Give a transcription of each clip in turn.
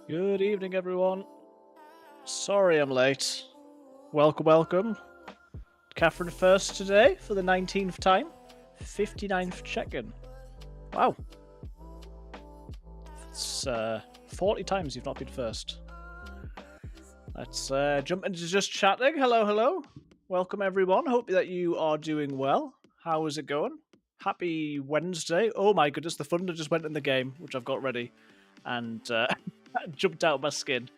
Good evening, everyone. Sorry I'm late. Welcome. Catherine first today for the 19th time. 59th check-in. Wow. It's 40 times you've not been first. Let's jump into just chatting. Hello. Welcome, everyone. Hope that you are doing well. How is it going? Happy Wednesday. Oh my goodness, the thunder just went in the game, which I've got ready. And jumped out of my skin.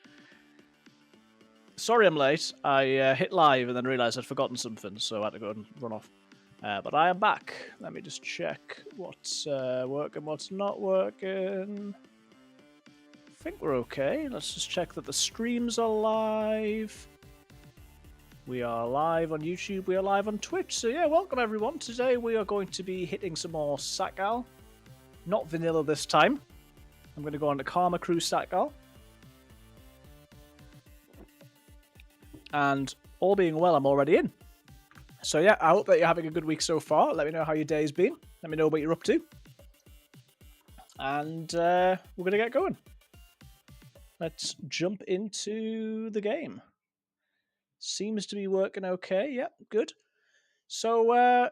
Sorry I'm late. I hit live and then realised I'd forgotten something, so I had to go and run off. But I am back. Let me just check what's working, what's not working. I think we're okay. Let's just check that the streams are live. We are live on YouTube. We are live on Twitch. So yeah, welcome everyone. Today we are going to be hitting some more Sakhal. Not vanilla this time. I'm going to go on to Karma Crew Sakhal. And all being well, I'm already in. So yeah, I hope that you're having a good week so far. Let me know how your day's been. Let me know what you're up to. And we're going to get going. Let's jump into the game. Seems to be working okay. Yep, good. So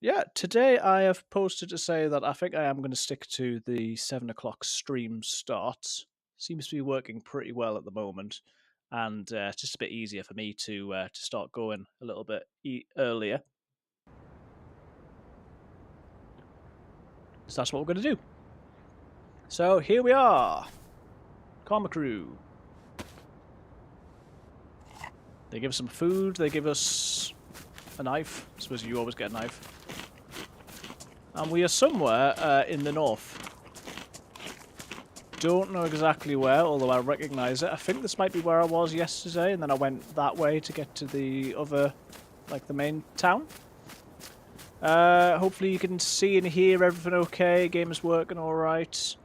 yeah, today I have posted to say that I think I am going to stick to the 7 o'clock stream starts. Seems to be working pretty well at the moment. And it's just a bit easier for me to start going a little bit earlier. So that's what we're going to do. So here we are. Karma Crew. They give us some food. They give us a knife. I suppose you always get a knife. And we are somewhere in the north. Don't know exactly where, although I recognise it. I think this might be where I was yesterday, and then I went that way to get to the other, like the main town. Hopefully you can see and hear everything okay. Game is working alright.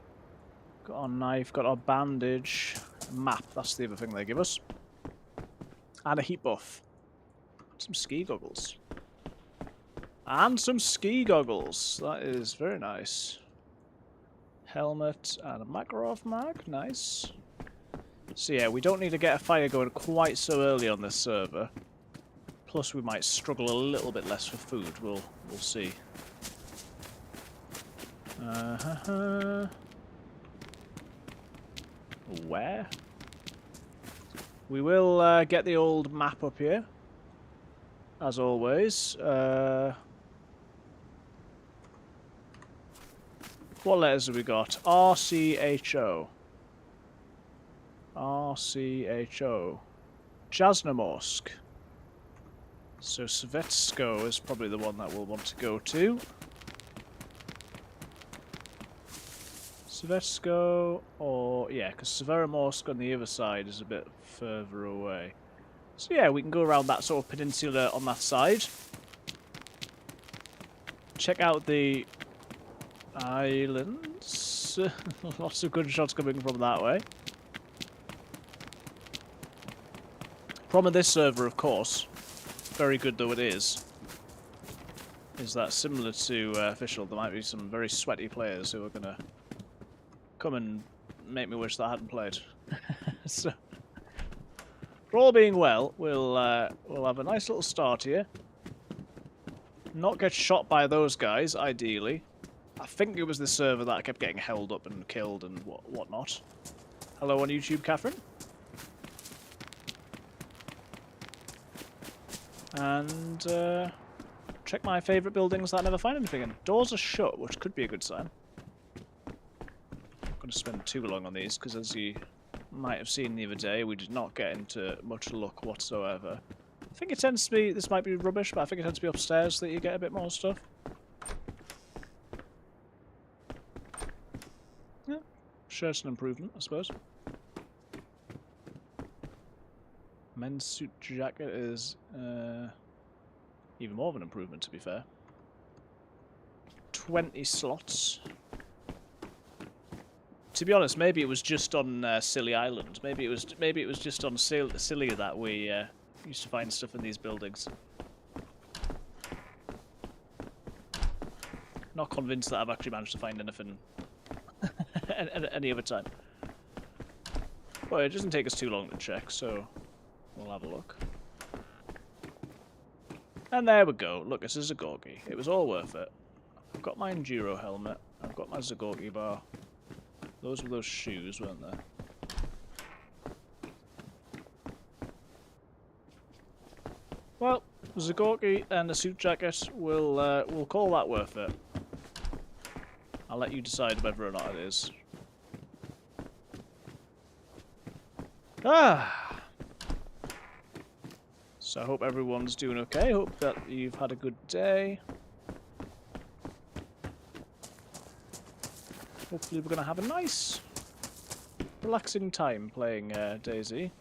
Got our knife, got our bandage. Map, that's the other thing they give us. And a heat buff. Some ski goggles. And some ski goggles. That is very nice. Helmet and a Makarov mag, nice. So yeah, we don't need to get a fire going quite so early on this server. Plus we might struggle a little bit less for food, we'll see. Where? We will get the old map up here. As always. What letters have we got? RCHO. RCHO. Jasnomorsk. So Svetsko is probably the one that we'll want to go to. Svetsko, or yeah, because Severomorsk on the other side is a bit further away. So yeah, we can go around that sort of peninsula on that side. Check out the islands. Lots of good shots coming from that way. Problem with this server, of course, very good though it is that similar to Official, there might be some very sweaty players who are going to come and make me wish that I hadn't played. So, for all being well, we'll have a nice little start here. Not get shot by those guys, ideally. I think it was the server that kept getting held up and killed and whatnot. Hello on YouTube, Catherine. And check my favourite buildings that I never find anything in. Doors are shut, which could be a good sign. I'm not going to spend too long on these, because as you might have seen the other day, we did not get into much luck whatsoever. I think it tends to be, this might be rubbish, but I think it tends to be upstairs that you get a bit more stuff. Yeah, sure, it's an improvement, I suppose. Men's suit jacket is even more of an improvement, to be fair. 20 slots. To be honest, maybe it was just on Silly Island. Maybe it was just on Silly that we used to find stuff in these buildings. Not convinced that I've actually managed to find anything any other time. Well, it doesn't take us too long to check, so we'll have a look. And there we go. Look, it's a Zagorgi. It was all worth it. I've got my Enduro helmet. I've got my Zagorgi bar. Those were those shoes, weren't they? Well, Zagorgi and a suit jacket, we'll call that worth it. I'll let you decide whether or not it is. Ah! So I hope everyone's doing okay. Hope that you've had a good day. Hopefully we're going to have a nice, relaxing time playing DayZ.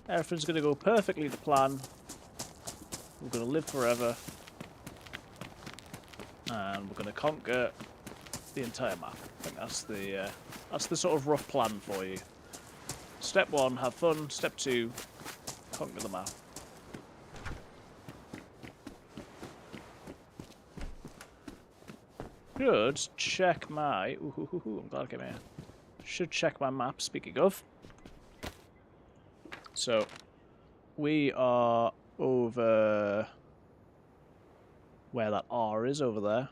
Everything's going to go perfectly to plan. We're going to live forever. And we're going to conquer the entire map. I think that's the sort of rough plan for you. Step 1, have fun. Step 2, conquer the map. Should check my... I'm glad I came here. Should check my map, speaking of. So, we are over... where that R is, over there.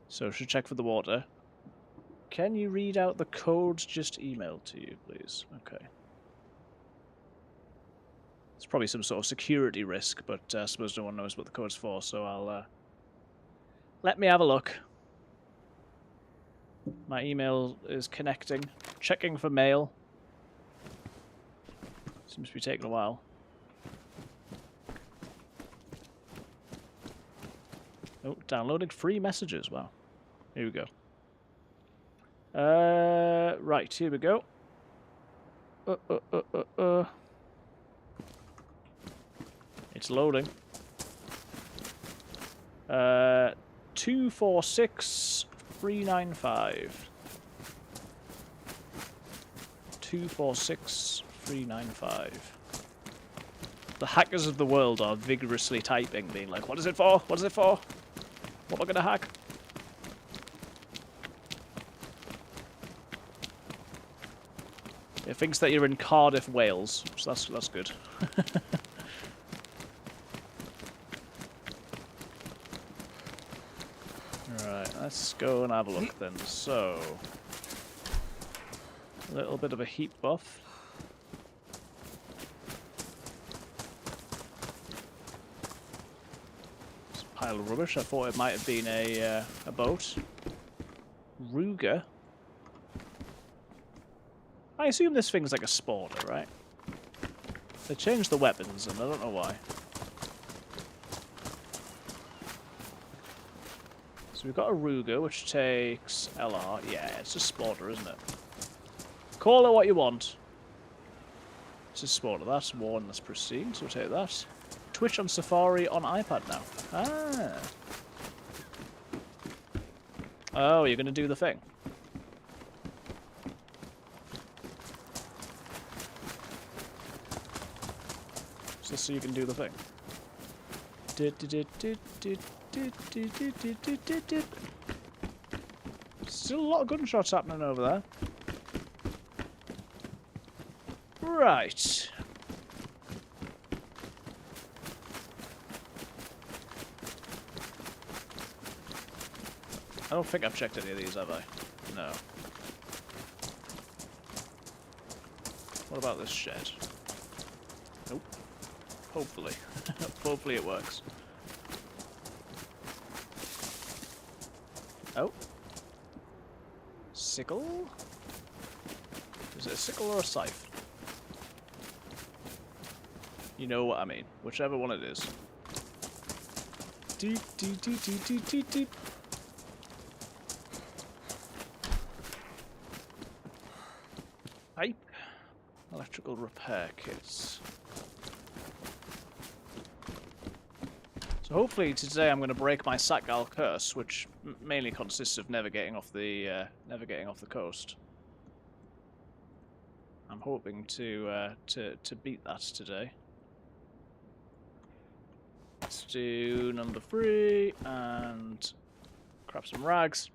So, should check for the water. Can you read out the codes just emailed to you, please? Okay. It's probably some sort of security risk, but I suppose no one knows what the code's for, so I'll... let me have a look. My email is connecting. Checking for mail. Seems to be taking a while. Oh, downloaded free messages. Wow. Here we go. Right, here we go. It's loading. 246395. 246395. The hackers of the world are vigorously typing, being like, what is it for? What is it for? What am I going to hack? It thinks that you're in Cardiff, Wales, so that's good. Right, let's go and have a look then. So, a little bit of a heat buff. It's a pile of rubbish. I thought it might have been a boat. Ruger. I assume this thing's like a sporter, right? They changed the weapons, and I don't know why. So we've got a Ruger, which takes LR. Yeah, it's a sporter, isn't it? Call it what you want. It's a sporter. That's one. That's pristine, so we'll take that. Twitch on Safari on iPad now. Ah. Oh, you're going to do the thing. Just so you can do the thing. Still a lot of gunshots happening over there. Right. I don't think I've checked any of these, have I? No. What about this shed? Nope. Hopefully. Hopefully it works. Oh. Sickle? Is it a sickle or a scythe? You know what I mean. Whichever one it is. Deep, deep, deep, deep, deep, deep, deep. Pipe. Electrical repair kits. So hopefully today I'm going to break my Sakhal curse, which mainly consists of never getting off the coast. I'm hoping to beat that today. Let's do number 3 and grab some rags.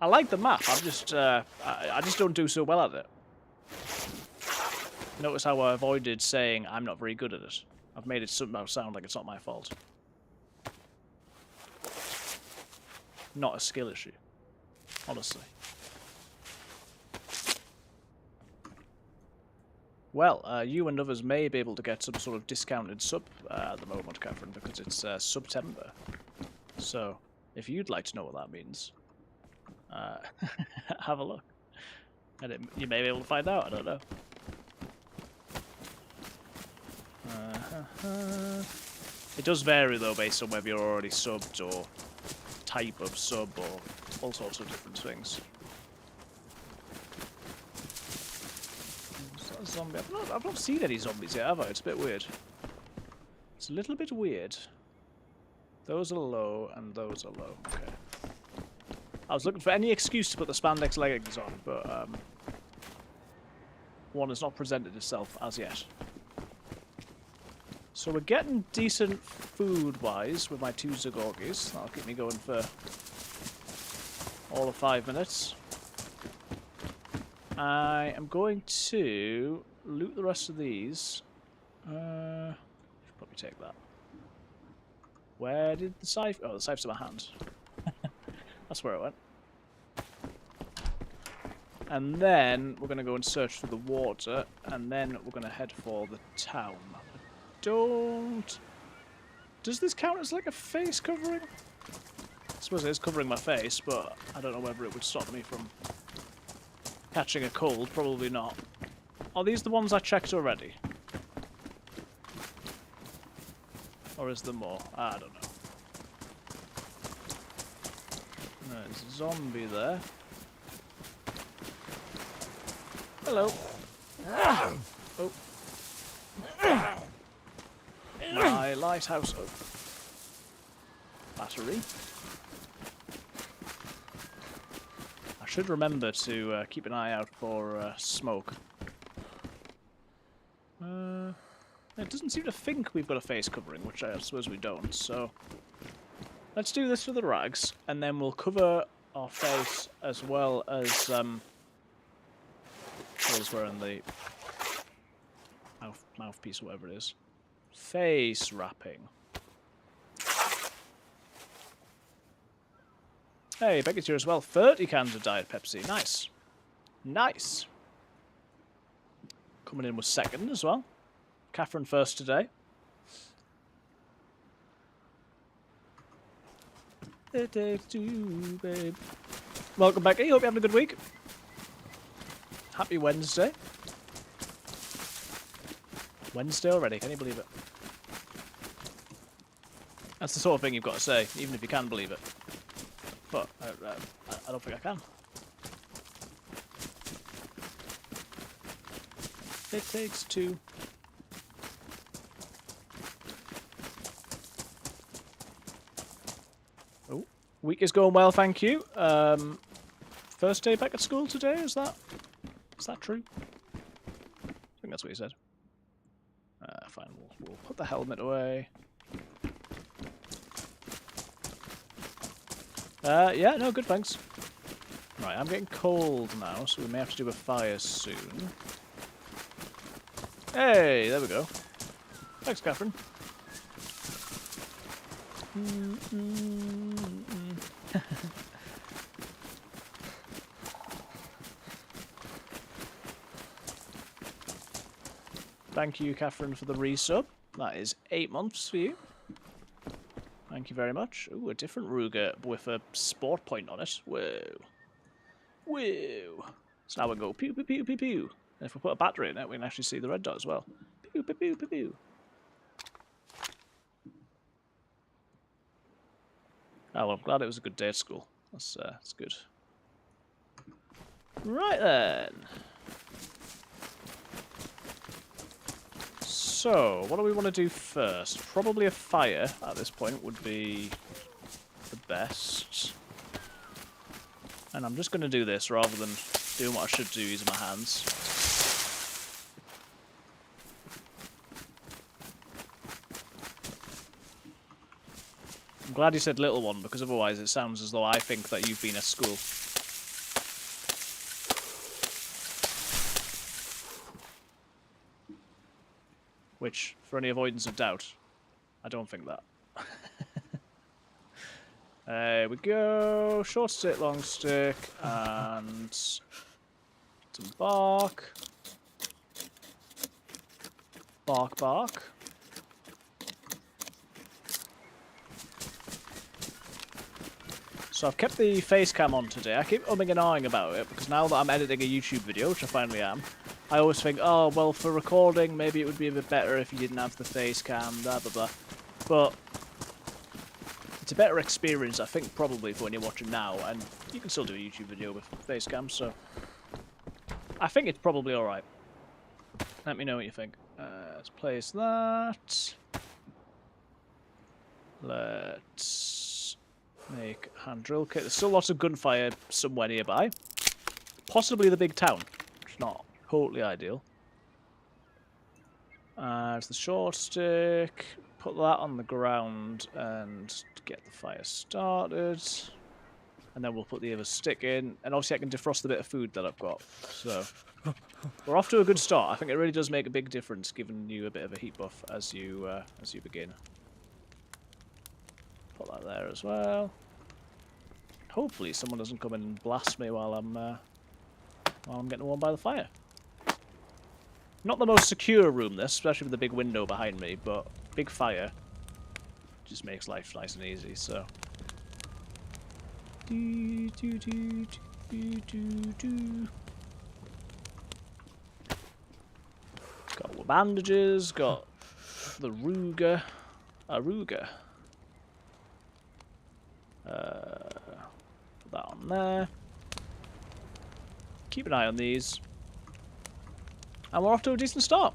I like the map. I'm just I just don't do so well at it. Notice how I avoided saying I'm not very good at it. I've made it somehow sound like it's not my fault. Not a skill issue, honestly. Well, you and others may be able to get some sort of discounted sub at the moment, Catherine, because it's September. So, if you'd like to know what that means, have a look. And you may be able to find out, I don't know. It does vary, though, based on whether you're already subbed or type of sub or all sorts of different things. Is that a zombie? I've not seen any zombies yet, have I? It's a bit weird. It's a little bit weird. Those are low and those are low. Okay. I was looking for any excuse to put the spandex leggings on, but one has not presented itself as yet. So we're getting decent food-wise with my 2 Zagorgis. That'll keep me going for all of 5 minutes. I am going to loot the rest of these. Probably take that. Where did the scythe... Oh, the scythe's in my hand. That's where it went. And then we're going to go and search for the water, and then we're going to head for the town. Don't... Does this count as like a face covering? I suppose it is covering my face, but I don't know whether it would stop me from catching a cold. Probably not. Are these the ones I checked already? Or is there more? I don't know. There's a zombie there. Hello. Oh. My lighthouse battery. I should remember to keep an eye out for smoke. It doesn't seem to think we've got a face covering, which I suppose we don't, so... Let's do this for the rags, and then we'll cover our face as well as wearing the mouthpiece or whatever it is. Face wrapping. Hey, Becky's here as well. 30 cans of Diet Pepsi. Nice. Nice. Coming in with second as well. Catherine first today. It takes two, babe. Welcome, Becky. Hope you're having a good week. Happy Wednesday. Wednesday already, can you believe it? That's the sort of thing you've got to say, even if you can believe it. But I don't think I can. It takes two. Oh, week is going well, thank you. First day back at school today, is that true? I think that's what he said. Fine, we'll put the helmet away. Yeah, no, good, thanks. Right, I'm getting cold now, so we may have to do a fire soon. Hey, there we go. Thanks, Catherine. Thank you, Catherine, for the resub. That is 8 months for you. Thank you very much. Ooh, a different Ruger with a sport point on it. Whoa. Whoa. So now we go pew, pew, pew, pew, pew. And if we put a battery in it, we can actually see the red dot as well. Pew, pew, pew, pew, pew. Oh, well, I'm glad it was a good day at school. That's good. Right then. So, what do we want to do first? Probably a fire at this point would be the best. And I'm just going to do this rather than doing what I should do using my hands. I'm glad you said little one, because otherwise it sounds as though I think that you've been at school. Which, for any avoidance of doubt, I don't think that. There we go. Short stick, long stick, and some bark. Bark, bark. So I've kept the face cam on today. I keep umming and ahhing about it, because now that I'm editing a YouTube video, which I finally am, I always think, oh, well, for recording, maybe it would be a bit better if you didn't have the face cam, blah, blah, blah. But it's a better experience, I think, probably, for when you're watching now, and you can still do a YouTube video with face cam, so I think it's probably alright. Let me know what you think. Let's place that. Let's make hand drill kit. There's still lots of gunfire somewhere nearby. Possibly the big town, which is not totally ideal. There's the short stick. Put that on the ground and get the fire started. And then we'll put the other stick in. And obviously I can defrost the bit of food that I've got. So we're off to a good start. I think it really does make a big difference, giving you a bit of a heat buff as you begin. Put that there as well. Hopefully someone doesn't come in and blast me while I'm getting warmed by the fire. Not the most secure room, this, especially with the big window behind me, but big fire just makes life nice and easy, so. Got bandages, got the Aruga. Put that on there. Keep an eye on these. And we're off to a decent start.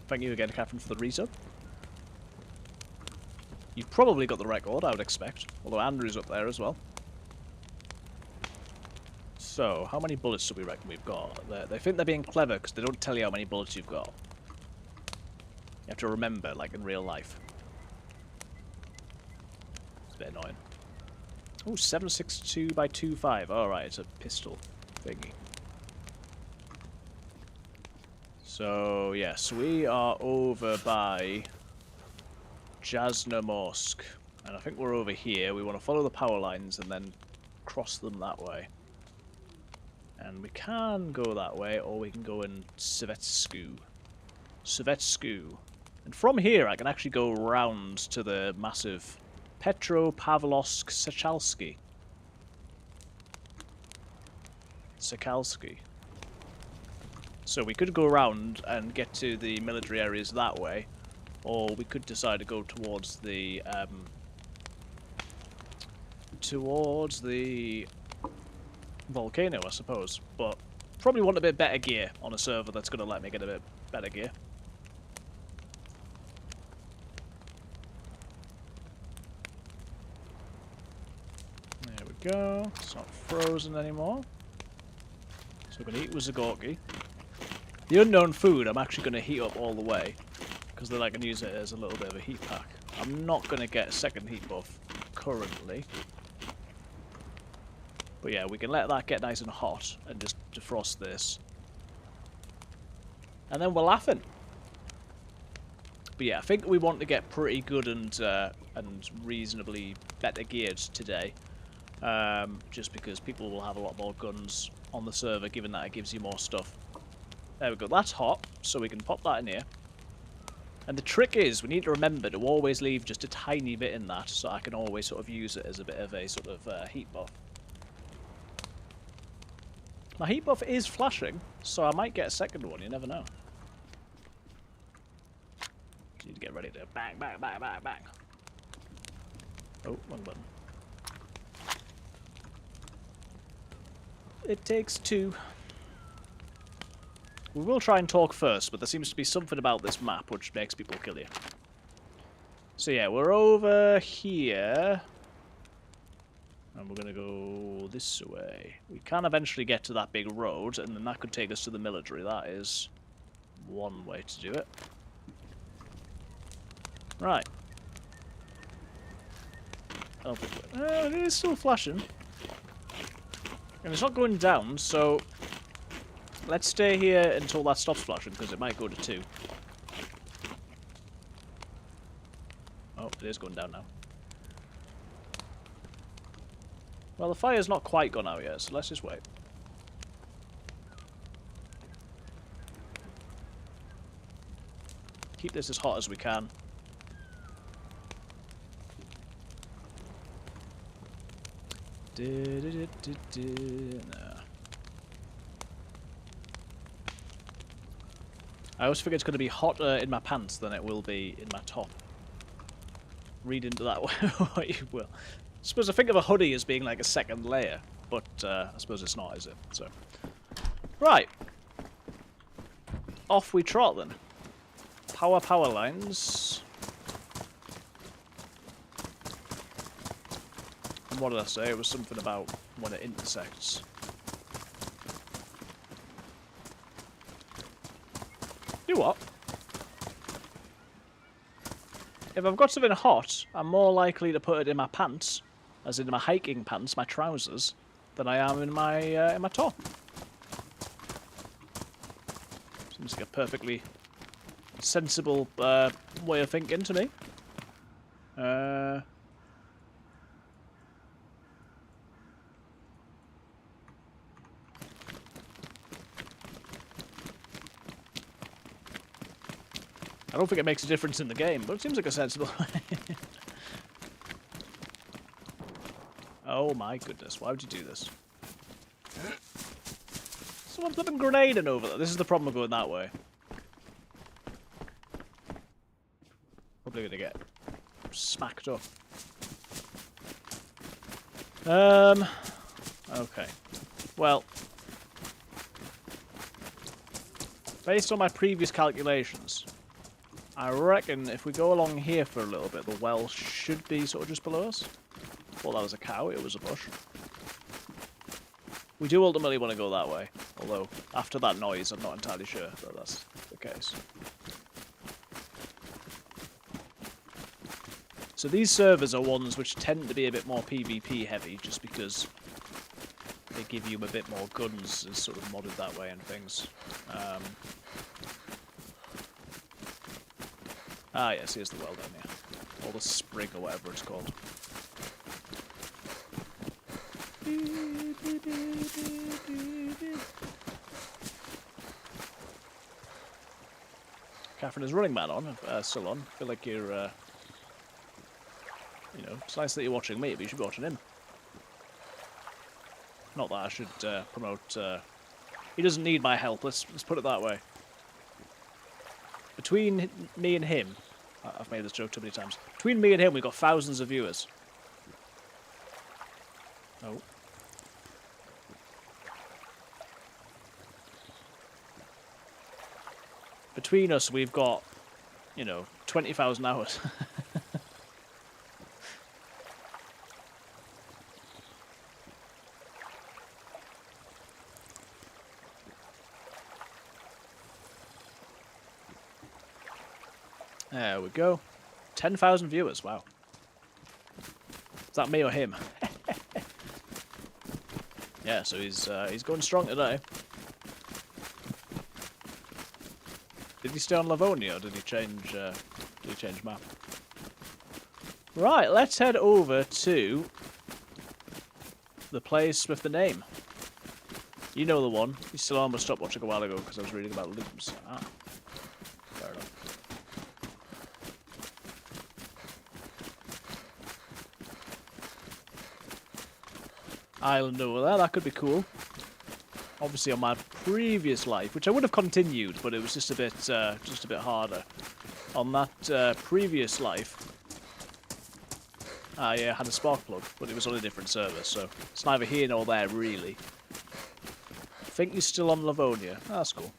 Thank you again, Catherine, for the resub. You've probably got the record, I would expect. Although Andrew's up there as well. So, how many bullets do we reckon we've got? They think they're being clever because they don't tell you how many bullets you've got. You have to remember, like in real life. It's a bit annoying. Oh, 7.62 by 2.5. Alright, it's a pistol thingy. So, yes, we are over by Jasnomorsk. And I think we're over here. We want to follow the power lines and then cross them that way. And we can go that way, or we can go in Svetsku. And from here, I can actually go round to the massive Petropavlovsk-Sakhalsky. So we could go around and get to the military areas that way, or we could decide to go towards the volcano, I suppose. But probably want a bit better gear on a server that's going to let me get a bit better gear. There we go. It's not frozen anymore. So we're going to eat with Zagorki. The unknown food I'm actually going to heat up all the way, because then I can use it as a little bit of a heat pack. I'm not going to get a second heat buff currently. But yeah, we can let that get nice and hot and just defrost this. And then we're laughing. But yeah, I think we want to get pretty good and reasonably better geared today. Just because people will have a lot more guns on the server, given that it gives you more stuff. There we go, that's hot, so we can pop that in here. And the trick is, we need to remember to always leave just a tiny bit in that, so I can always sort of use it as a bit of a sort of heat buff. My heat buff is flashing, so I might get a second one, you never know. Need to get ready to bang, bang, bang, bang, bang. Oh, wrong button. It takes two. We will try and talk first, but there seems to be something about this map which makes people kill you. So yeah, we're over here. And we're going to go this way. We can eventually get to that big road, and then that could take us to the military. That is one way to do it. Right. Oh, it is still flashing. And it's not going down, so let's stay here until that stops flashing, because it might go to 2. Oh, it is going down now. Well, the fire's not quite gone out yet, so let's just wait. Keep this as hot as we can. No. I always figure it's going to be hotter in my pants than it will be in my top. Read into that what you will. I suppose I think of a hoodie as being like a second layer, but I suppose it's not, is it? So, right. Off we trot then. Power lines. And what did I say? It was something about when it intersects. You know what? If I've got something hot, I'm more likely to put it in my pants, as in my hiking pants, my trousers, than I am in my top. Seems like a perfectly sensible way of thinking to me. I don't think it makes a difference in the game, but it seems like a sensible way. Oh my goodness, why would you do this? Someone flipping grenading over there. This is the problem of going that way. Probably gonna get smacked up. Okay. Well, based on my previous calculations, I reckon if we go along here for a little bit, the well should be sort of just below us. Well, that was a cow, it was a bush. We do ultimately want to go that way, although after that noise I'm not entirely sure that that's the case. So these servers are ones which tend to be a bit more PvP heavy, just because they give you a bit more guns, is sort of modded that way and things. Ah yes, here's the well down here. Or the sprig or whatever it's called. Catherine, is Running Man on? Still on. I feel like you're, you know, it's nice that you're watching me, but you should be watching him. Not that I should promote... he doesn't need my help, let's put it that way. Between me and him... I've made this joke too many times. Between me and him, we've got thousands of viewers. Oh. Between us, we've got, you know, 20,000 hours. There we go. 10,000 viewers, wow. Is that me or him? Yeah, so he's going strong today. Did he stay on Livonia or did he change map? Right, let's head over to the place with the name. You know the one. You still on my stopwatch a while ago because I was reading about looms. Ah, fair enough. Island over there, that could be cool. Obviously on my previous life, which I would have continued, but it was just a bit harder. On that previous life, I had a spark plug, but it was on a different server, so it's neither here nor there really. think he's still on Livonia. Oh, that's cool.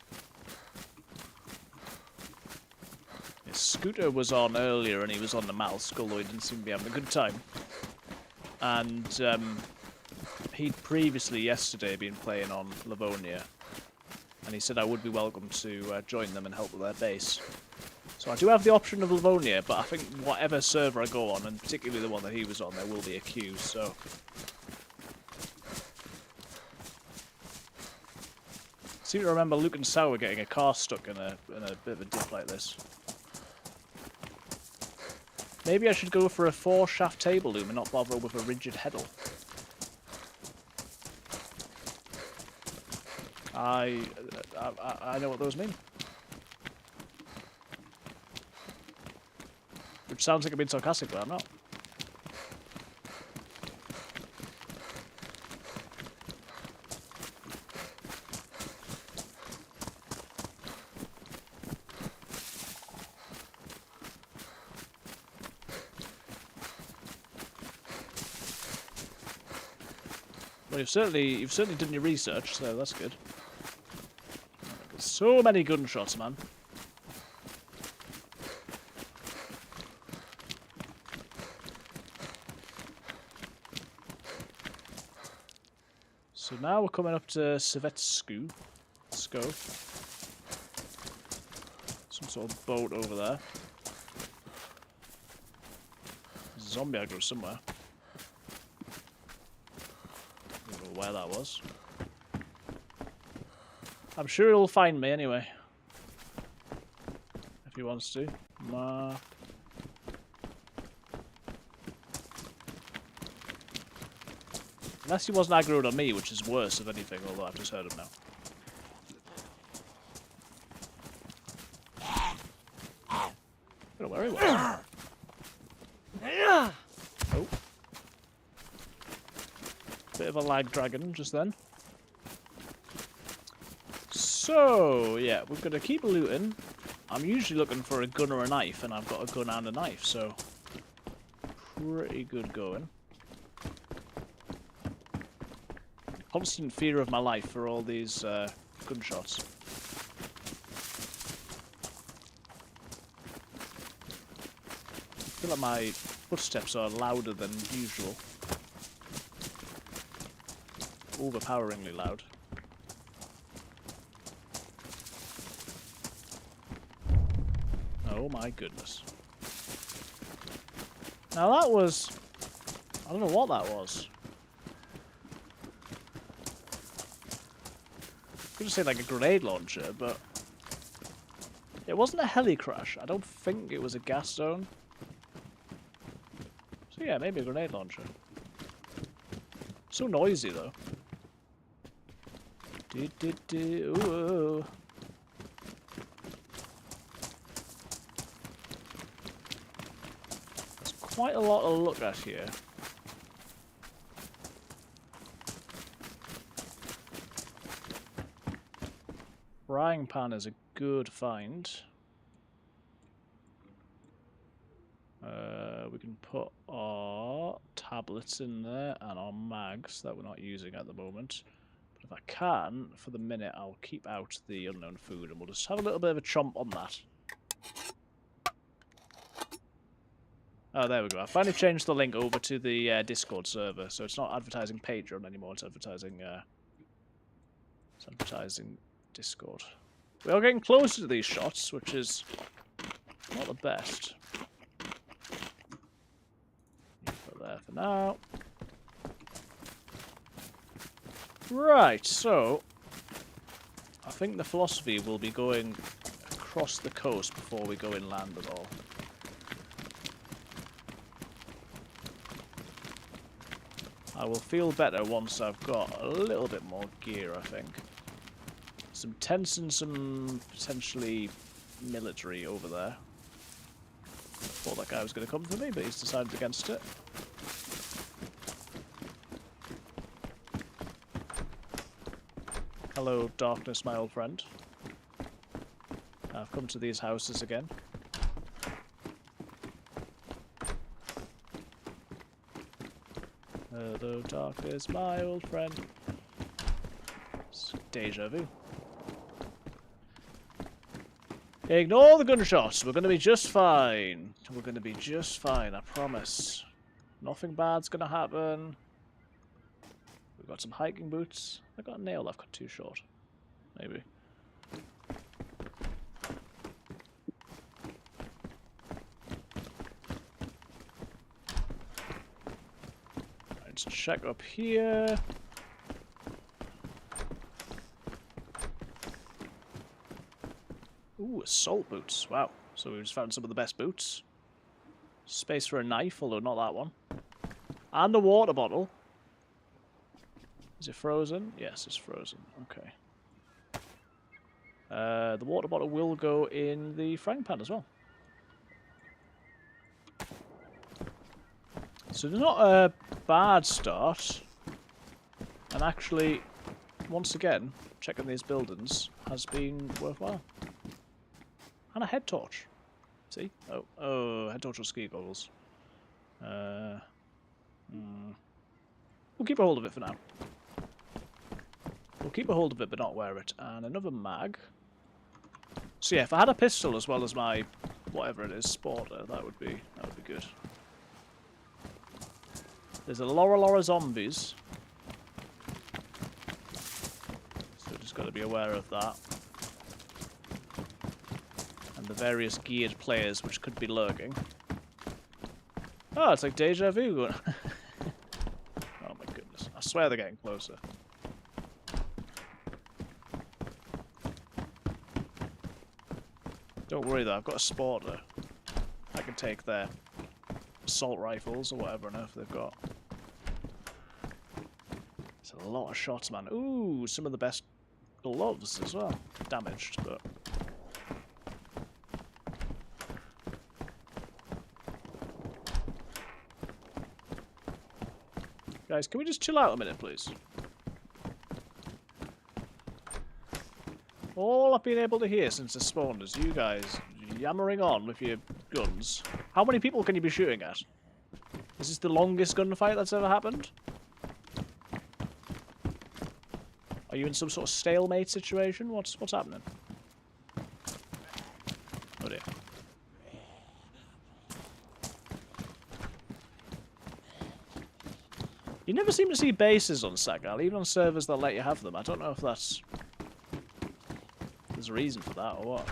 His Scooter was on earlier and he was on the Mal Skull, though he didn't seem to be having a good time. And he'd previously, yesterday, been playing on Livonia. And he said I would be welcome to join them and help with their base. So I do have the option of Livonia, but I think whatever server I go on, and particularly the one that he was on, there will be a queue, so... I seem to remember Luke and Sour getting a car stuck in a bit of a dip like this. Maybe I should go for a 4-shaft table loom and not bother with a rigid heddle. I know what those mean. Which sounds like I'm being sarcastic, but I'm not. Well, you've certainly done your research, so that's good. There's so many gunshots, man. So now we're coming up to Savetsku. Let's go. Some sort of boat over there. There's a zombie aggro somewhere. I don't know where that was. I'm sure he'll find me anyway. If he wants to. Nah. Unless he wasn't aggroed on me, which is worse of anything, although I've just heard him now. I don't know where he was. Oh. Bit of a lag dragon just then. So, yeah, we're going to keep looting. I'm usually looking for a gun or a knife, and I've got a gun and a knife, so pretty good going. Constant fear of my life for all these gunshots. I feel like my footsteps are louder than usual. Overpoweringly loud. Oh my goodness. Now that was... I don't know what that was. I could just say like a grenade launcher, but... It wasn't a heli crash. I don't think it was a gas zone. So yeah, maybe a grenade launcher. So noisy though. Ooh. There's quite a lot to look at here. Frying pan is a good find. We can put our tablets in there and our mags that we're not using at the moment. But if I can, for the minute, I'll keep out the unknown food and we'll just have a little bit of a chomp on that. Oh, there we go. I finally changed the link over to the Discord server, so it's not advertising Patreon anymore, it's advertising Discord. We are getting closer to these shots, which is not the best. Put there for now. Right, so I think the philosophy will be going across the coast before we go inland at all. I will feel better once I've got a little bit more gear, I think. Some tents and some potentially military over there. Thought that guy was going to come for me, but he's decided against it. Hello, darkness, my old friend. I've come to these houses again. Hello, darkness, my old friend. Deja vu. Ignore the gunshots. We're going to be just fine. We're going to be just fine, I promise. Nothing bad's going to happen. We've got some hiking boots. I got a nail I've got too short. Maybe. Let's check up here. Ooh, assault boots. Wow. So we just found some of the best boots. Space for a knife, although not that one. And a water bottle. Is it frozen? Yes, it's frozen. Okay. The water bottle will go in the frying pan as well. So it's not a bad start. And actually, once again, checking these buildings has been worthwhile. And a head torch. See? Oh, head torch or ski goggles. We'll keep a hold of it for now. We'll keep a hold of it, but not wear it. And another mag. So yeah, if I had a pistol as well as my whatever it is, sporter, that would be good. There's a lot of zombies. So just got to be aware of that. And the various geared players which could be lurking. Oh, it's like Deja Vu. Oh my goodness. I swear they're getting closer. Don't worry though, I've got a sporter. I can take their assault rifles or whatever on earth they've got. It's a lot of shots, man. Ooh, some of the best gloves as well. Damaged, but... Guys, can we just chill out a minute, please? All I've been able to hear since the spawn is you guys yammering on with your guns. How many people can you be shooting at? Is this the longest gunfight that's ever happened? Are you in some sort of stalemate situation? What's happening? Oh dear. You never seem to see bases on Sakhal, even on servers that let you have them. I don't know if that's... There's a reason for that, or what?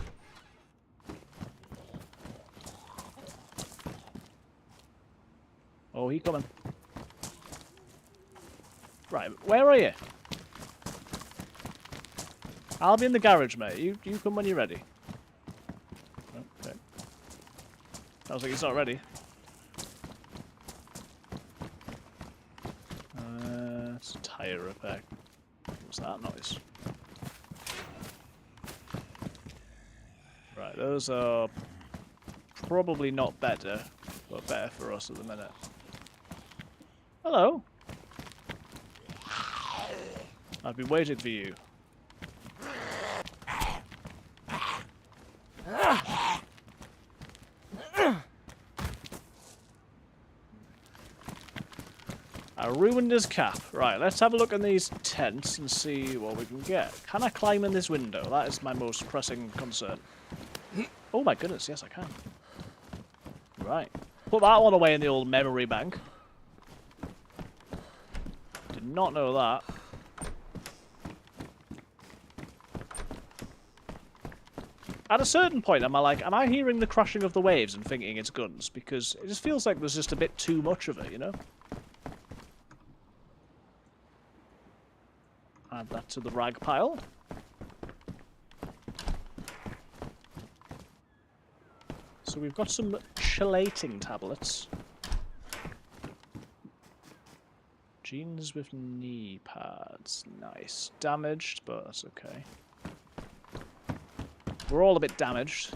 Oh, he coming. Right, where are you? I'll be in the garage, mate. You come when you're ready. Okay. Sounds like he's not ready. It's a tire repair. What's that noise? Right, those are probably not better, but better for us at the minute. Hello. I've been waiting for you. I ruined his cap. Right, let's have a look in these tents and see what we can get. Can I climb in this window? That is my most pressing concern. Oh my goodness, yes I can. Right. Put that one away in the old memory bank. Did not know that. At a certain point, am I hearing the crashing of the waves and thinking it's guns? Because it just feels like there's just a bit too much of it, you know? Add that to the rag pile. So we've got some chelating tablets. Jeans with knee pads. Nice. Damaged, but that's okay. We're all a bit damaged.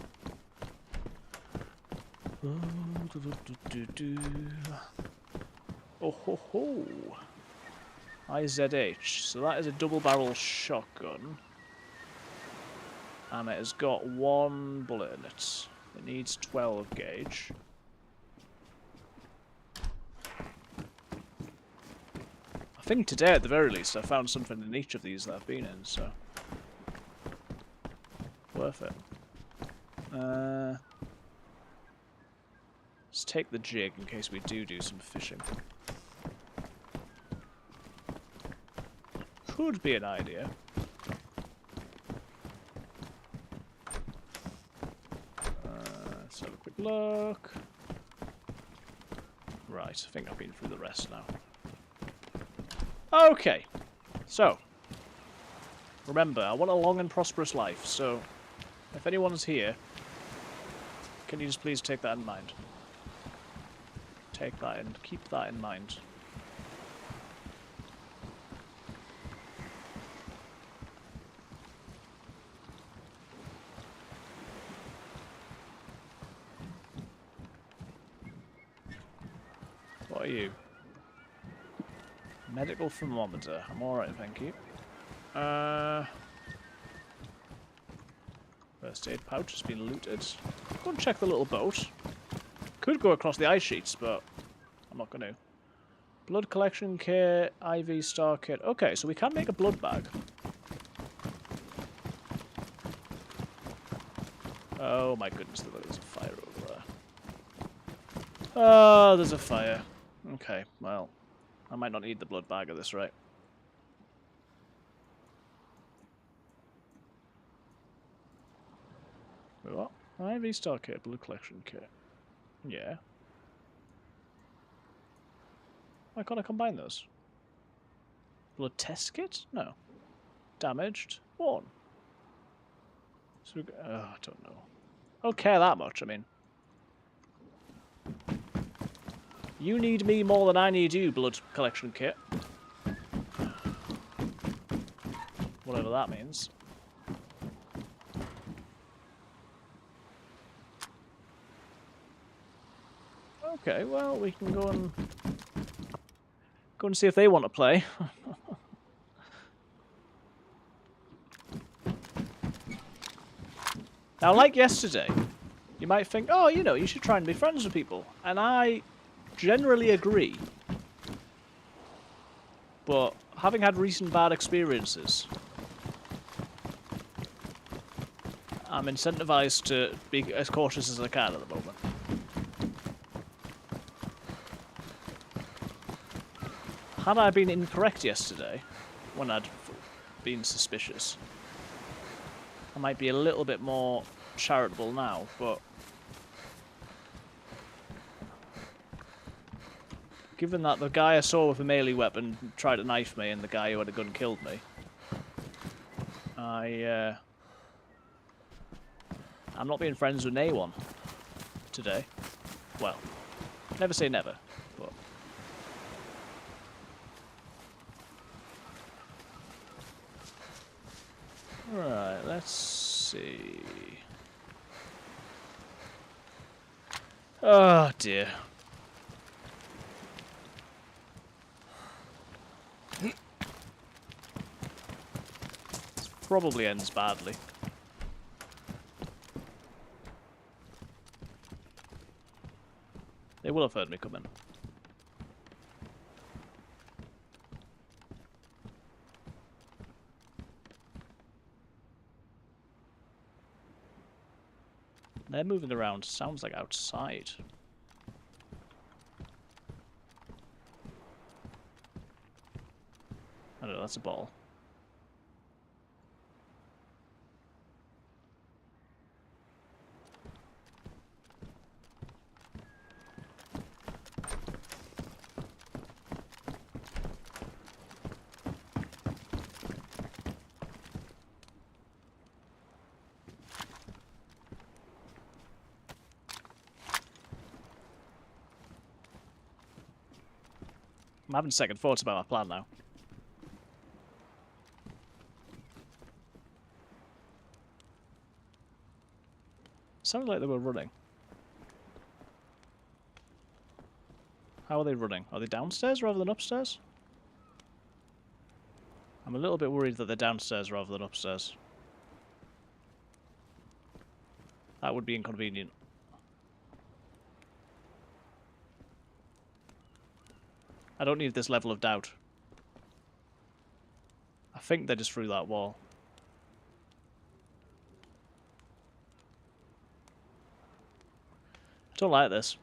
Oh ho ho! IZH. So that is a double-barrel shotgun. And it has got one bullet in it. It needs 12 gauge. I think today, at the very least, I found something in each of these that I've been in, so... worth it. Let's take the jig in case we do some fishing. Could be an idea. Let's have a quick look. Right, I think I've been through the rest now. Okay, so remember, I want a long and prosperous life, so if anyone's here, can you just please take that in mind? Take that and keep that in mind. What are you? Medical thermometer. I'm alright, thank you. First aid pouch has been looted. Go and check the little boat. Could go across the ice sheets, but I'm not going to. Blood collection kit, IV star kit. Okay, so we can make a blood bag. Oh my goodness, there's a fire over there. Oh, there's a fire. Okay, well, I might not need the blood bag at this rate. Wait, what? IV star kit, blood collection kit. Yeah. Why can't I combine those? Blood test kit? No. Damaged? Worn. So I don't know. I don't care that much, I mean. You need me more than I need you, blood collection kit. Whatever that means. Okay, well, we can go and see if they want to play. Now, like yesterday, you might think, oh, you know, you should try and be friends with people. And I generally agree. But having had recent bad experiences, I'm incentivized to be as cautious as I can at the moment. Had I been incorrect yesterday, when I'd been suspicious, I might be a little bit more charitable now, but given that the guy I saw with a melee weapon tried to knife me and the guy who had a gun killed me, I'm not being friends with anyone today. Well, never say never, but... Right, let's see... Oh dear. This probably ends badly. They will have heard me come in. They're moving around. Sounds like outside. I don't know, that's a ball. I'm having second thoughts about my plan now. Sounded like they were running. How are they running? Are they downstairs rather than upstairs? I'm a little bit worried that they're downstairs rather than upstairs. That would be inconvenient. I don't need this level of doubt. think they're just through that wall. I don't like this.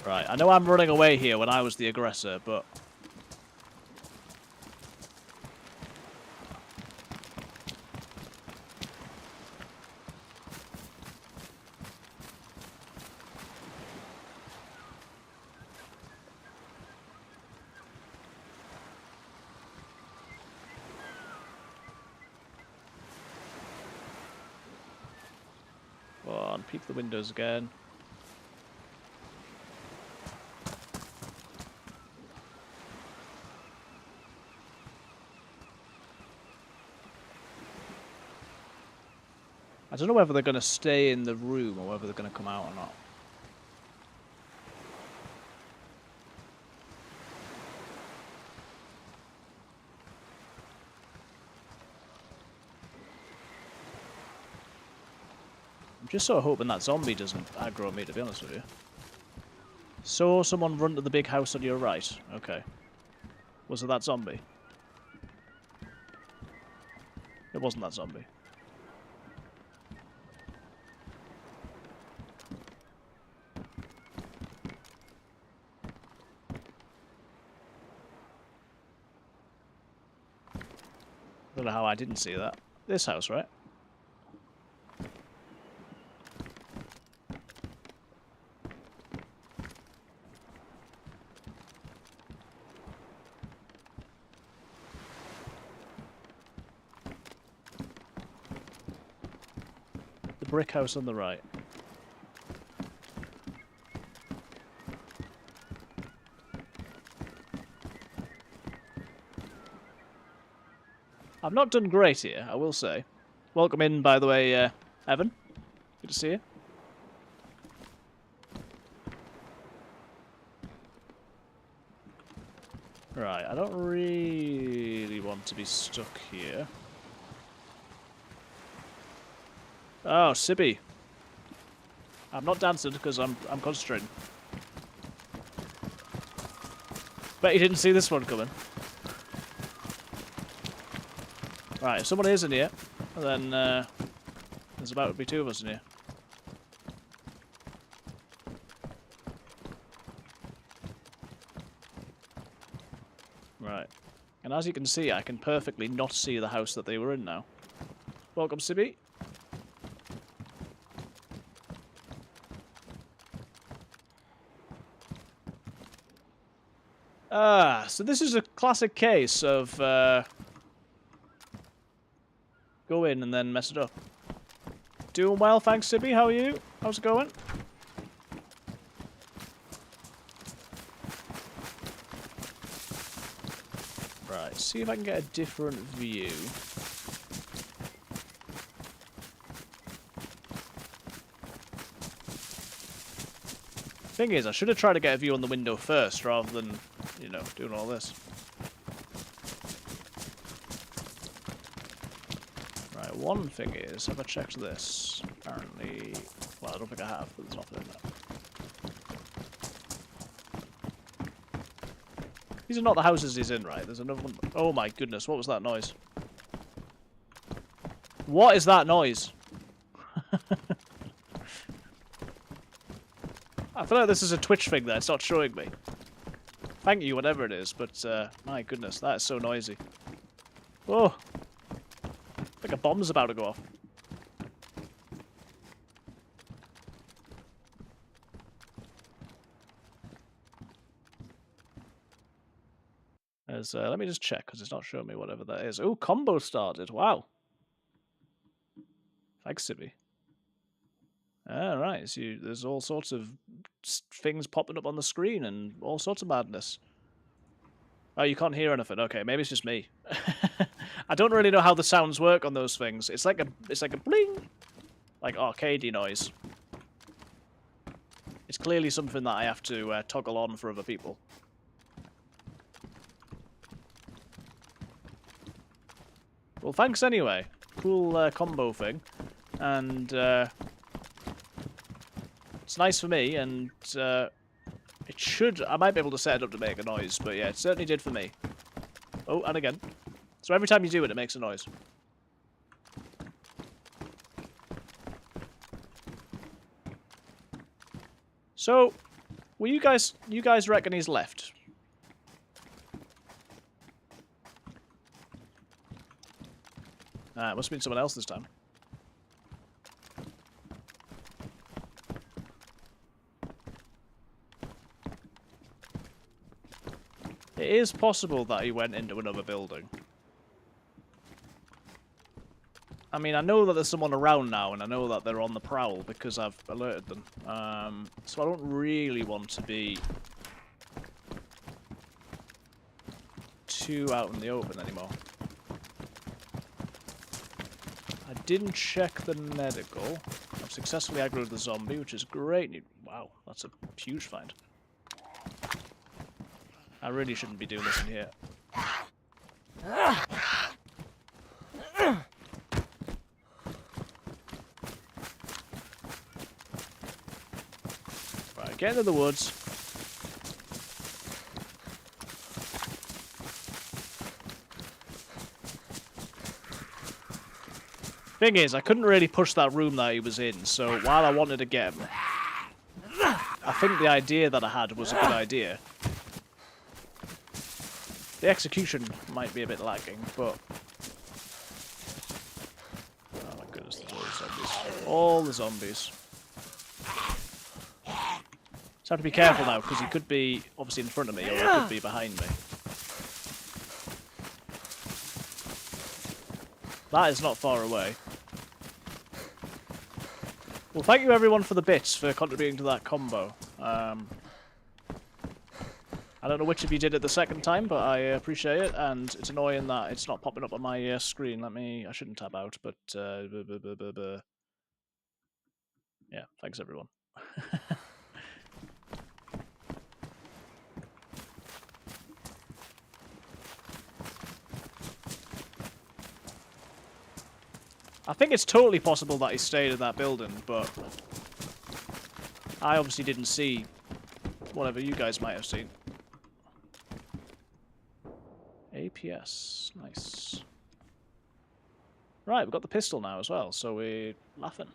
Right, I know I'm running away here when I was the aggressor, but... Go on, peek the windows again. I don't know whether they're going to stay in the room or whether they're going to come out or not. I'm just sort of hoping that zombie doesn't aggro me, to be honest with you. Saw someone run to the big house on your right. Okay. Was it that zombie? It wasn't that zombie. I don't know how I didn't see that. This house, right? The brick house on the right. I've not done great here, I will say. Welcome in, by the way, Evan. Good to see you. Right, I don't really want to be stuck here. Oh, Sibby. I'm not dancing because I'm concentrating. Bet you didn't see this one coming. Right, if someone is in here, then there's about to be two of us in here. Right. And as you can see, I can perfectly not see the house that they were in now. Welcome, Sibby. Ah, so this is a classic case of go in and then mess it up. Doing well, thanks, Sibby. How are you? How's it going? Right, see if I can get a different view. Thing is, I should have tried to get a view on the window first rather than, you know, doing all this. Right, one thing is, have I checked this? Apparently, well, I don't think I have, but there's nothing in there. These are not the houses he's in, right? There's another one. Oh my goodness, what was that noise? What is that noise? I feel like this is a Twitch thing there, it's not showing me. Thank you, whatever it is, but my goodness, that is so noisy. Oh! Like a bomb's about to go off. Let me just check, because it's not showing me whatever that is. Oh, combo started, wow. Thanks, Sibby. Alright, so there's all sorts of things popping up on the screen and all sorts of madness. Oh, you can't hear anything. Okay, maybe it's just me. I don't really know how the sounds work on those things. It's like a bling, like arcadey noise. It's clearly something that I have to toggle on for other people. Well, thanks anyway. Cool combo thing. And it's nice for me, and it should... I might be able to set it up to make a noise, but yeah, it certainly did for me. Oh, and again. So every time you do it, it makes a noise. So, well, you guys reckon he's left? It must have been someone else this time. It is possible that he went into another building. I mean, I know that there's someone around now, and I know that they're on the prowl because I've alerted them. So I don't really want to be too out in the open anymore. I didn't check the medical. I've successfully aggroed the zombie, which is great. Wow, that's a huge find. I really shouldn't be doing this in here. Right, get into the woods. Thing is, I couldn't really push that room that he was in, so while I wanted to get him, I think the idea that I had was a good idea. The execution might be a bit lacking, but... Oh my goodness, there's all the zombies. All the zombies. So I have to be careful now, because he could be obviously in front of me, or he could be behind me. That is not far away. Well, thank you everyone for the bits, for contributing to that combo. I don't know which of you did it the second time, but I appreciate it, and it's annoying that it's not popping up on my screen. I shouldn't tab out, but yeah, thanks everyone. I think it's totally possible that he stayed in that building, but I obviously didn't see whatever you guys might have seen. APS, nice. Right, we've got the pistol now as well, so we're laughing.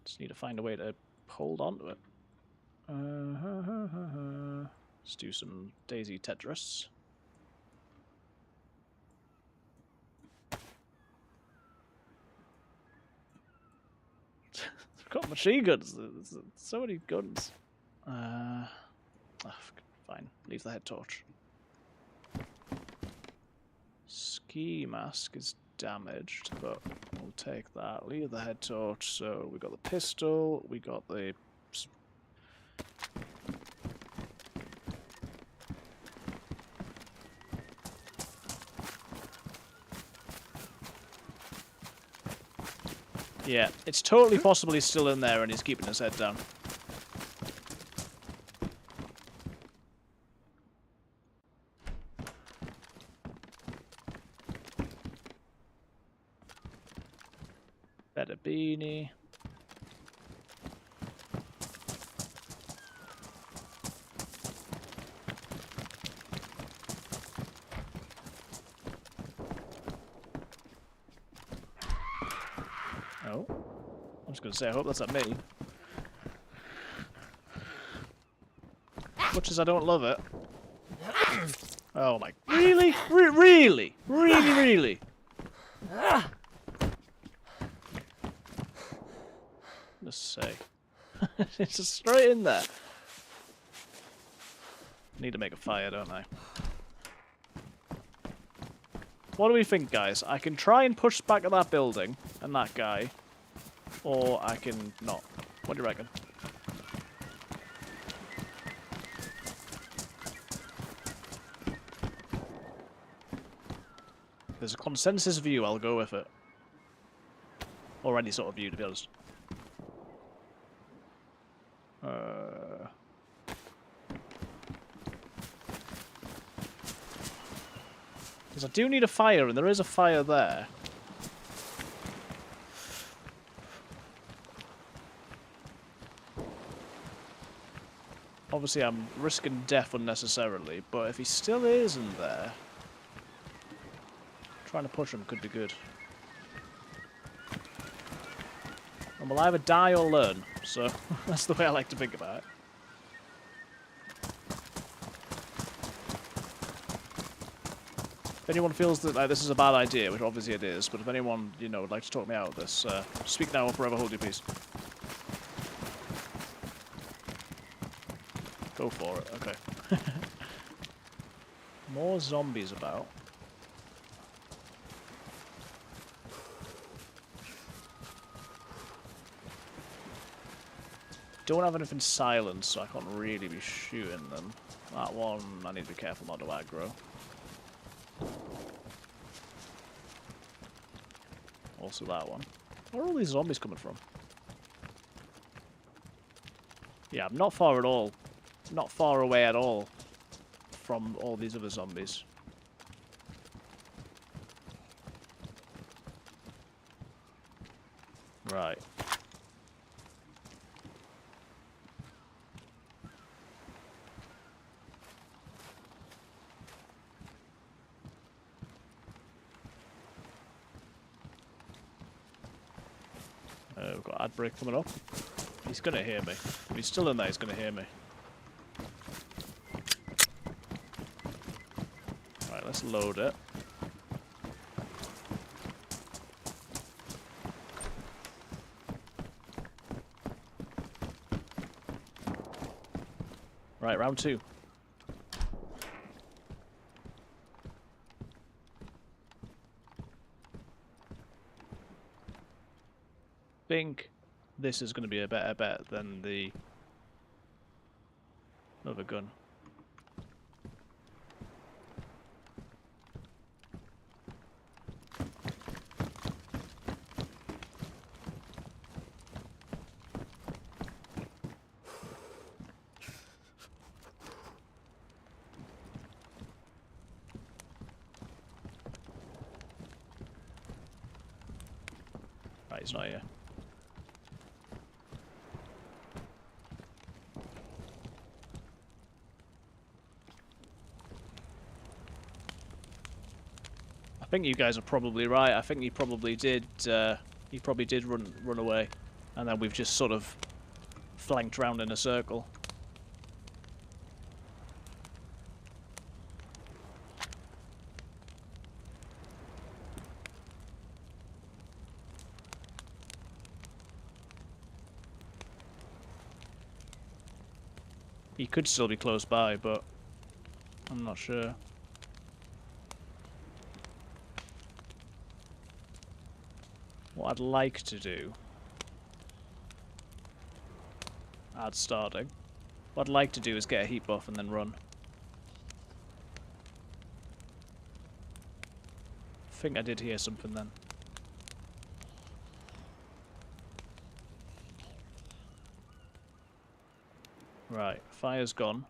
Just need to find a way to hold on to it. Let's do some DayZ Tetris. I've got machine guns. There's so many guns. Fine. Leave the head torch. Ski mask is damaged, but we'll take that. Leave the head torch. So we got the pistol. We got the. Yeah, it's totally possible he's still in there and he's keeping his head down. Better beanie. Oh, I was going to say, I hope that's not me. Much as I don't love it. Oh my, really? Really? Just say. It's just straight in there. Need to make a fire, don't I? What do we think, guys? I can try and push back at that building and that guy, or I can not. What do you reckon? There's a consensus view, I'll go with it. Or any sort of view, to be honest. Because I do need a fire, and there is a fire there. Obviously, I'm risking death unnecessarily, but if he still isn't there, trying to push him could be good. And we'll either die or learn, so that's the way I like to think about it. If anyone feels that this is a bad idea, which obviously it is, but if anyone, would like to talk me out of this, speak now or forever hold your peace. Go for it, okay. More zombies about. Don't have anything silent, so I can't really be shooting them. That one, I need to be careful not to aggro. Also that one. Where are all these zombies coming from? Yeah, I'm not far at all. Not far away at all from all these other zombies. Right. We've got ad break coming up. He's gonna hear me. If he's still in there, he's gonna hear me. Right, let's load it. Right, round 2. Think this is going to be a better bet than the other gun. Right, he's not here. I think you guys are probably right. I think he probably did. He probably did run away, and then we've just sort of flanked round in a circle. He could still be close by, but I'm not sure. What I'd like to do... Ad starting. What I'd like to do is get a heat buff and then run. I think I did hear something then. Right, fire's gone.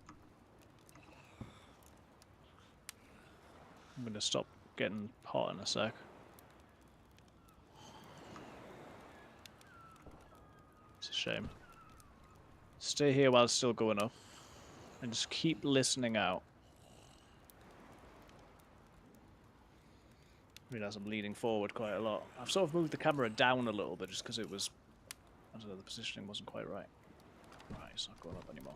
I'm gonna stop getting hot in a sec. It's a shame. Stay here while it's still going up. And just keep listening out. I realise I'm leaning forward quite a lot. I've sort of moved the camera down a little bit just because it was... I don't know, the positioning wasn't quite right. Right, it's not going up anymore.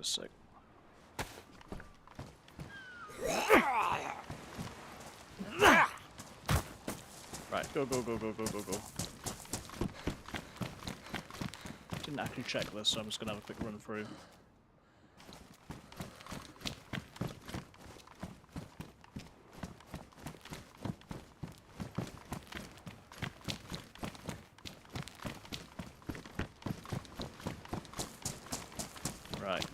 A sec. Right, go. Didn't actually check this, so I'm just going to have a quick run through. Right.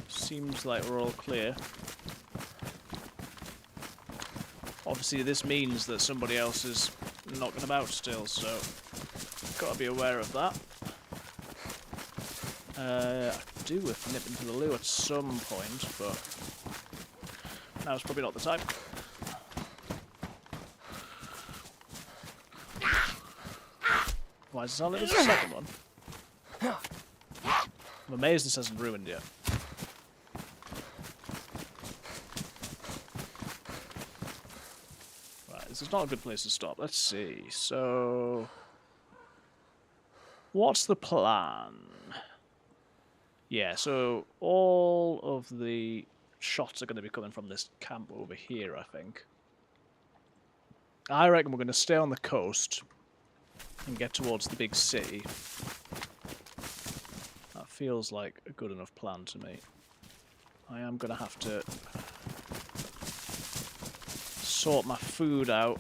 Seems like we're all clear. Obviously this means that somebody else is knocking about still, so gotta be aware of that. I could do with nipping to the loo at some point, but now's probably not the time. Why does it sound like there's a second one? I'm amazed this hasn't ruined yet. Right, this is not a good place to stop. Let's see. So, what's the plan? Yeah, so all of the shots are going to be coming from this camp over here, I think. I reckon we're going to stay on the coast and get towards the big city. That feels like a good enough plan to me. I am going to have to sort my food out.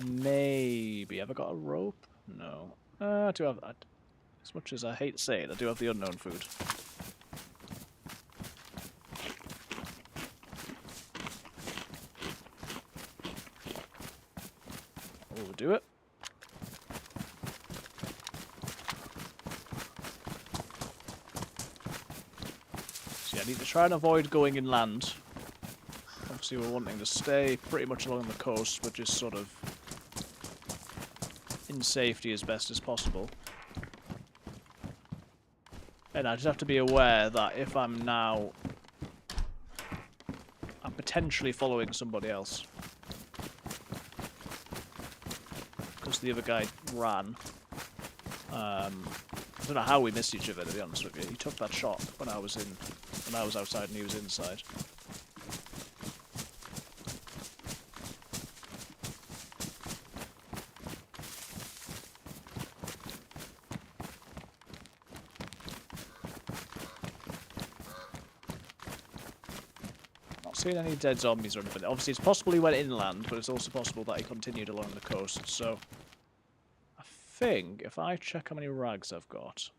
Maybe. Have I got a rope? No. I do have... as much as I hate to say it, I do have the unknown food. We'll do it. So yeah, I need to try and avoid going inland. Obviously we're wanting to stay pretty much along the coast, but just sort of in safety as best as possible. And I just have to be aware that if I'm potentially following somebody else. Because the other guy ran. I don't know how we missed each other, to be honest with you. He took that shot when I was outside and he was inside. Seen any dead zombies or anything. Obviously, it's possible he went inland, but it's also possible that he continued along the coast. So, I think if I check how many rags I've got,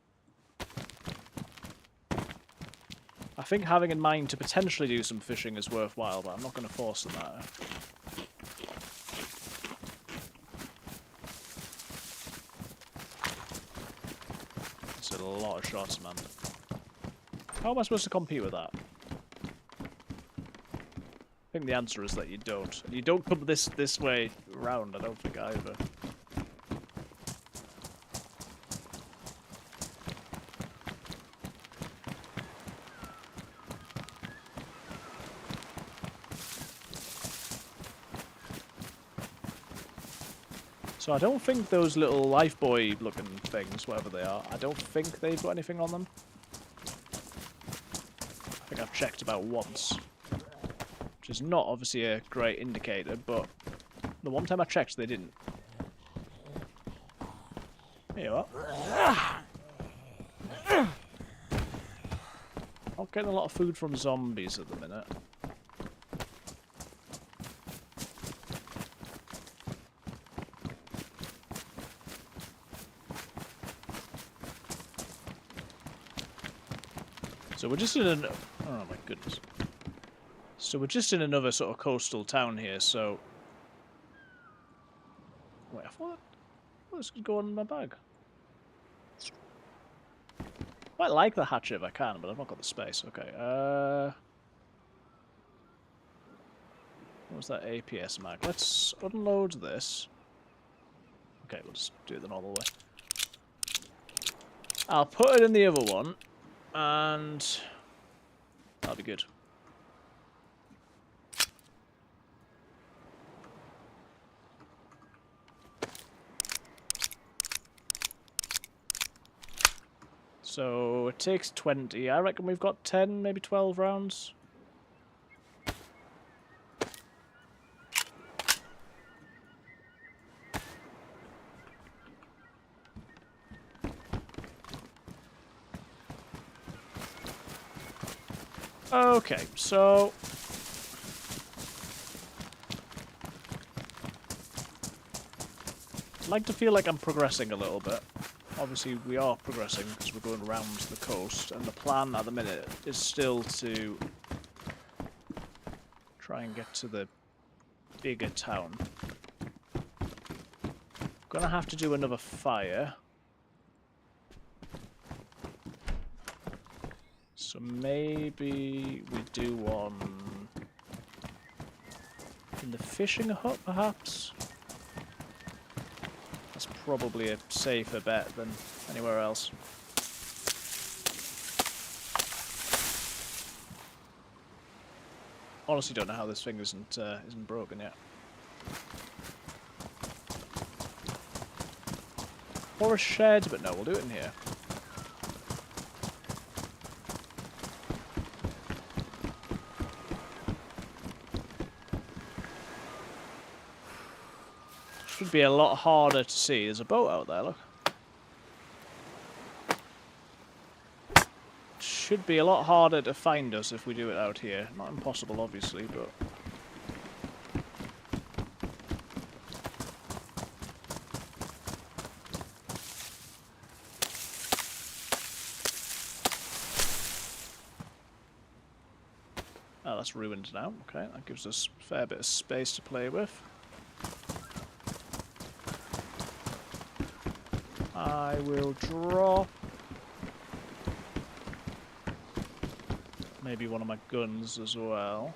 I think having in mind to potentially do some fishing is worthwhile, but I'm not going to force the matter. That's a lot of shots, man. How am I supposed to compete with that? I think the answer is that you don't. And you don't come this way round, I don't think, either. So I don't think those little lifebuoy looking things, whatever they are, I don't think they've got anything on them. I think I've checked about once. Which is not obviously a great indicator, but the one time I checked they didn't. Here you are. Not getting a lot of food from zombies at the minute. So we're just in an... oh my goodness. So we're just in another sort of coastal town here, so... wait, I thought this could go on in my bag. Quite like the hatchet if I can, but I've not got the space. Okay, what was that APS mag? Let's unload this. Okay, we'll just do it the normal way. I'll put it in the other one, and... that'll be good. So it takes 20. I reckon we've got 10, maybe 12 rounds. Okay, so I'd like to feel like I'm progressing a little bit. Obviously, we are progressing because we're going around the coast, and the plan at the minute is still to try and get to the bigger town. Gonna have to do another fire. So maybe we do one in the fishing hut, perhaps? That's probably a safer bet than anywhere else. Honestly, don't know how this thing isn't broken yet. Or a shed, but no, we'll do it in here. Should be a lot harder to see. There's a boat out there, look. Should be a lot harder to find us if we do it out here. Not impossible, obviously, but... Oh, that's ruined now. Okay, that gives us a fair bit of space to play with. I will drop maybe one of my guns as well.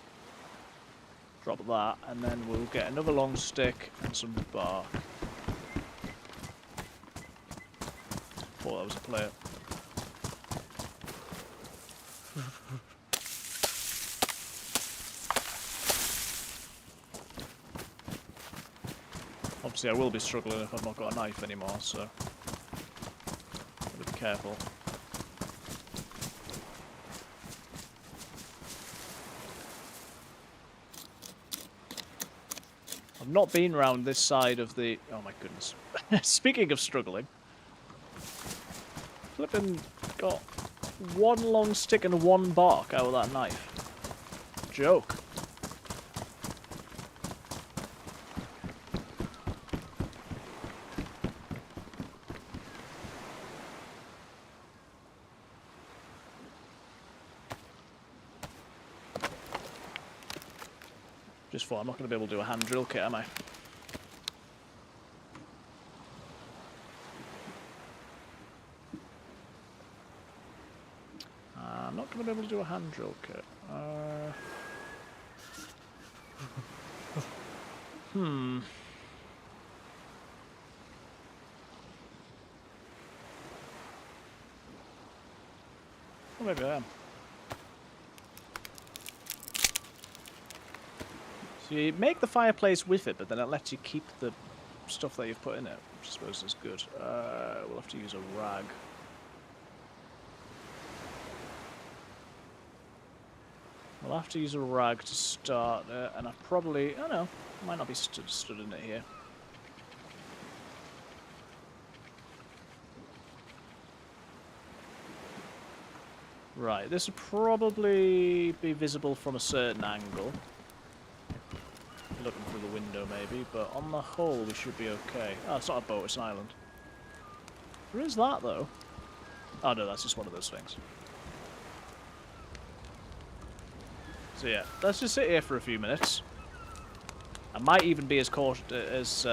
Drop that, and then we'll get another long stick and some bark. Thought that was a player. Obviously, I will be struggling if I've not got a knife anymore, so be careful. I've not been round this side of the... Oh my goodness. Speaking of struggling, flipping got one long stick and one bark out of that knife. Joke. Just thought I'm not going to be able to do a hand drill kit, am I? I'm not going to be able to do a hand drill kit. Well, maybe I am. So you make the fireplace with it, but then it lets you keep the stuff that you've put in it, which I suppose is good. We'll have to use a rag. We'll have to use a rag to start it, and I probably... Oh no, I might not be stood in it here. Right, this would probably be visible from a certain angle. Looking through the window maybe, but on the whole we should be okay. Oh, it's not a boat, it's an island. Where is that though? Oh no, that's just one of those things. So yeah, let's just sit here for a few minutes. I might even be as cautious as...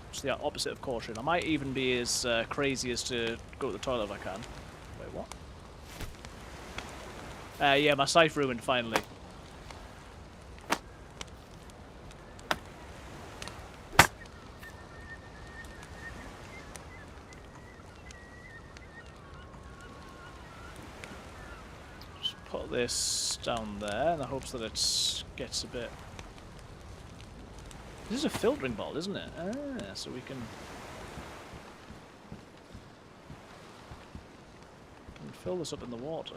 what's the opposite of caution? I might even be as crazy as to go to the toilet if I can. Wait, what? Yeah, my scythe ruined finally. Put this down there in the hopes that it gets a bit... This is a filtering bottle, isn't it? Ah, so we can fill this up in the water.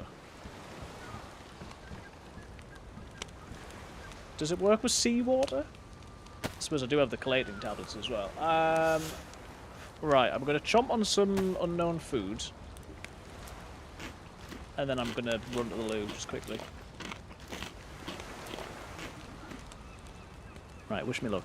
Does it work with seawater? I suppose I do have the collating tablets as well. Right, I'm going to chomp on some unknown food. And then I'm going to run to the loo just quickly. Right, wish me luck.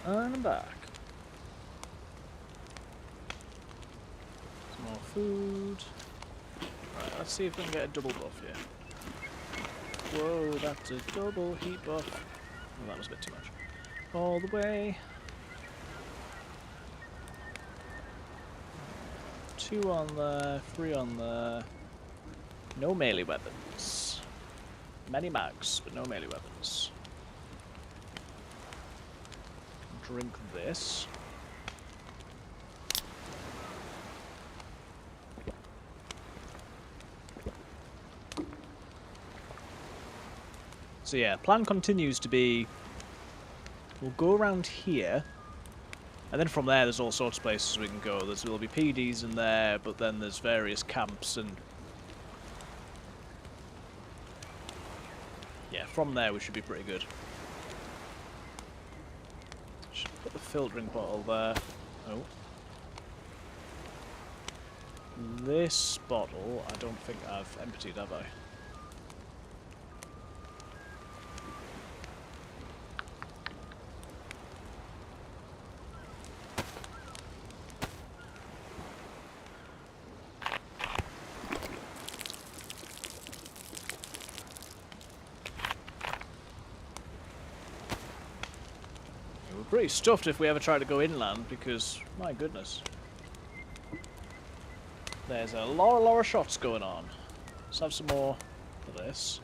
And I'm back. Some more food. Right, let's see if we can get a double buff here. Whoa, that's a double heat buff. Oh, that was a bit too much. All the way. 2 on there, 3 on there. No melee weapons. Many mags, but no melee weapons. Drink this. So yeah, plan continues to be we'll go around here, and then from there there's all sorts of places we can go. There'll be PDs in there, but then there's various camps, and yeah, from there we should be pretty good. Put the filtering bottle there. Oh. This bottle, I don't think I've emptied, have I? Pretty stuffed if we ever try to go inland, because my goodness, there's a lot of shots going on. Let's have some more of this.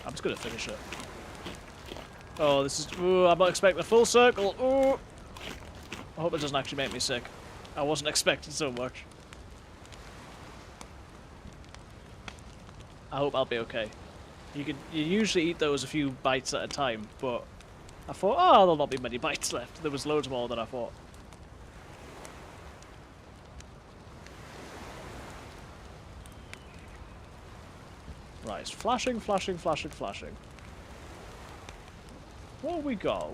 I'm just gonna finish it. Oh, this is. Ooh, I'm not expecting a full circle. Ooh. I hope it doesn't actually make me sick. I wasn't expecting so much. I hope I'll be okay. You usually eat those a few bites at a time, but I thought, oh, there'll not be many bites left. There was loads more than I thought. Right, it's flashing, flashing, flashing, flashing. What have we got?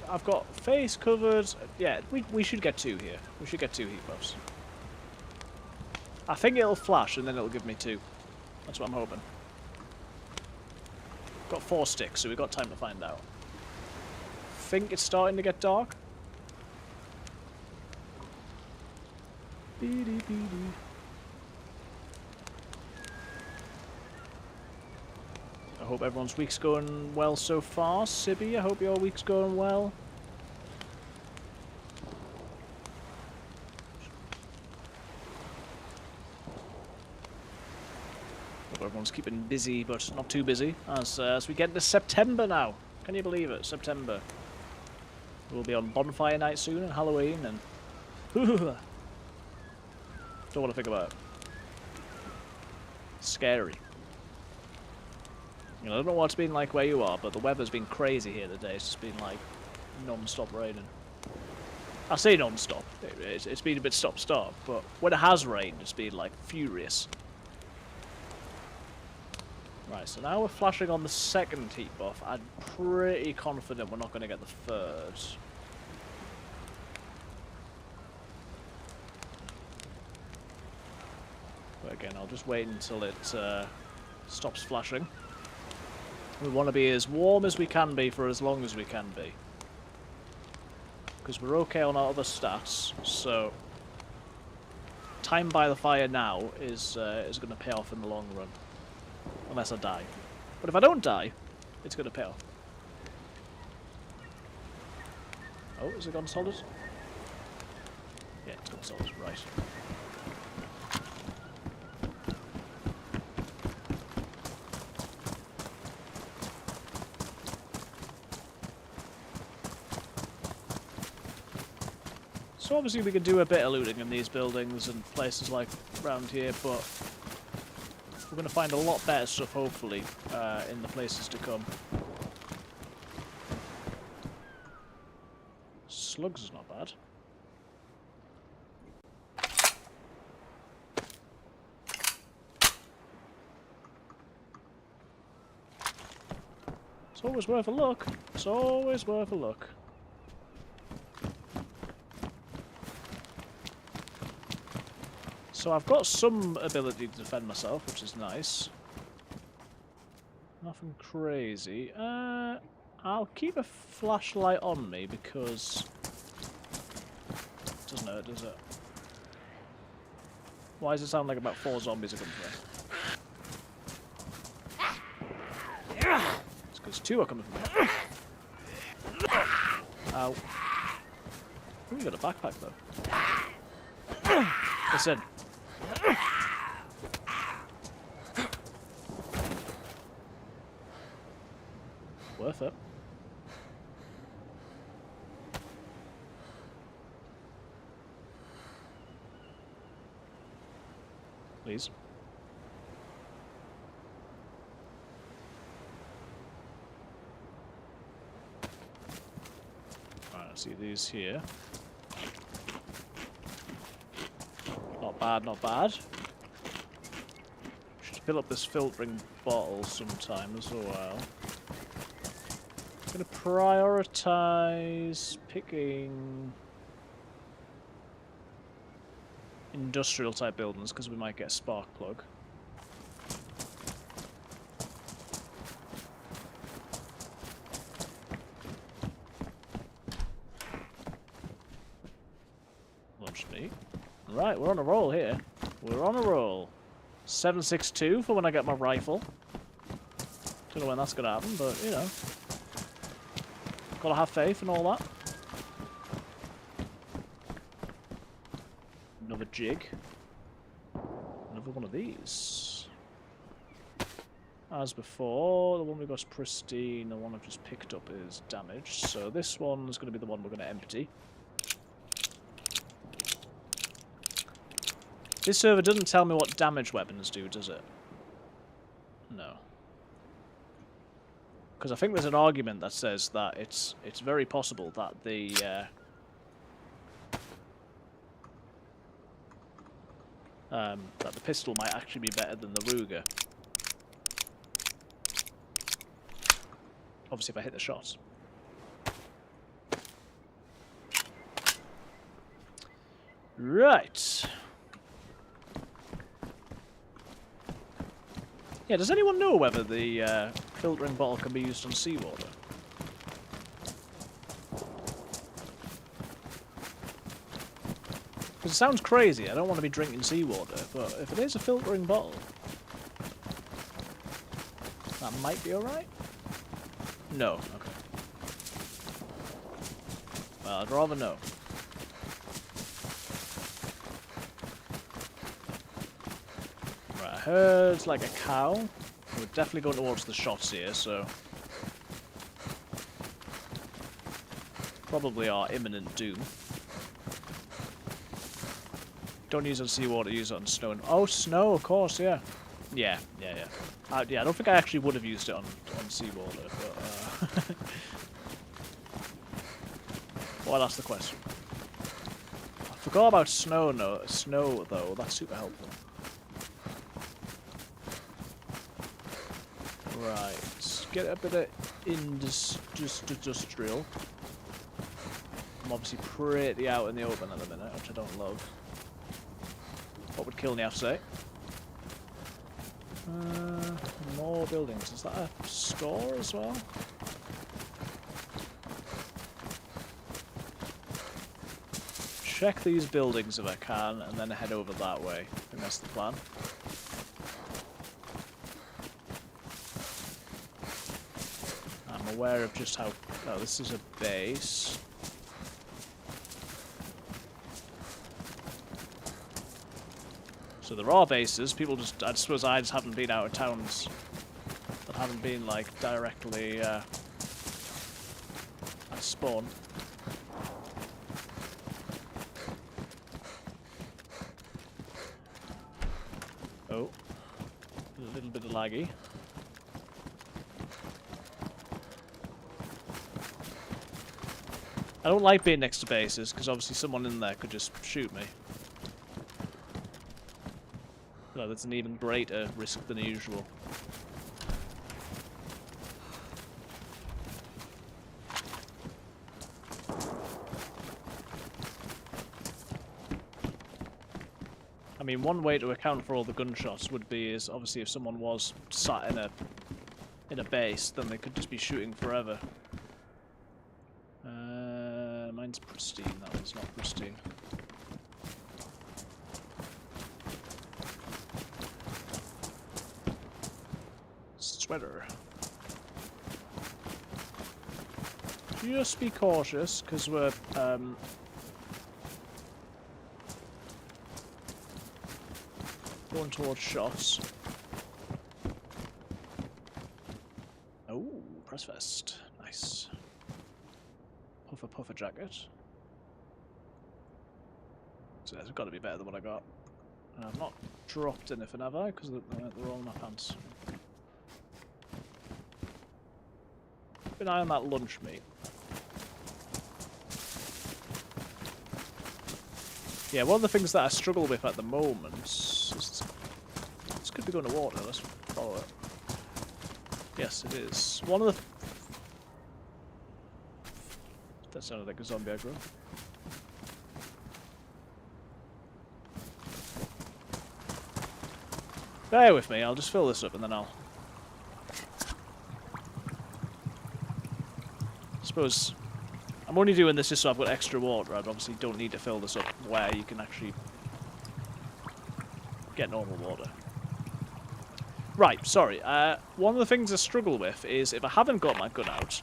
I've got face covered. Yeah, we should get 2 here. We should get 2 heat buffs. I think it'll flash and then it'll give me 2. That's what I'm hoping. Got 4 sticks, so we've got time to find out. Think it's starting to get dark. I hope everyone's week's going well so far. Sibby, I hope your week's going well. Everyone's keeping busy, but not too busy, as we get into September now. Can you believe it? September. We'll be on bonfire night soon, and Halloween, and... don't want to think about it. Scary. You know, I don't know what it's been like where you are, but the weather's been crazy here today. It's just been, like, non-stop raining. I say non-stop. It's been a bit stop-start, but when it has rained, it's been, like, furious. Right, so now we're flashing on the 2nd heat buff. I'm pretty confident we're not going to get the 3rd. But again, I'll just wait until it stops flashing. We want to be as warm as we can be for as long as we can be. Because we're okay on our other stats, so... time by the fire now is going to pay off in the long run. Unless I die. But if I don't die, it's going to pay off. Oh, has it gone solid? Yeah, it's gone solid. Right. So obviously we can do a bit of looting in these buildings and places like around here, but we're going to find a lot better stuff, hopefully, in the places to come. Slugs is not bad. It's always worth a look. It's always worth a look. So I've got some ability to defend myself, which is nice. Nothing crazy. I'll keep a flashlight on me because it doesn't hurt, does it? Why does it sound like about 4 zombies are coming from? It's because 2 are coming from here. Ow. Oh, you got a backpack though. Listen. Worth it. Please. Alright, I see these here. Not bad, not bad. Should fill up this filtering bottle sometime as well. I'm going to prioritize picking industrial type buildings because we might get a spark plug. Launch me. Right, we're on a roll here. We're on a roll. 762 for when I get my rifle. Don't know when that's going to happen, but you know. Gotta have faith and all that. Another jig. Another one of these. As before, the one we got is pristine, the one I've just picked up is damaged. So this one is going to be the one we're going to empty. This server doesn't tell me what damage weapons do, does it? No. Because I think there's an argument that says that it's very possible that the pistol might actually be better than the Ruger. Obviously, if I hit the shots. Right. Yeah, does anyone know whether the filtering bottle can be used on seawater? Because it sounds crazy, I don't want to be drinking seawater, but if it is a filtering bottle, that might be alright? No, okay. Well, I'd rather know. Right, I heard like a cow. We're definitely going towards the shots here, so probably our imminent doom. Don't use it on seawater, use it on snow. Oh, snow, of course, yeah. Yeah. I don't think I actually would have used it on seawater, but well, that's the question. I forgot about snow though, that's super helpful. Right, get a bit of industrial. I'm obviously pretty out in the open at the minute, which I don't love. What would kill me, I have to say? More buildings. Is that a store as well? check these buildings if I can, and then head over that way. I think that's the plan. I'm aware of just how... Oh, this is a base. So there are bases. People just... I suppose I just haven't been out of towns that haven't been, like, directly at spawn. Oh. A little bit of laggy. I don't like being next to bases, because obviously someone in there could just shoot me. No, that's an even greater risk than usual. I mean, one way to account for all the gunshots would be is obviously if someone was sat in a base, then they could just be shooting forever. Mine's pristine. That one's not pristine. Sweater. Just be cautious, because we're going towards shots. Oh, press vest. Nice. Puffer jacket. So it's got to be better than what I got. And I've not dropped anything, have I? Because they're all in my pants. Keep an eye on that lunch meat. Yeah, one of the things that I struggle with at the moment is... This could be going to water, let's follow it. Yes, it is. One of the... That sounded like a zombie aggro. Bear with me, I'll just fill this up and then I'll... I suppose... I'm only doing this just so I've got extra water. I obviously don't need to fill this up where you can actually get normal water. Right, sorry. One of the things I struggle with is if I haven't got my gun out,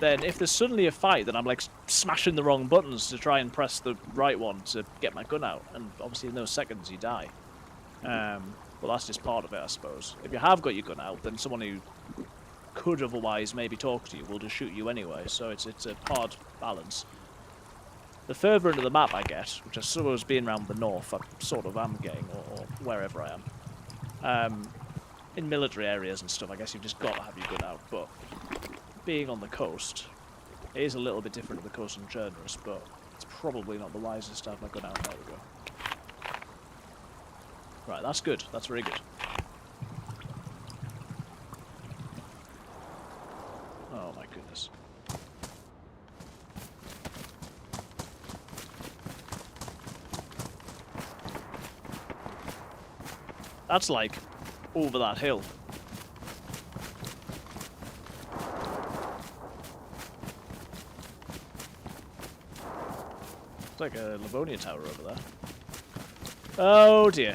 then if there's suddenly a fight, then I'm like smashing the wrong buttons to try and press the right one to get my gun out. And obviously in those seconds you die. Well, that's just part of it, I suppose. If you have got your gun out, then someone who could otherwise maybe talk to you will just shoot you anyway, so it's a hard balance. The further into the map I get, which I suppose being around the north, I sort of am getting, or wherever I am, in military areas and stuff, I guess you've just got to have your gun out, but being on the coast, it is a little bit different to the coast and generous, but it's probably not the wisest to have my gun out. There we go. Right, that's good. That's very good. Oh my goodness. That's like over that hill. It's like a Livonia tower over there. Oh dear.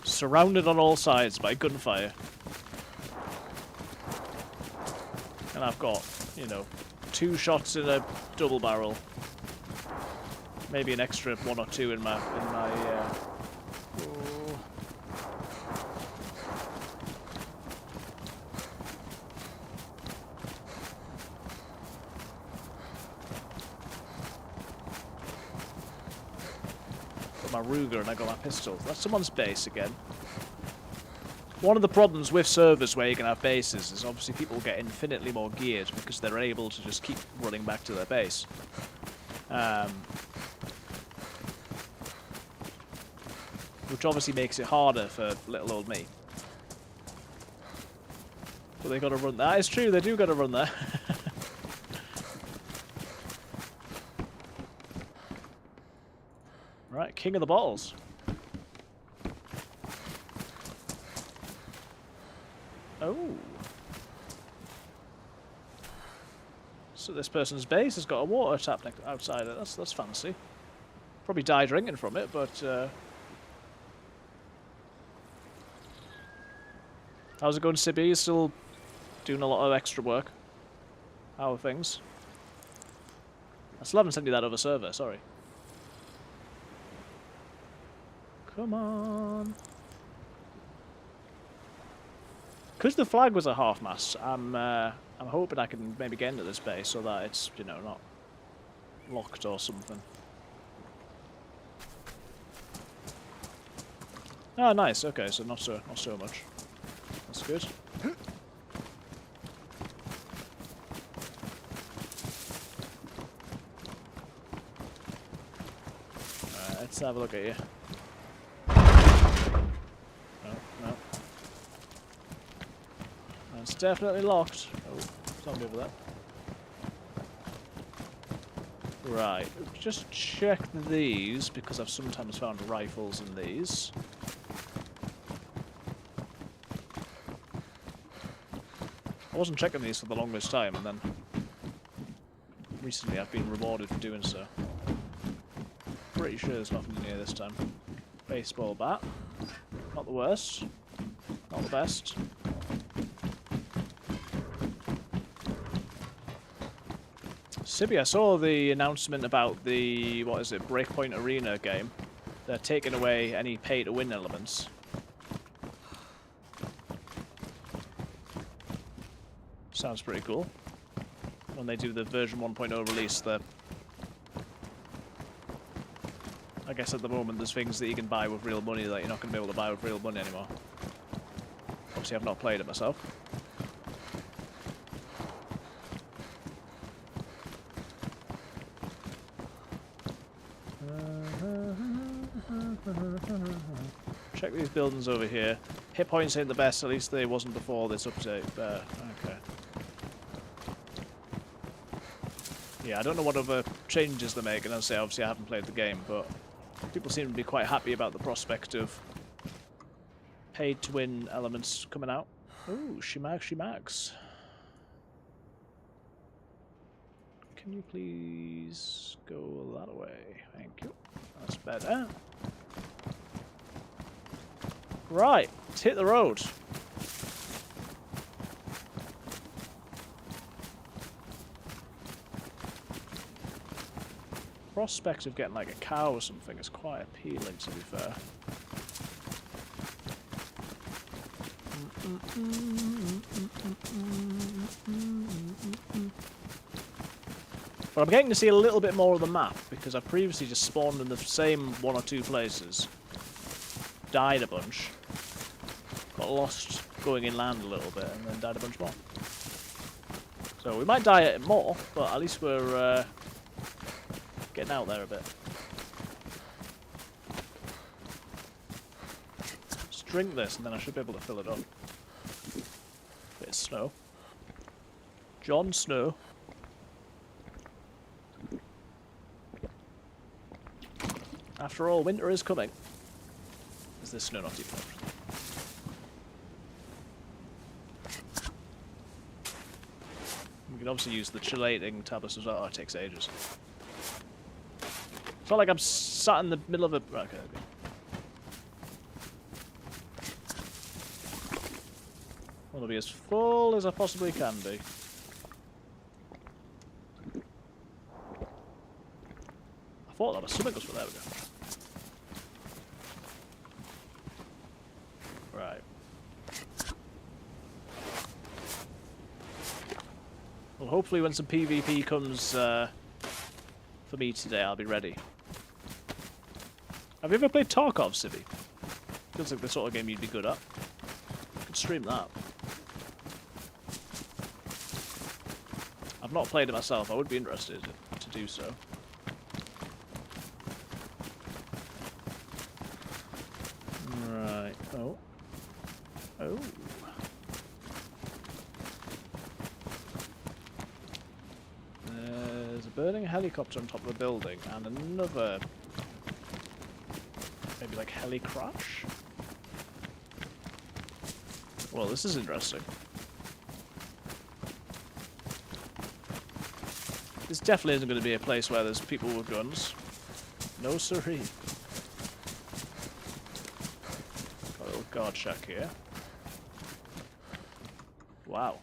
Surrounded on all sides by gunfire. And I've got, you know, 2 shots in a double barrel. Maybe an extra 1 or 2 in my my Ruger and I got my pistol. That's someone's base again. One of the problems with servers where you can have bases is obviously people get infinitely more geared because they're able to just keep running back to their base. Which obviously makes it harder for little old me. But they gotta run. That is true, they do gotta run there. Right, king of the bottles. Oh. So this person's base has got a water tap outside it. That's fancy. Probably die drinking from it, but how's it going, Sibby? You still doing a lot of extra work? How are things? I still haven't sent you that other server, sorry. Come on. Because the flag was a half-mast, I'm hoping I can maybe get into this base so that it's, you know, not locked or something. Oh, nice. Okay, so not so much. That's good. Alright, let's have a look at you. No. It's definitely locked. Oh, zombie over there. Right, just check these because I've sometimes found rifles in these. I wasn't checking these for the longest time, and then recently I've been rewarded for doing so. Pretty sure there's nothing in here this time. Baseball bat. Not the worst. Not the best. Sibby, I saw the announcement about the, what is it, Breakpoint Arena game. They're taking away any pay-to-win elements. Sounds pretty cool. When they do the version 1.0 release, I guess at the moment there's things that you can buy with real money that you're not going to be able to buy with real money anymore. Obviously I've not played it myself. Check these buildings over here. Hit points ain't the best, at least they wasn't before this update. Okay. Yeah, I don't know what other changes they're making. As I say, obviously I haven't played the game, but people seem to be quite happy about the prospect of paid-to-win elements coming out. Ooh, shimags. Can you please go that way? Thank you. That's better. Right, let's hit the road. Prospect of getting like a cow or something is quite appealing, to be fair. But I'm getting to see a little bit more of the map, because I've previously just spawned in the same one or two places, died a bunch, got lost going inland a little bit, and then died a bunch more. So we might die more, but at least we're getting out there a bit. Let's drink this, and then I should be able to fill it up. Bit of snow. Jon Snow. After all, winter is coming. Is this snow not even up? We can obviously use the chelating tablets as well. Oh, it takes ages. It's not like I'm sat in the middle of a... Okay. I want to be as full as I possibly can be. I thought that was something else, but there we go. Right. Well, hopefully when some PvP comes for me today, I'll be ready. Have you ever played Tarkov, Sibby? Feels like the sort of game you'd be good at. Could stream that. I've not played it myself. I would be interested to do so. Right. Oh. Oh. There's a burning helicopter on top of a building and another... maybe like heli crash? Well, this is interesting. This definitely isn't going to be a place where there's people with guns. No siree. Got a little guard shack here. Wow.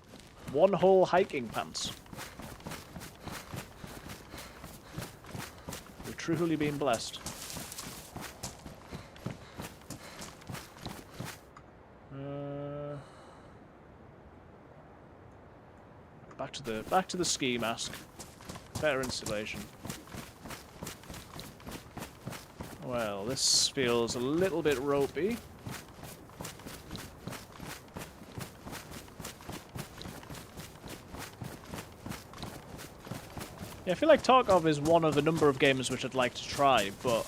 One whole hiking pants. We've truly been blessed. Back to the ski mask. Better installation. Well, this feels a little bit ropey. Yeah, I feel like Tarkov is one of a number of games which I'd like to try, but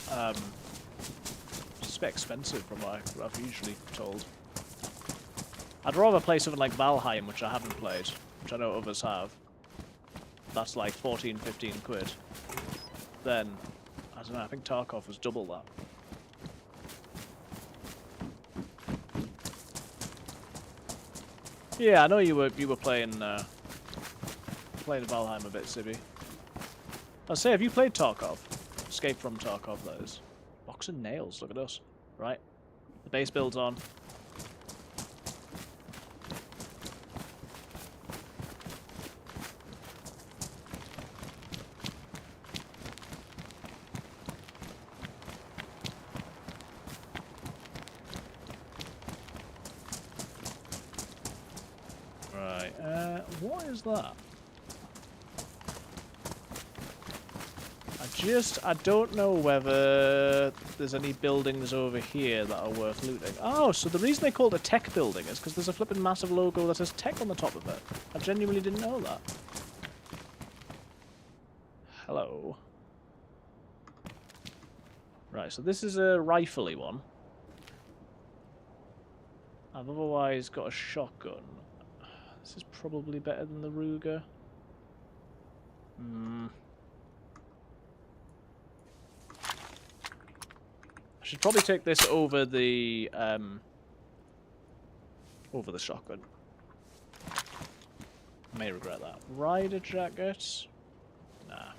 it's a bit expensive from what I've usually told. I'd rather play something like Valheim, which I haven't played, which I know others have. That's like 14, 15 quid. Then, I don't know, I think Tarkov was double that. Yeah, I know you were playing Valheim a bit, Sibby. I'll say, have you played Tarkov? Escape from Tarkov, that is. Box and nails, look at us. Right. The base build's on. What is that? I don't know whether there's any buildings over here that are worth looting. Oh, so the reason they called it a tech building is because there's a flipping massive logo that says tech on the top of it. I genuinely didn't know that. Hello. Right, so this is a rifle-y one. I've otherwise got a shotgun. This is probably better than the Ruger. I should probably take this over the shotgun. I may regret that. Rider jacket? Nah.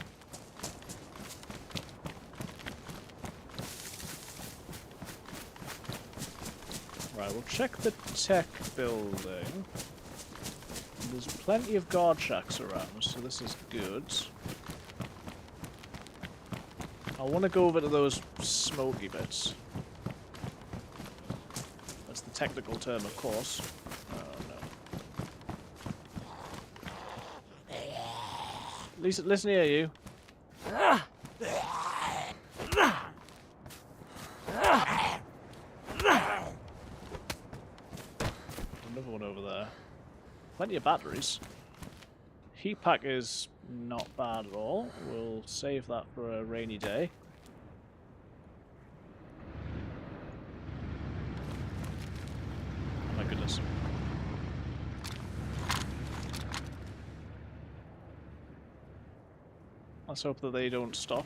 Right, we'll check the tech building. There's plenty of guard shacks around, so this is good. I want to go over to those smoky bits. That's the technical term, of course. Oh no. Listen here, you. Another one over there. Plenty of batteries. Heat pack is not bad at all. We'll save that for a rainy day. Oh my goodness. Let's hope that they don't stop.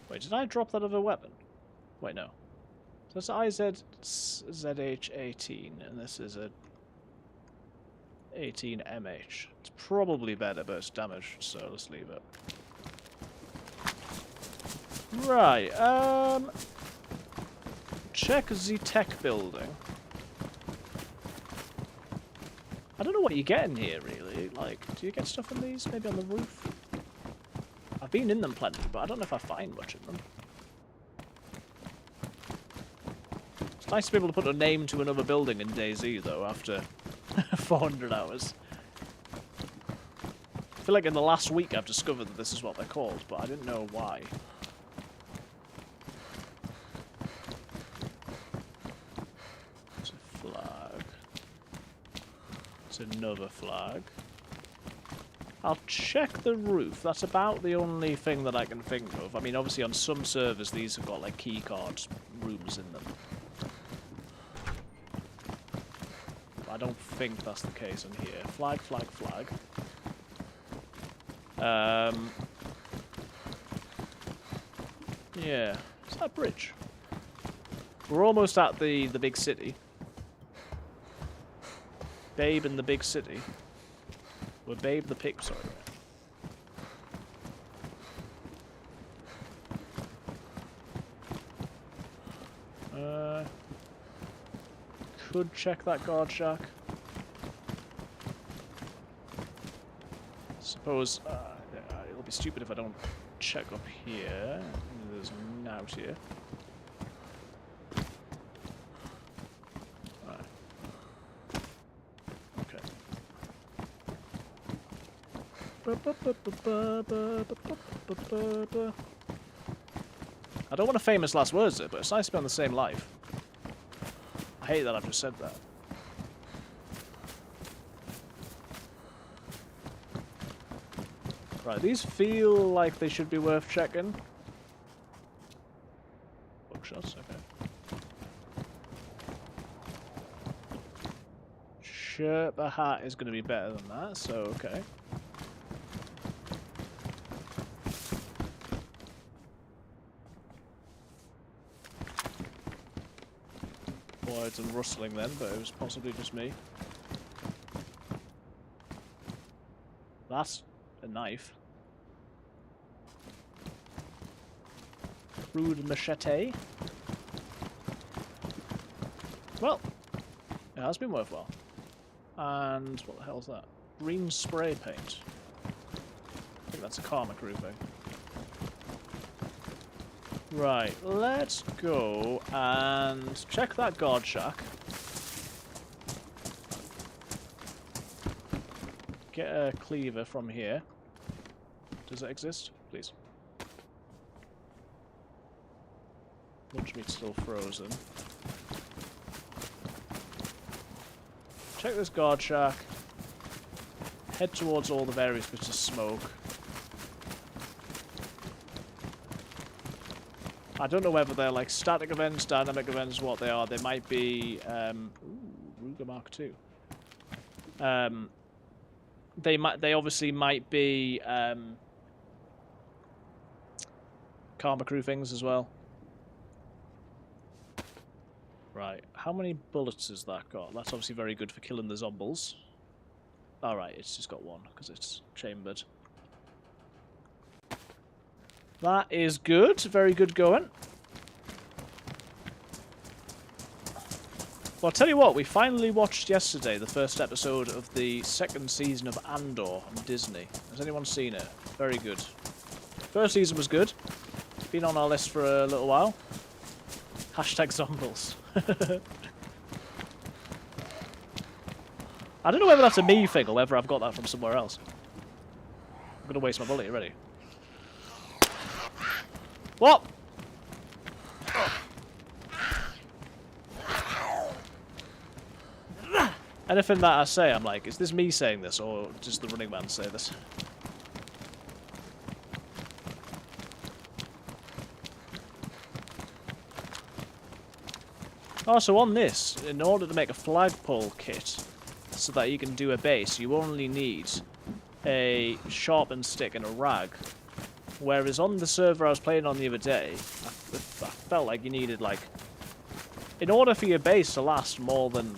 Wait, did I drop that other weapon? Wait, no. So it's ZH-18, and this is a 18MH. It's probably better, but it's damaged, so let's leave it. Right, check the tech building. I don't know what you get in here, really. Like, do you get stuff in these? Maybe on the roof? I've been in them plenty, but I don't know if I find much in them. It's nice to be able to put a name to another building in DayZ, though, after 400 hours. I feel like in the last week I've discovered that this is what they're called, but I didn't know why. It's a flag. It's another flag. I'll check the roof. That's about the only thing that I can think of. I mean, obviously on some servers these have got like key cards rooms in them. But I don't think that's the case in here. Flag, flag, flag. Yeah, it's that bridge. We're almost at the big city. Babe in the big city. Or Babe the pig, sorry. Could check that guard shack. Suppose it'll be stupid if I don't check up here. There's an out here. Right. Okay. I don't want to famous last words it, but it's nice to be on the same life. I hate that I've just said that. Right, these feel like they should be worth checking. Bookshots, okay. Sure, the hat is going to be better than that, so okay. Boy, it's some rustling then, but it was possibly just me. That's a knife. Crude machete. Well, it has been worthwhile. And what the hell's that? Green spray paint. I think that's a karma crew thing. Right, let's go and check that guard shack. Get a cleaver from here. Does it exist? Please. Lunch meat's still frozen. Check this guard shack. Head towards all the various bits of smoke. I don't know whether they're like static events, dynamic events, what they are. They might be Ruger Mark II. They obviously might be karma crew things as well. Right, how many bullets has that got? That's obviously very good for killing the zombies. Alright, it's just got one, because it's chambered. That is good, very good going. Well, I'll tell you what, we finally watched yesterday the first episode of the second season of Andor on Disney. Has anyone seen it? Very good. First season was good. Been on our list for a little while. Hashtag zombies. I don't know whether that's a me thing or whether I've got that from somewhere else. I'm gonna waste my bullet, you ready? What? Anything that I say, I'm like, is this me saying this or does the running man say this? Also on this, in order to make a flagpole kit so that you can do a base, you only need a sharpened stick and a rag. Whereas on the server I was playing on the other day, I felt like you needed, like, in order for your base to last more than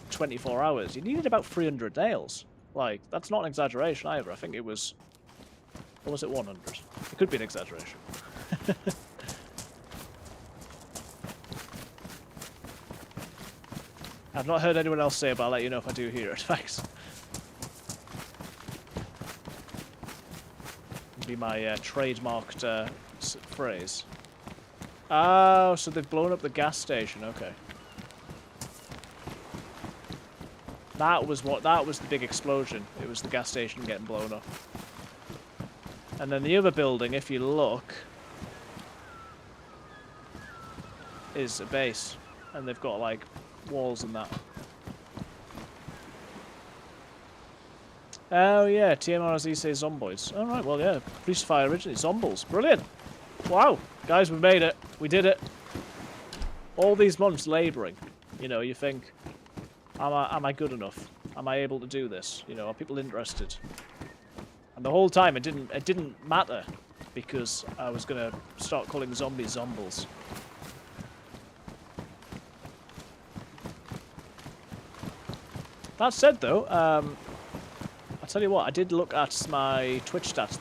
24 hours, you needed about 300 nails. Like, that's not an exaggeration either. I think it was... Or was it 100? It could be an exaggeration. I've not heard anyone else say it, but I'll let you know if I do hear it. Thanks. It'll be my trademarked phrase. Oh, so they've blown up the gas station. Okay. That was the big explosion. It was the gas station getting blown up. And then the other building, if you look, is a base. And they've got, like, walls and that. Oh, yeah, TMRZ says zomboids. Alright, well, yeah, Crucify originally. Zombies. Brilliant. Wow. Guys, we made it. We did it. All these months labouring. You know, you think, am I good enough? Am I able to do this? You know, are people interested? And the whole time it didn't matter because I was gonna start calling zombies zombles. That said, though, I'll tell you what, I did look at my Twitch stats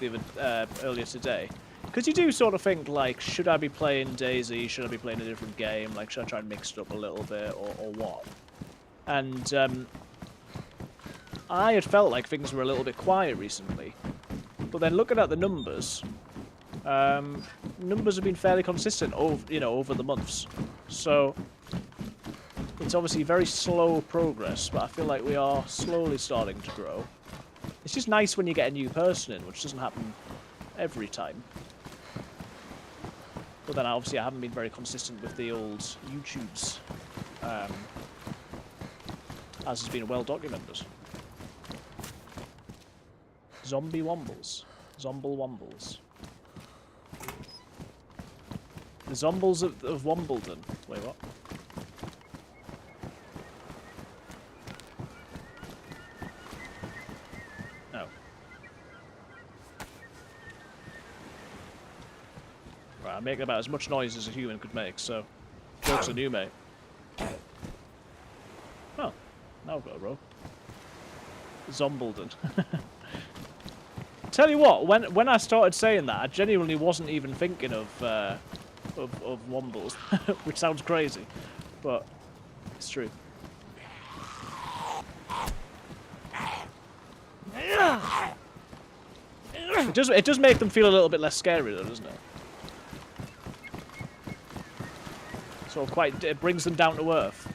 earlier today. Because you do sort of think, like, should I be playing DayZ? Should I be playing a different game? Like, should I try and mix it up a little bit, or what? And I had felt like things were a little bit quiet recently. But then looking at the numbers, numbers have been fairly consistent over the months. So it's obviously very slow progress, but I feel like we are slowly starting to grow. It's just nice when you get a new person in, which doesn't happen every time. But then obviously I haven't been very consistent with the old YouTubes, as has been well documented. Zombie wombles. Zomble wombles. The zombles of Wombledon. Wait, what? No. Right, I'm making about as much noise as a human could make, so jokes on you, mate. Oh, now I've got a rope. Zombledon. Tell you what, when I started saying that, I genuinely wasn't even thinking of Wombles, which sounds crazy, but it's true. It does make them feel a little bit less scary, though, doesn't it? So it brings them down to earth.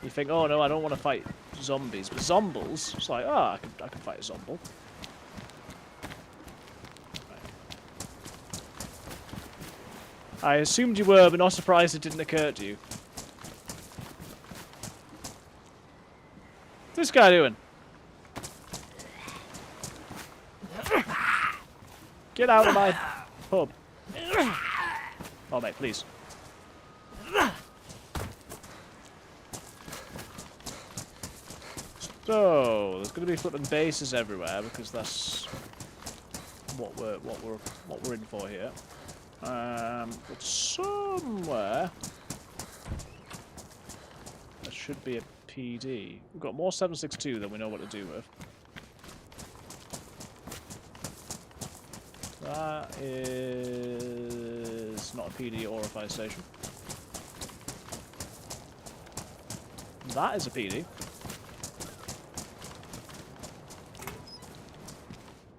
You think, oh no, I don't want to fight zombies, but zombles, it's like, oh, I can fight a zomble. I assumed you were, but not surprised it didn't occur to you. What's this guy doing? Get out of my pub. Oh, mate, please. So there's going to be flipping bases everywhere because that's what we're in for here. But somewhere there should be a PD. We've got more 762 than we know what to do with. That is not a PD or a fire station. That is a PD.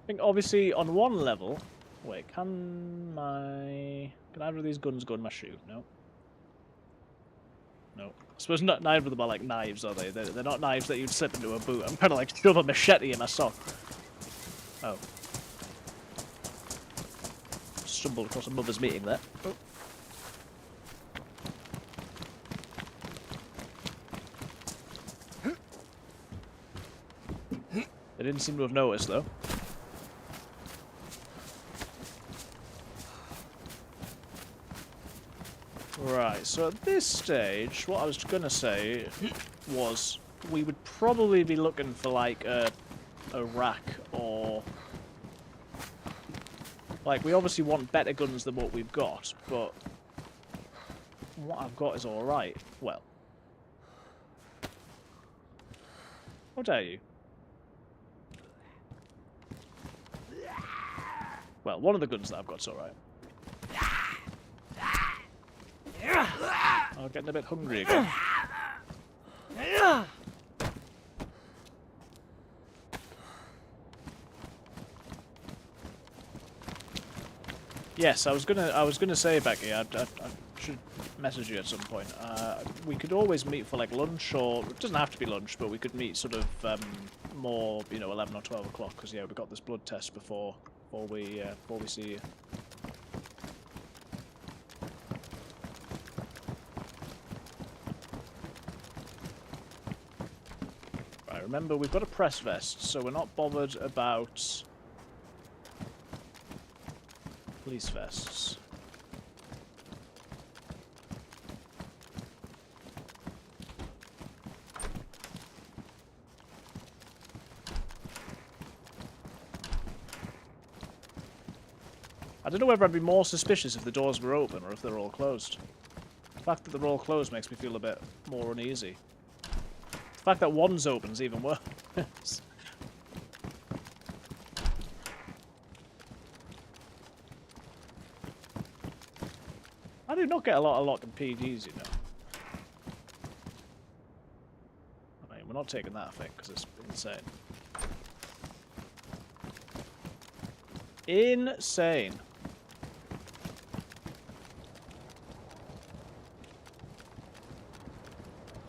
I think obviously on one level. Wait, can either of these guns go in my shoe? No. No. I suppose neither of them are like knives, are they? They're not knives that you'd slip into a boot. I'm kind of like shove a machete in my sock. Oh. Stumbled across a mother's meeting there. Oh. They didn't seem to have noticed, though. Right, so at this stage, what I was going to say was we would probably be looking for, like, a rack or... Like, we obviously want better guns than what we've got, but what I've got is alright. Well. How dare you? Well, one of the guns that I've got's alright. I'm getting a bit hungry again. Yes, I was gonna say, Becky, I should message you at some point. We could always meet for like lunch, or it doesn't have to be lunch, but we could meet sort of more, 11 or 12 o'clock, because yeah, we got this blood test before we see you. Right, remember we've got a press vest, so we're not bothered about police vests. I don't know whether I'd be more suspicious if the doors were open or if they're all closed. The fact that they're all closed makes me feel a bit more uneasy. The fact that one's open is even worse. I do not get a lot of lock and PDs, you know. I mean, we're not taking that thing because it's insane. Insane.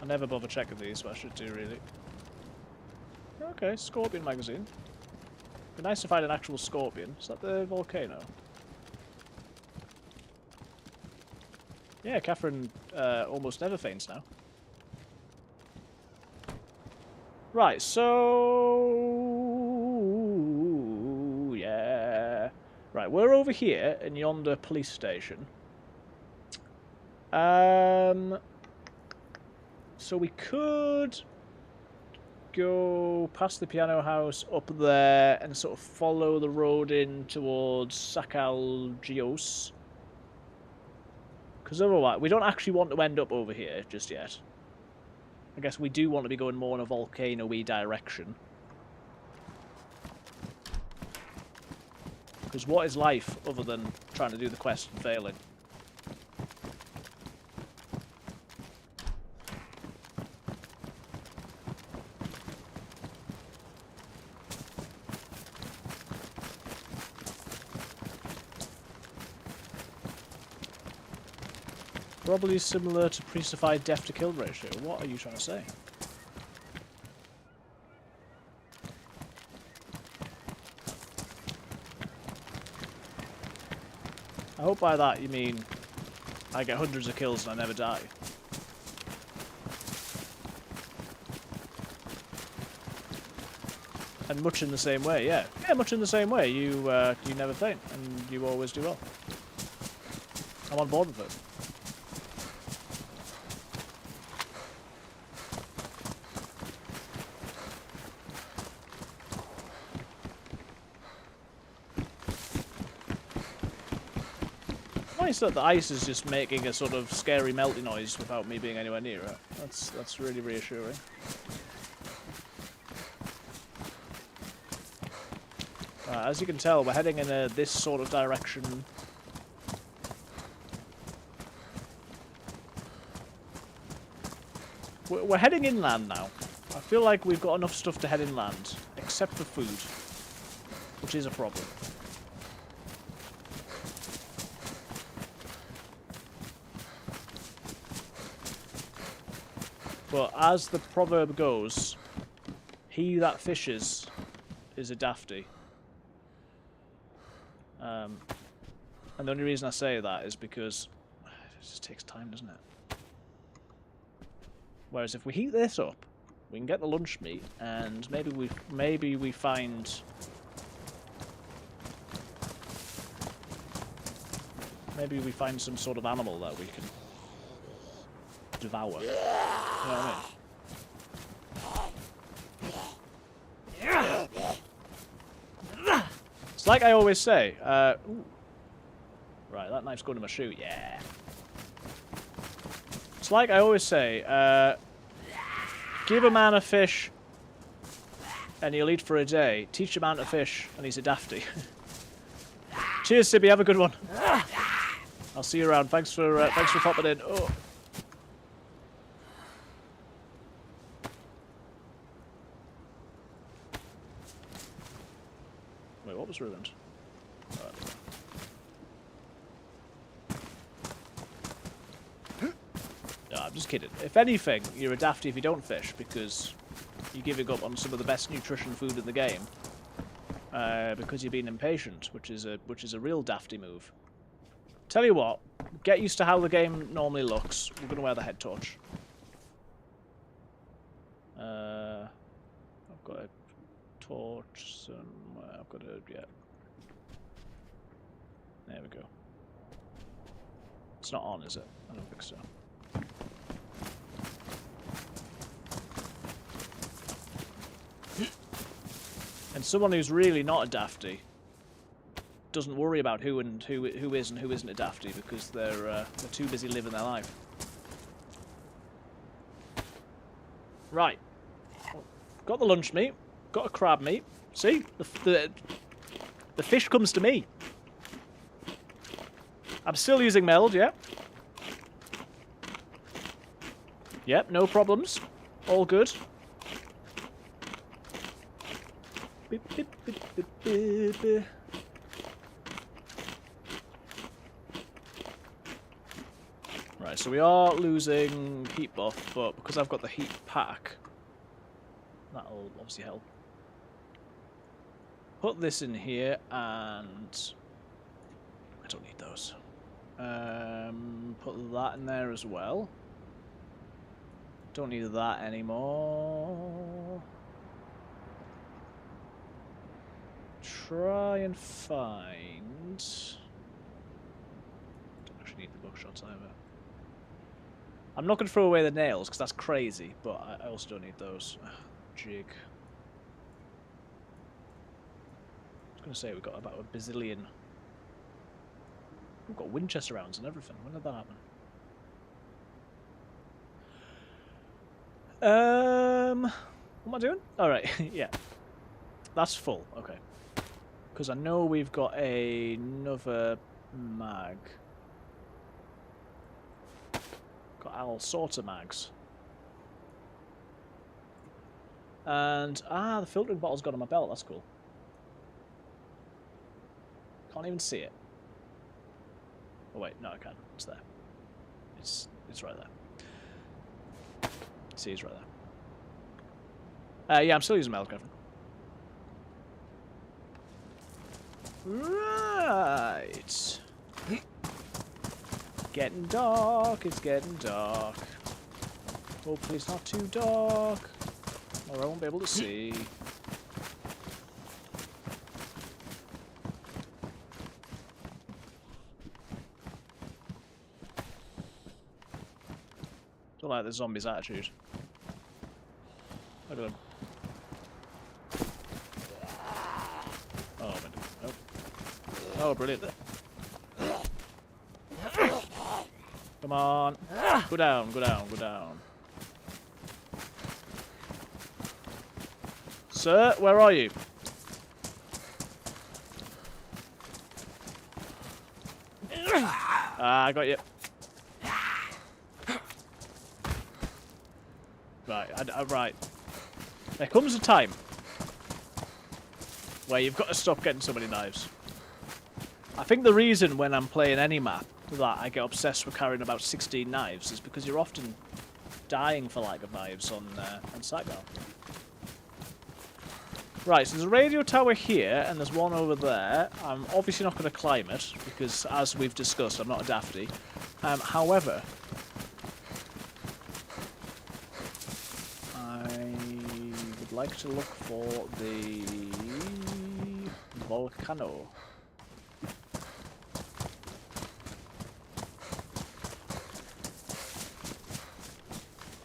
I never bother checking these, but I should do, really. Okay, Scorpion magazine. Be nice to find an actual scorpion. Is that the volcano? Yeah, Catherine almost never faints now. Right, so... yeah. Right, we're over here in yonder police station. So we could go past the piano house up there and sort of follow the road in towards Sakhal. Because otherwise, we don't actually want to end up over here just yet. I guess we do want to be going more in a volcano-y direction. Because what is life other than trying to do the quest and failing? Probably similar to Priestified death to kill ratio. What are you trying to say? I hope by that you mean I get hundreds of kills and I never die. And much in the same way, yeah. Yeah, much in the same way. You never faint, and you always do well. I'm on board with it. Nice that the ice is just making a sort of scary melty noise without me being anywhere near it. That's really reassuring. As you can tell, we're heading in this sort of direction. We're heading inland now. I feel like we've got enough stuff to head inland, except for food, which is a problem. But as the proverb goes, he that fishes is a dafty. And the only reason I say that is because it just takes time, doesn't it? Whereas if we heat this up, we can get the lunch meat, and maybe we find some sort of animal that we can devour. You know what I mean? It's like I always say. Right, that knife's going to my shoe. Yeah. It's like I always say. Give a man a fish, and he'll eat for a day. Teach a man to fish, and he's a dafty. Cheers, Sibby. Have a good one. I'll see you around. Thanks for popping in. Oh. Wait, what was ruined? No, I'm just kidding. If anything, you're a dafty if you don't fish, because you're giving up on some of the best nutrition food in the game. Because you're being impatient, which is a real dafty move. Tell you what, get used to how the game normally looks. We're gonna wear the head torch. I've got a torch somewhere. I've got a There we go. It's not on, is it? I don't think so. And someone who's really not a dafty doesn't worry about who is and who isn't a dafty because they're too busy living their life. Right. Got the lunch meat. Got a crab meat. See? The fish comes to me. I'm still using meld, yeah. Yep, no problems. All good. Beep, beep, beep, beep, beep, beep. Right, so we are losing heat buff, but because I've got the heat pack, that'll obviously help. Put this in here, and I don't need those. Put that in there as well. Don't need that anymore. Try and find... Don't actually need the buckshots either. I'm not going to throw away the nails, because that's crazy, but I also don't need those. Jig. I was going to say we've got about a bazillion. We've got Winchester rounds and everything. When did that happen? What am I doing? Alright, yeah. That's full, okay. Because I know we've got another mag. Got all sorts of mags. And, the filtering bottle's got on my belt, that's cool. Can't even see it. Oh wait, no I can. It's there. It's right there. See, it's right there. Yeah, I'm still using Meld Griffin. Right. Getting dark, it's getting dark. Hopefully it's not too dark, or I won't be able to see. Don't like the zombies' attitude. Look at them. Oh, oh. Oh, brilliant. Come on. Go down, go down, go down. Sir, where are you? I got you. Right, right. There comes a time where you've got to stop getting so many knives. I think the reason when I'm playing any map that I get obsessed with carrying about 16 knives is because you're often dying for lack of knives on Sakhal. Right, so there's a radio tower here, and there's one over there. I'm obviously not going to climb it, because as we've discussed, I'm not a dafty. However, I would like to look for the volcano.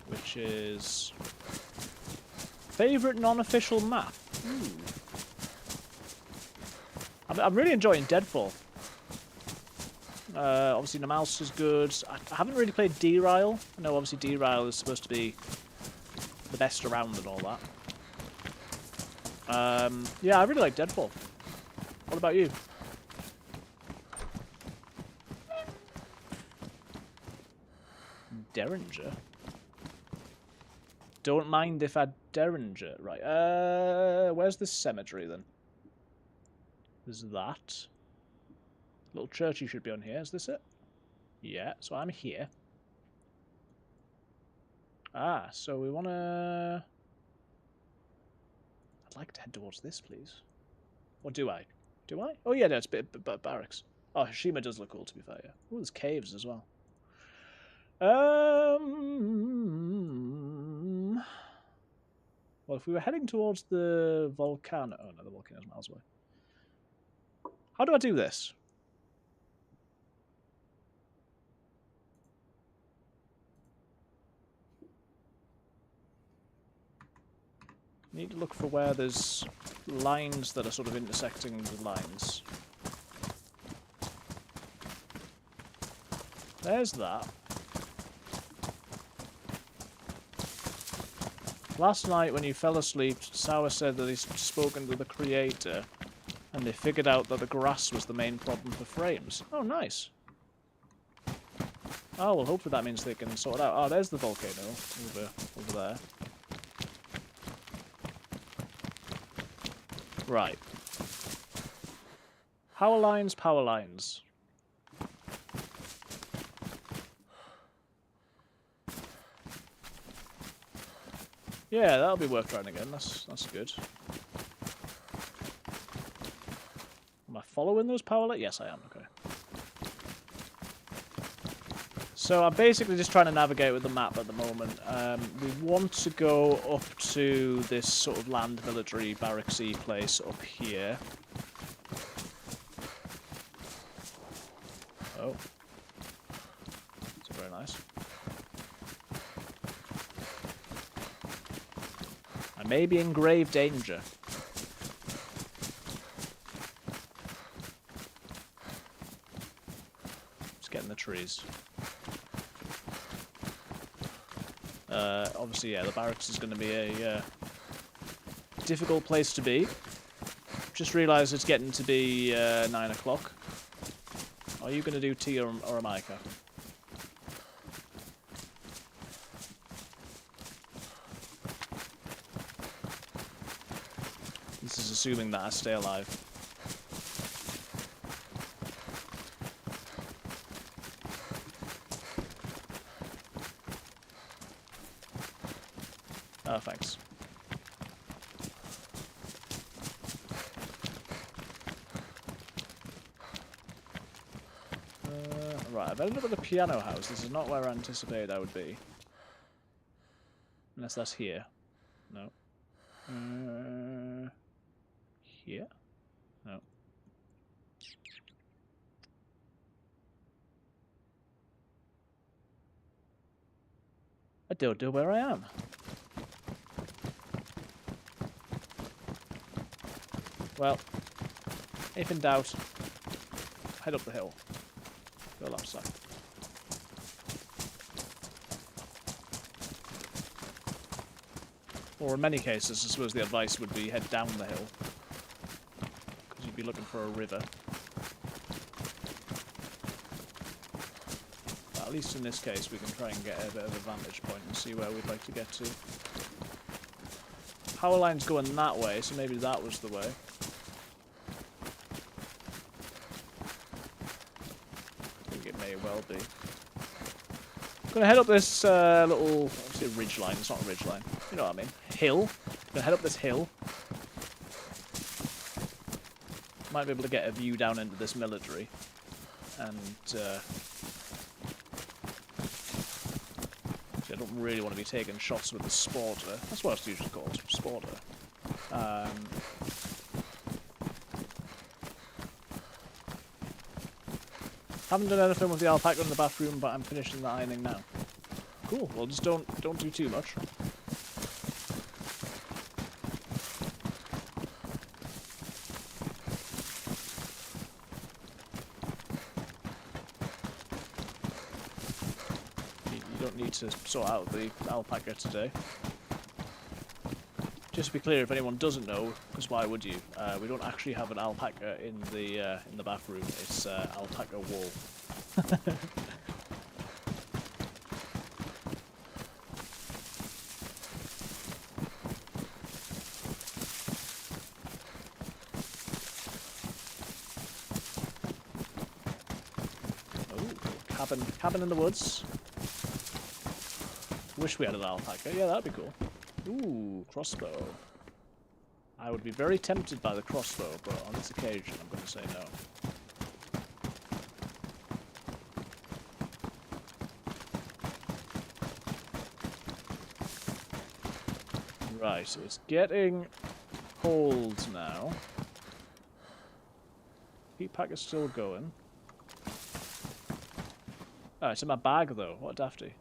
Which is favorite non-official map. Ooh. I'm really enjoying Deadfall. Obviously, the mouse is good. I haven't really played D-Ryle. I know obviously D-Ryle is supposed to be the best around and all that. Yeah, I really like Deadfall. What about you? Derringer? Don't mind if I Derringer. Right, where's the cemetery then? There's that. Little churchy should be on here. Is this it? Yeah, so I'm here. Ah, so we want to... I'd like to head towards this, please. Or do I? Do I? Oh, yeah, no, it's a bit barracks. Oh, Hashima does look cool, to be fair, yeah. Oh, there's caves as well. Well, if we were heading towards the volcano... Oh, no, the volcano's miles away. How do I do this? Need to look for where there's lines that are sort of intersecting the lines. There's that. Last night when you fell asleep, Sour said that he's spoken to the creator and they figured out that the grass was the main problem for frames. Oh, nice. Oh, well, hopefully that means they can sort it out. Oh, there's the volcano over there. Right. Power lines, power lines. Yeah, that'll be worth trying again. That's good. Am I following those power lines? Yes, I am. Okay. So I'm basically just trying to navigate with the map at the moment. We want to go up to this sort of land military barracksy place up here. Oh. That's very nice. I may be in grave danger. Just getting the trees. Obviously, yeah, the barracks is going to be a difficult place to be. Just realised it's getting to be 9 o'clock. Are you going to do tea or a mica? This is assuming that I stay alive. Oh, thanks. Right, I've ended up at the piano house. This is not where I anticipated I would be. Unless that's here. No. Here? No. I don't know where I am. Well, if in doubt, head up the hill. Go left side. Or in many cases, I suppose the advice would be head down the hill. Because you'd be looking for a river. But at least in this case, we can try and get a bit of a vantage point and see where we'd like to get to. Power line's going that way, so maybe that was the way. Well be. I'm gonna head up this little, obviously a ridge line. It's not a ridge line. You know what I mean? Hill. I'm gonna head up this hill. Might be able to get a view down into this military, and I don't really want to be taking shots with the sporter. That's what it's usually called, sporter. Haven't done anything with the alpaca in the bathroom, but I'm finishing the ironing now. Cool. Well, just don't do too much. You don't need to sort out the alpaca today. Just to be clear, if anyone doesn't know, because why would you? We don't actually have an alpaca in the bathroom. It's alpaca wool. Oh, cabin in the woods. Wish we had an alpaca. Yeah, that'd be cool. Ooh, crossbow. I would be very tempted by the crossbow, but on this occasion I'm going to say no. Right, it's getting cold now. Heat pack is still going. Oh, it's in my bag though. What a dafty.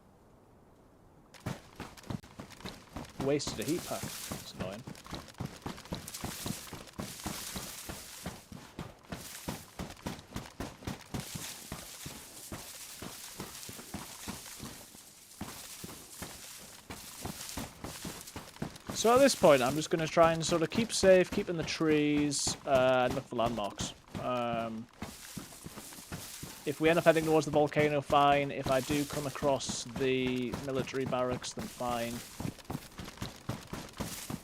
Wasted a heat pack. It's annoying. So at this point, I'm just going to try and sort of keep safe, keep in the trees, and look for landmarks. If we end up heading towards the volcano, fine. If I do come across the military barracks, then fine.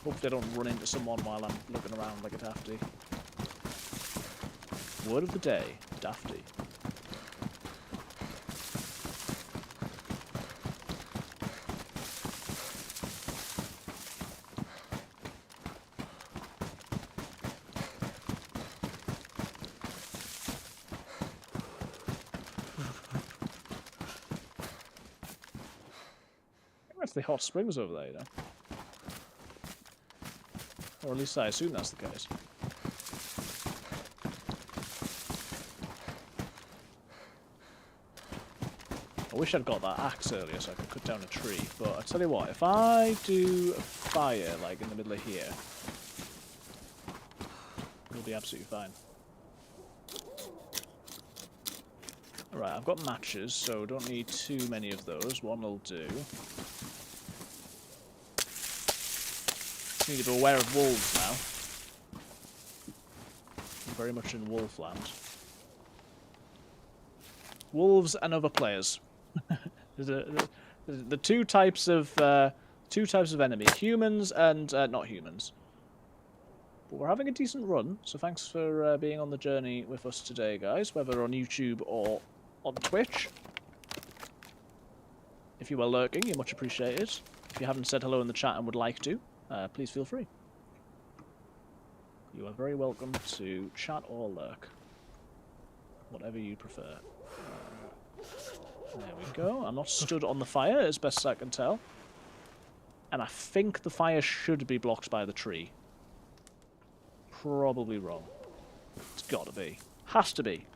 Hopefully I don't run into someone while I'm looking around like a dafty. Word of the day, dafty. That's the hot springs over there, you know. Or at least I assume that's the case. I wish I'd got that axe earlier so I could cut down a tree, but I tell you what, if I do a fire like in the middle of here, it'll be absolutely fine. Alright, I've got matches, so don't need too many of those. One will do. Need to be aware of wolves now. I'm very much in wolfland. Wolves and other players. The two types of enemy: humans and not humans. But we're having a decent run, so thanks for being on the journey with us today, guys. Whether on YouTube or on Twitch. If you are lurking, you're much appreciated. If you haven't said hello in the chat and would like to, please feel free. You are very welcome to chat or lurk. Whatever you prefer. There we go. I'm not stood on the fire, as best I can tell. And I think the fire should be blocked by the tree. Probably wrong. It's gotta be. Has to be.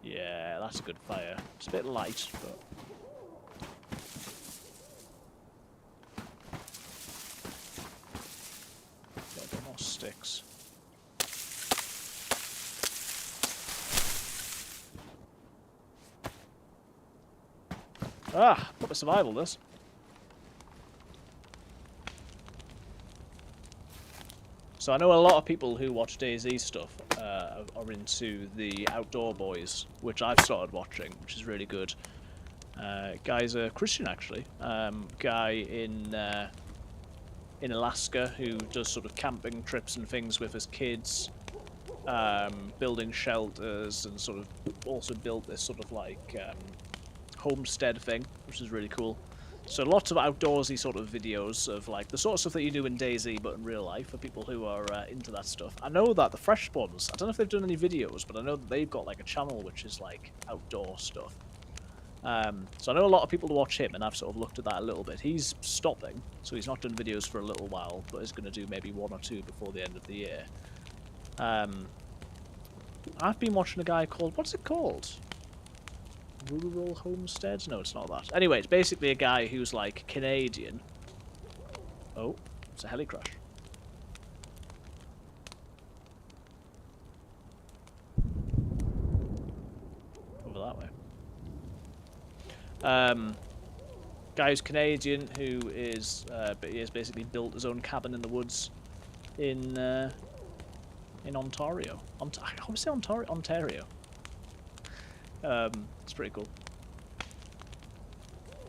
Yeah, that's a good fire. It's a bit light, but... Got a bit more sticks. Ah! Proper survival, this. So I know a lot of people who watch DayZ stuff are into the Outdoor Boys, which I've started watching, which is really good. Guy's a Christian, actually. Guy in Alaska who does sort of camping trips and things with his kids, building shelters, and sort of also built this sort of like homestead thing, which is really cool. So lots of outdoorsy sort of videos of like the sort of stuff that you do in DayZ but in real life for people who are into that stuff. I know that the Fresh Ones, I don't know if they've done any videos, but I know that they've got like a channel which is like outdoor stuff. So I know a lot of people to watch him, and I've sort of looked at that a little bit. He's stopping, so he's not done videos for a little while, but is going to do maybe one or two before the end of the year. I've been watching a guy called, what's it called? Rural Homesteads? No, it's not that. Anyway, it's basically a guy who's like Canadian. Oh, it's a heli crash. Over that way. Guy who's Canadian who is, but he has basically built his own cabin in the woods in Ontario. I always say Ontario. It's pretty cool.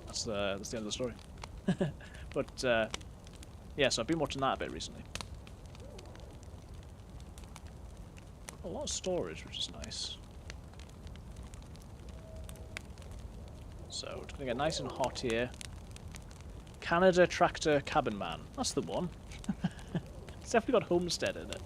That's the end of the story. But yeah, so I've been watching that a bit recently. A lot of storage, which is nice. So it's gonna get nice and hot here. Canada Tractor Cabin Man. That's the one. It's definitely got homestead in it.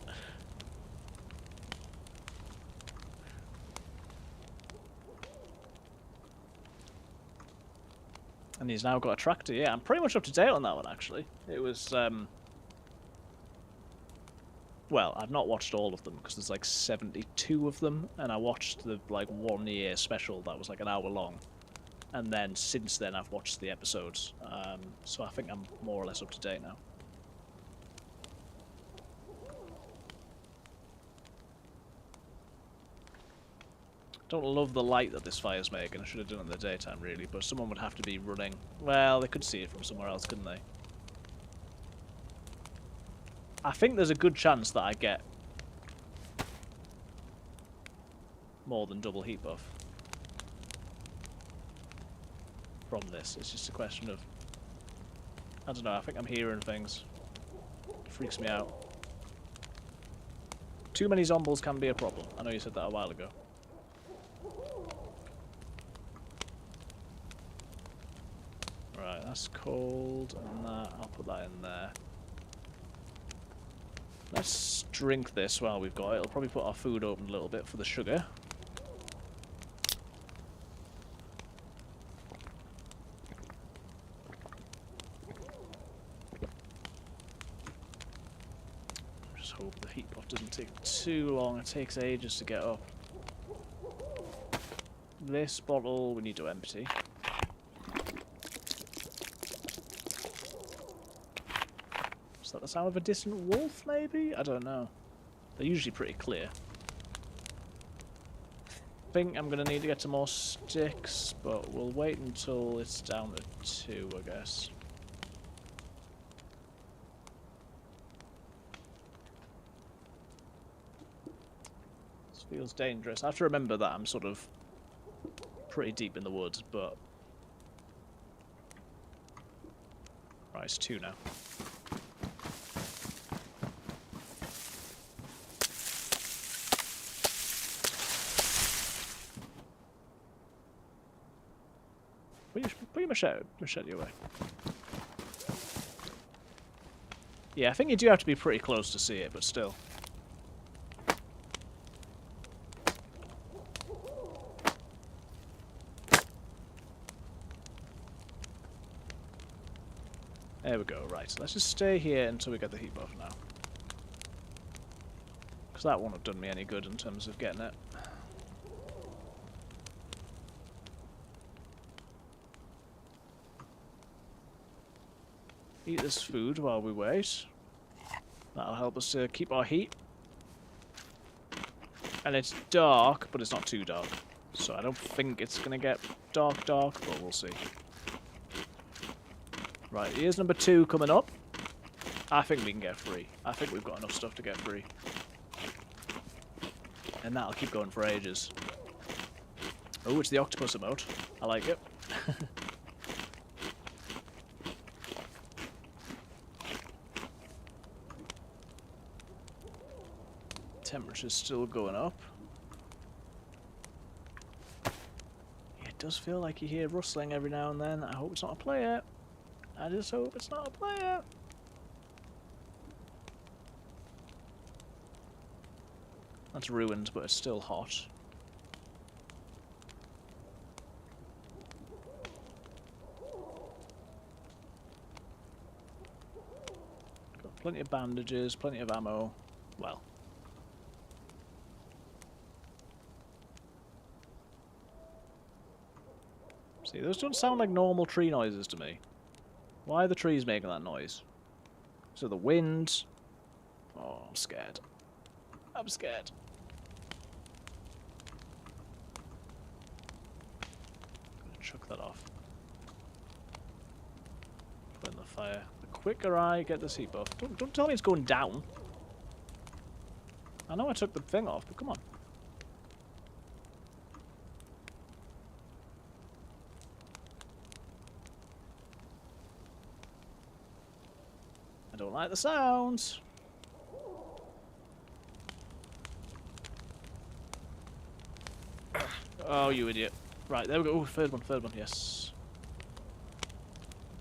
And he's now got a tractor. Yeah, I'm pretty much up to date on that one, actually. It was, well, I've not watched all of them, because there's like 72 of them, and I watched the, like, 1 year special that was like an hour long. And then, since then, I've watched the episodes. So I think I'm more or less up to date now. Don't love the light that this fire's making. I should have done it in the daytime, really, but someone would have to be running. Well, they could see it from somewhere else, couldn't they? I think there's a good chance that I get more than double heat buff from this. It's just a question of... I don't know, I think I'm hearing things. It freaks me out. Too many zombies can be a problem. I know you said that a while ago. Right, that's cold, and that, I'll put that in there. Let's drink this while we've got it. It'll probably put our food open a little bit for the sugar. Just hope the heat buff doesn't take too long. It takes ages to get up. This bottle we need to empty. Is that the sound of a distant wolf, maybe? I don't know. They're usually pretty clear. I think I'm going to need to get some more sticks, but we'll wait until it's down to 2, I guess. This feels dangerous. I have to remember that I'm sort of pretty deep in the woods, but... Right, it's 2 now. Put your machete away. Yeah, I think you do have to be pretty close to see it, but still. There we go, right. So let's just stay here until we get the heat buff now. Because that won't have done me any good in terms of getting it. Eat this food while we wait. That'll help us to keep our heat. And it's dark, but it's not too dark. So I don't think it's going to get dark, but we'll see. Right, here's number 2 coming up. I think we can get free. I think we've got enough stuff to get free. And that'll keep going for ages. Oh, it's the octopus emote. I like it. Temperature's still going up. Yeah, it does feel like you hear rustling every now and then. I hope it's not a player. I just hope it's not a player. That's ruined, but it's still hot. Got plenty of bandages, plenty of ammo. Well. See, those don't sound like normal tree noises to me. Why are the trees making that noise? So the wind... Oh, I'm scared. I'm scared. I'm gonna chuck that off. Put in the fire. The quicker I get this heat buff... Don't tell me it's going down. I know I took the thing off, but come on. I don't like the sounds. Oh, you idiot. Right, there we go. Ooh, third one, yes.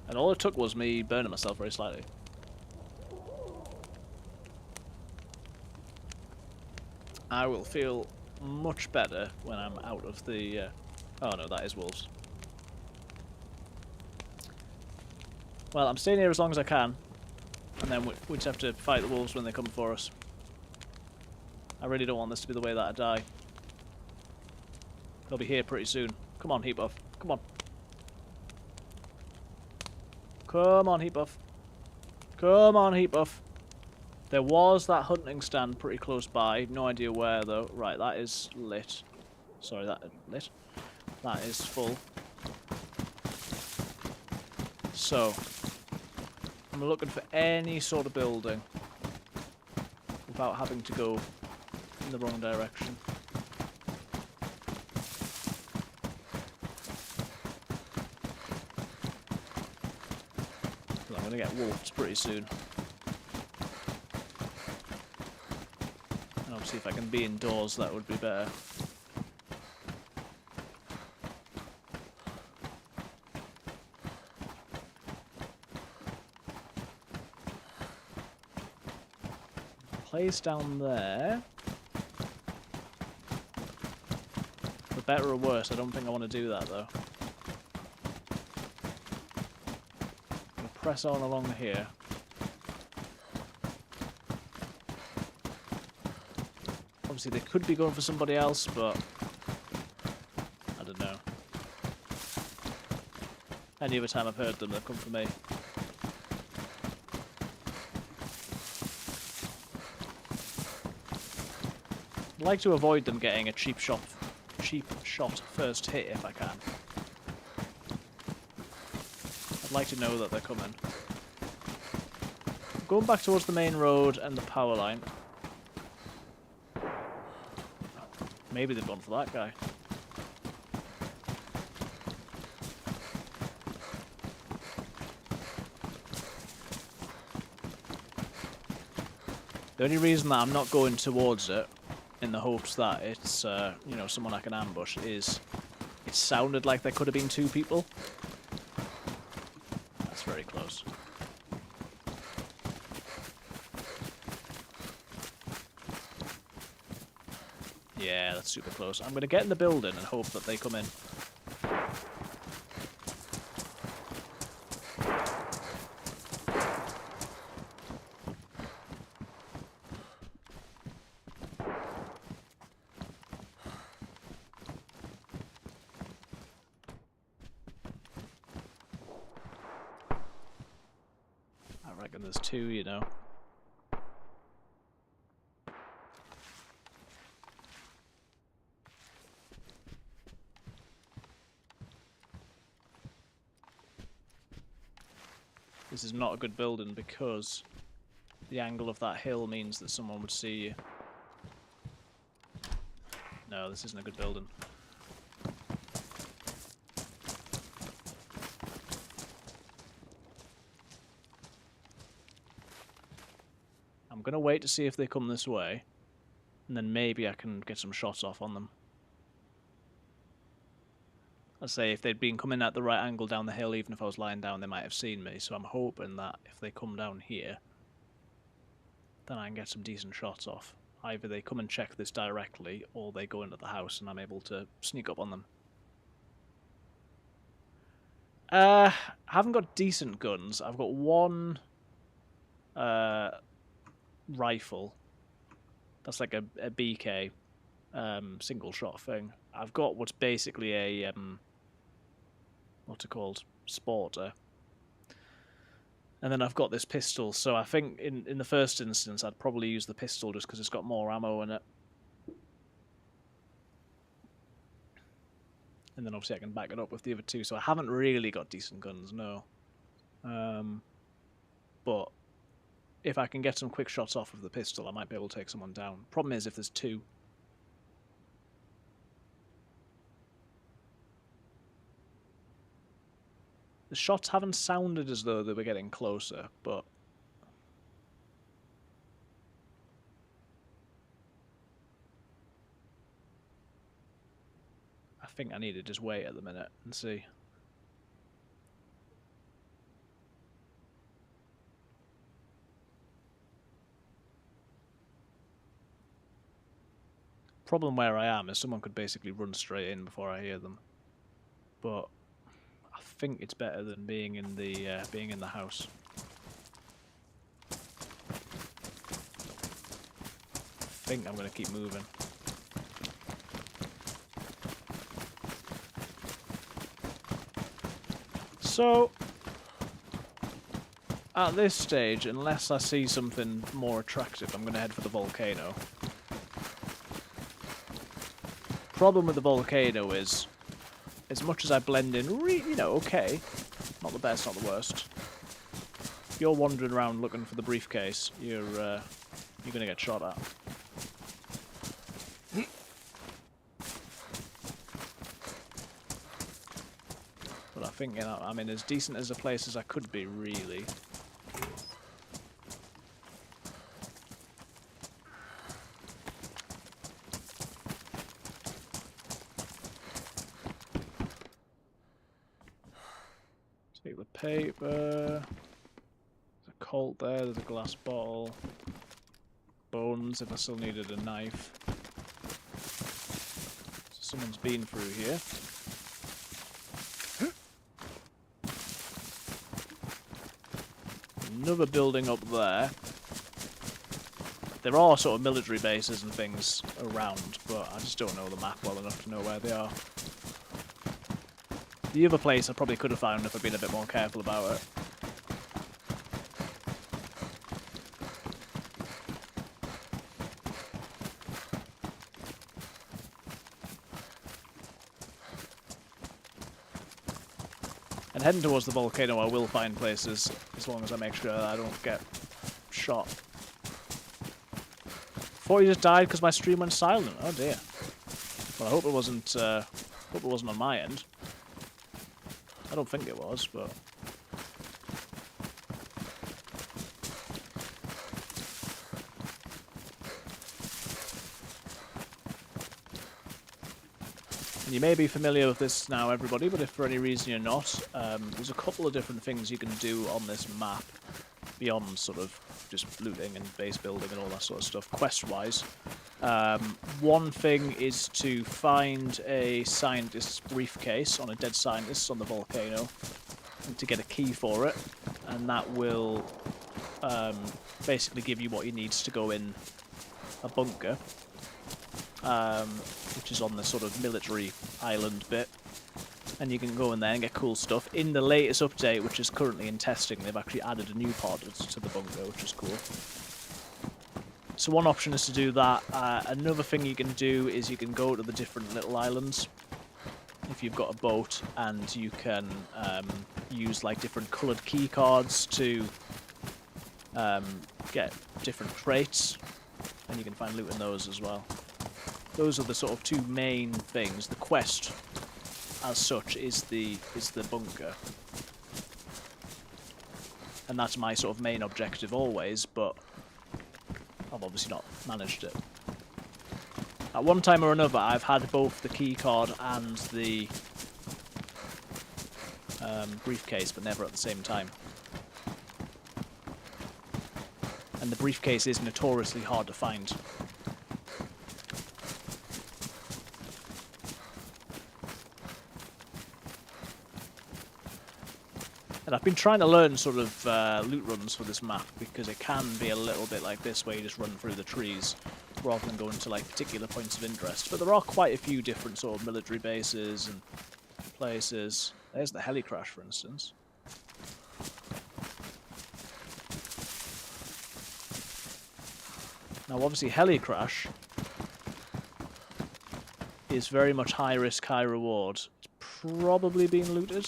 And all it took was me burning myself very slightly. I will feel much better when I'm out of the... Oh no, that is wolves. Well, I'm staying here as long as I can. And then we just have to fight the wolves when they come for us. I really don't want this to be the way that I die. They'll be here pretty soon. Come on, heat buff. Come on. Come on, heat buff. Come on, heat buff. There was that hunting stand pretty close by. No idea where, though. Right, that is lit. Sorry, that isn't lit. That is full. So, I'm looking for any sort of building without having to go in the wrong direction. I'm going to get wolfed pretty soon. And obviously if I can be indoors, that would be better. Place down there. For better or worse, I don't think I want to do that though. I'm going to press on along here. Obviously they could be going for somebody else, but I don't know. Any other time I've heard them, they've come for me. I'd like to avoid them getting a cheap shot first hit if I can. I'd like to know that they're coming. Going back towards the main road and the power line. Maybe they've gone for that guy. The only reason that I'm not going towards it, in the hopes that it's, you know, someone I can ambush, is it sounded like there could have been two people. That's very close. Yeah, that's super close. I'm going to get in the building and hope that they come in. I reckon there's two, you know. This is not a good building because the angle of that hill means that someone would see you. No, this isn't a good building. I'm gonna wait to see if they come this way, and then maybe I can get some shots off on them. I'd say if they'd been coming at the right angle down the hill, even if I was lying down, they might have seen me. So I'm hoping that if they come down here, then I can get some decent shots off. Either they come and check this directly, or they go into the house and I'm able to sneak up on them. I haven't got decent guns. I've got one rifle. That's like a BK single shot thing. I've got what's basically a what's it called? Sporter. And then I've got this pistol, so I think in the first instance I'd probably use the pistol just because it's got more ammo in it. And then obviously I can back it up with the other two, so I haven't really got decent guns, no. But if I can get some quick shots off with the pistol, I might be able to take someone down. Problem is if there's two. The shots haven't sounded as though they were getting closer, but I think I need to just wait at the minute and see. Problem where I am is someone could basically run straight in before I hear them, but I think it's better than being in the house. I think I'm going to keep moving. So, at this stage, unless I see something more attractive, I'm going to head for the volcano. Problem with the volcano is, as much as I blend in, you know, okay, not the best, not the worst. If you're wandering around looking for the briefcase, you're gonna get shot at. But I think, you know, I'm in as decent as a place as I could be, really. Take the paper. There's a colt there, there's a glass bottle. Bones, if I still needed a knife. So someone's been through here. Another building up there. There are sort of military bases and things around, but I just don't know the map well enough to know where they are. The other place I probably could have found if I'd been a bit more careful about it. And heading towards the volcano, I will find places, as long as I make sure that I don't get shot. Thought you just died because my stream went silent. Oh dear. Well, I hope it wasn't on my end. I don't think it was, but... And you may be familiar with this now, everybody, but if for any reason you're not, there's a couple of different things you can do on this map, beyond sort of just looting and base building and all that sort of stuff, quest-wise. One thing is to find a scientist's briefcase on a dead scientist on the volcano, and to get a key for it, and that will basically give you what you need to go in a bunker, which is on the sort of military island bit, and you can go in there and get cool stuff. In the latest update, which is currently in testing, they've actually added a new pod to the bunker, which is cool. So one option is to do that. Another thing you can do is you can go to the different little islands if you've got a boat, and you can use like different coloured key cards to get different crates, and you can find loot in those as well. Those are the sort of two main things. The quest, as such, is the bunker, and that's my sort of main objective always. But I've obviously not managed it. At one time or another, I've had both the key card and the briefcase, but never at the same time. And the briefcase is notoriously hard to find. And I've been trying to learn sort of loot runs for this map, because it can be a little bit like this, where you just run through the trees rather than going to like particular points of interest. But there are quite a few different sort of military bases and places. There's the heli crash, for instance. Now obviously heli crash is very much high risk, high reward. It's probably being looted.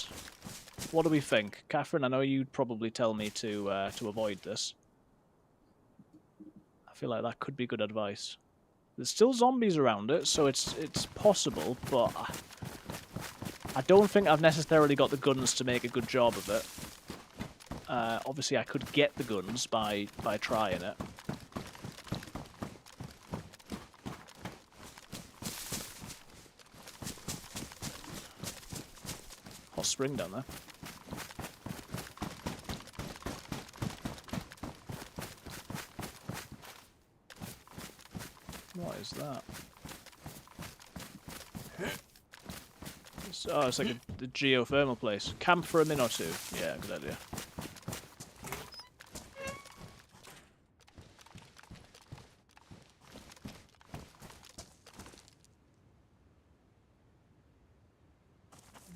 What do we think? Catherine, I know you'd probably tell me to avoid this. I feel like that could be good advice. There's still zombies around it, so it's possible, but I don't think I've necessarily got the guns to make a good job of it. Obviously, I could get the guns by trying it. Hot spring down there. What is that? Oh, it's like a geothermal place. Camp for a minute or two. Yeah, good idea.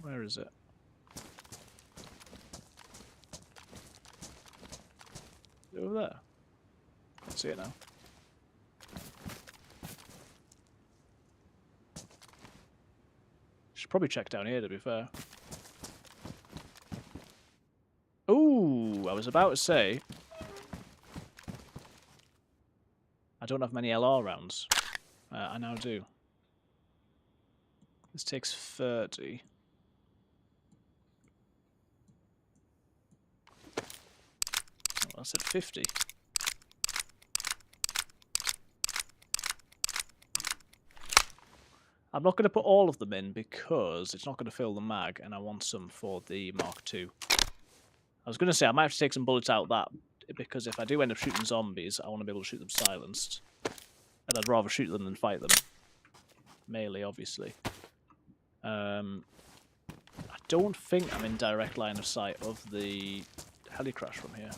Where is it? Is it over there? Can't see it now. probably check down here, to be fair. Ooh, I was about to say... I don't have many LR rounds. I now do. This takes 30. Oh, I said 50. I'm not going to put all of them in because it's not going to fill the mag, and I want some for the Mark II. I was going to say I might have to take some bullets out of that, because if I do end up shooting zombies, I want to be able to shoot them silenced. And I'd rather shoot them than fight them. Melee, obviously. I don't think I'm in direct line of sight of the heli crash from here.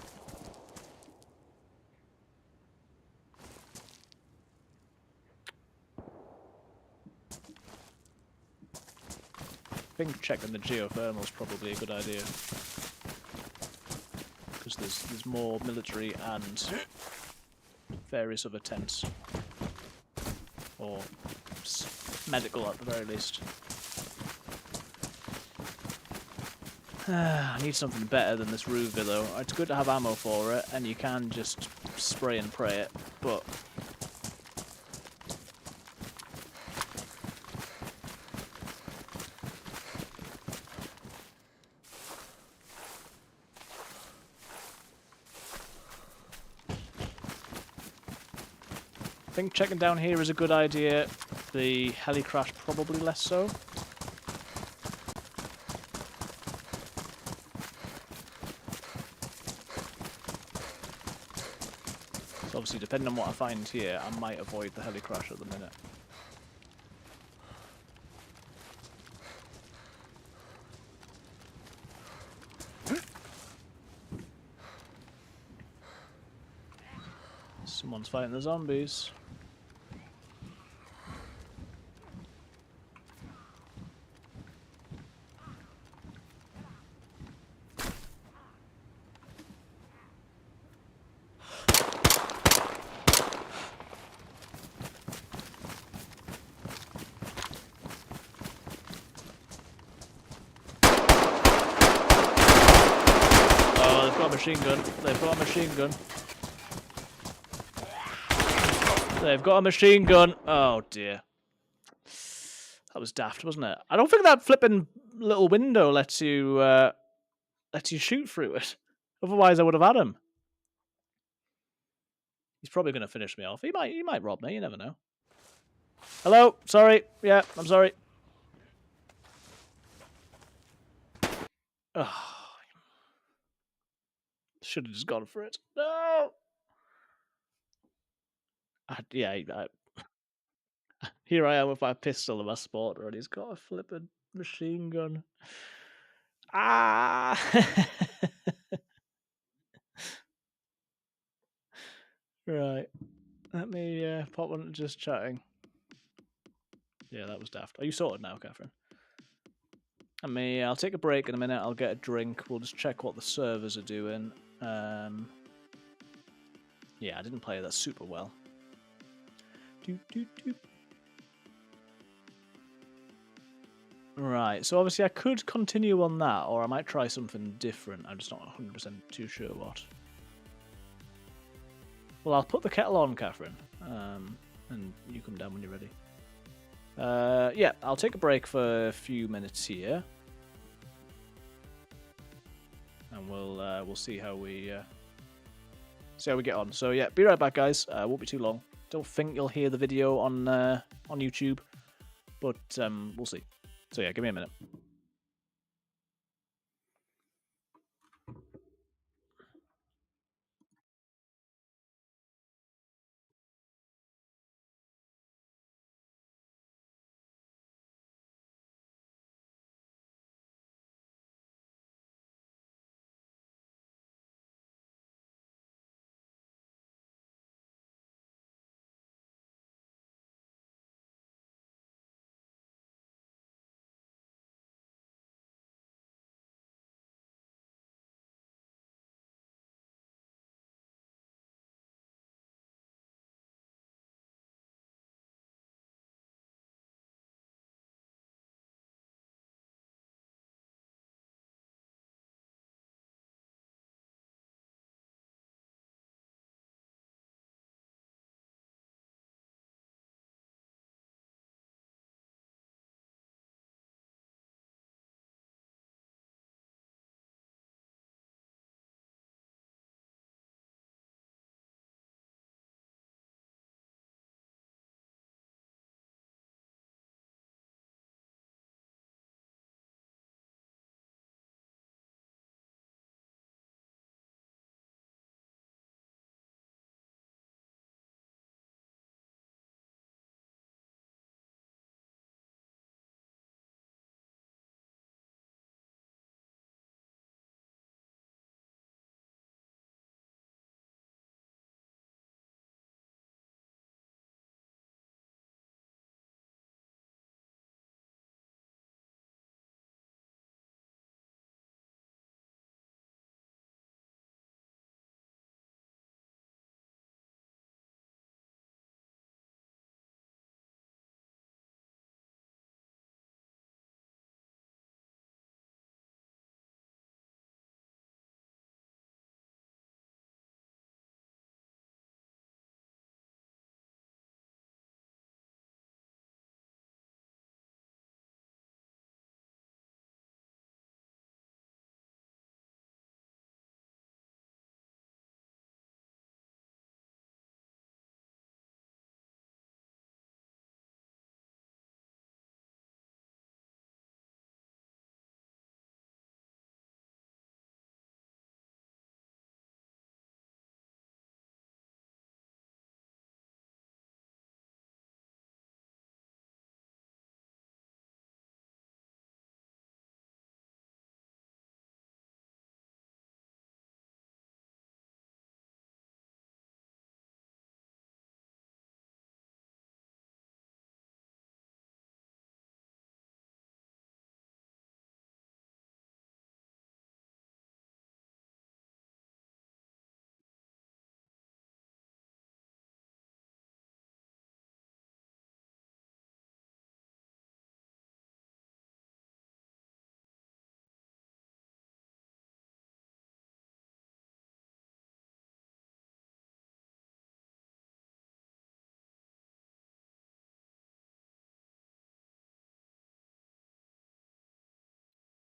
I think checking the geothermal is probably a good idea. Because there's more military and various other tents. Or medical at the very least. I need something better than this Ruger though. It's good to have ammo for it, and you can just spray and pray it, but... I think checking down here is a good idea. The heli crash probably less so. So obviously, depending on what I find here, I might avoid the heli crash at the minute. Someone's fighting the zombies. Oh, they've got a machine gun. They've got a machine gun. They've got a machine gun. Oh dear. That was daft, wasn't it? I don't think that flipping little window lets you shoot through it. Otherwise, I would have had him. He's probably going to finish me off. He might rob me. You never know. Hello. Sorry. Yeah, I'm sorry. Oh. Should have just gone for it. No. Here I am with my pistol and my sporter, and he's got a flipping machine gun. Ah! Right. Let me pop on just chatting. Yeah, that was daft. Are you sorted now, Catherine? I'll take a break in a minute. I'll get a drink. We'll just check what the servers are doing. Yeah, I didn't play that super well. Right, so obviously I could continue on that, or I might try something different. I'm just not 100% too sure what. Well, I'll put the kettle on, Catherine, and you come down when you're ready. Yeah, I'll take a break for a few minutes here, and we'll see how we get on. So yeah, be right back, guys. Won't be too long. Don't think you'll hear the video on YouTube, but we'll see. So yeah, give me a minute.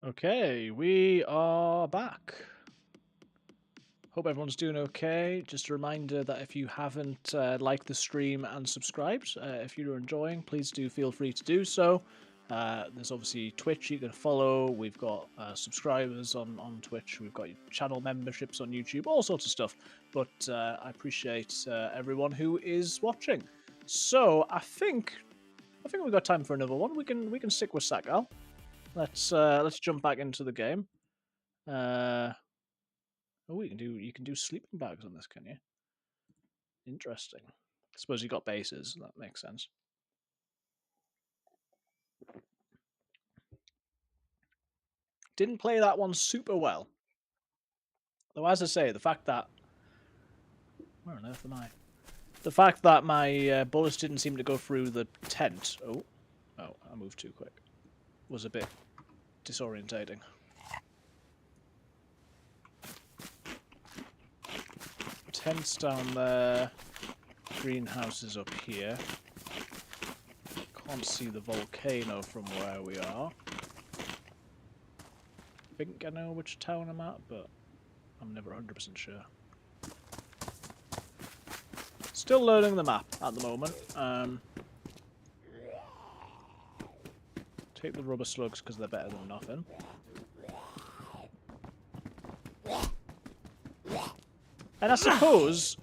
Okay, we are back. Hope everyone's doing okay. Just a reminder that if you haven't liked the stream and subscribed, if you're enjoying, please do feel free to do so. There's obviously Twitch you can follow. We've got subscribers on Twitch. We've got channel memberships on YouTube, all sorts of stuff. But I appreciate everyone who is watching. So I think we've got time for another one. We can stick with Sakhal. Let's jump back into the game. Oh, you can do sleeping bags on this, can you? Interesting. I suppose you got bases. That makes sense. Didn't play that one super well. Though, as I say, the fact that... Where on earth am I? The fact that my bullets didn't seem to go through the tent... Oh, I moved too quick. Was a bit disorientating. Tents down there. Greenhouses up here. Can't see the volcano from where we are. I think I know which town I'm at, but I'm never 100% sure. Still learning the map at the moment. Take the rubber slugs because they're better than nothing. And I suppose,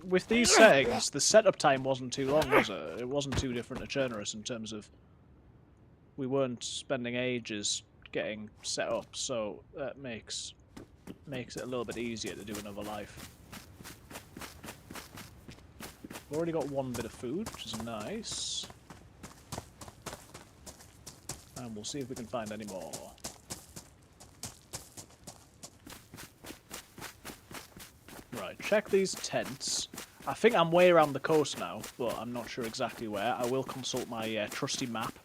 with these settings, the setup time wasn't too long, was it? It wasn't too different to Chernarus in terms of we weren't spending ages getting set up, so that makes it a little bit easier to do another life. We've already got one bit of food, which is nice. And we'll see if we can find any more. Right, check these tents. I think I'm way around the coast now, but I'm not sure exactly where. I will consult my trusty map,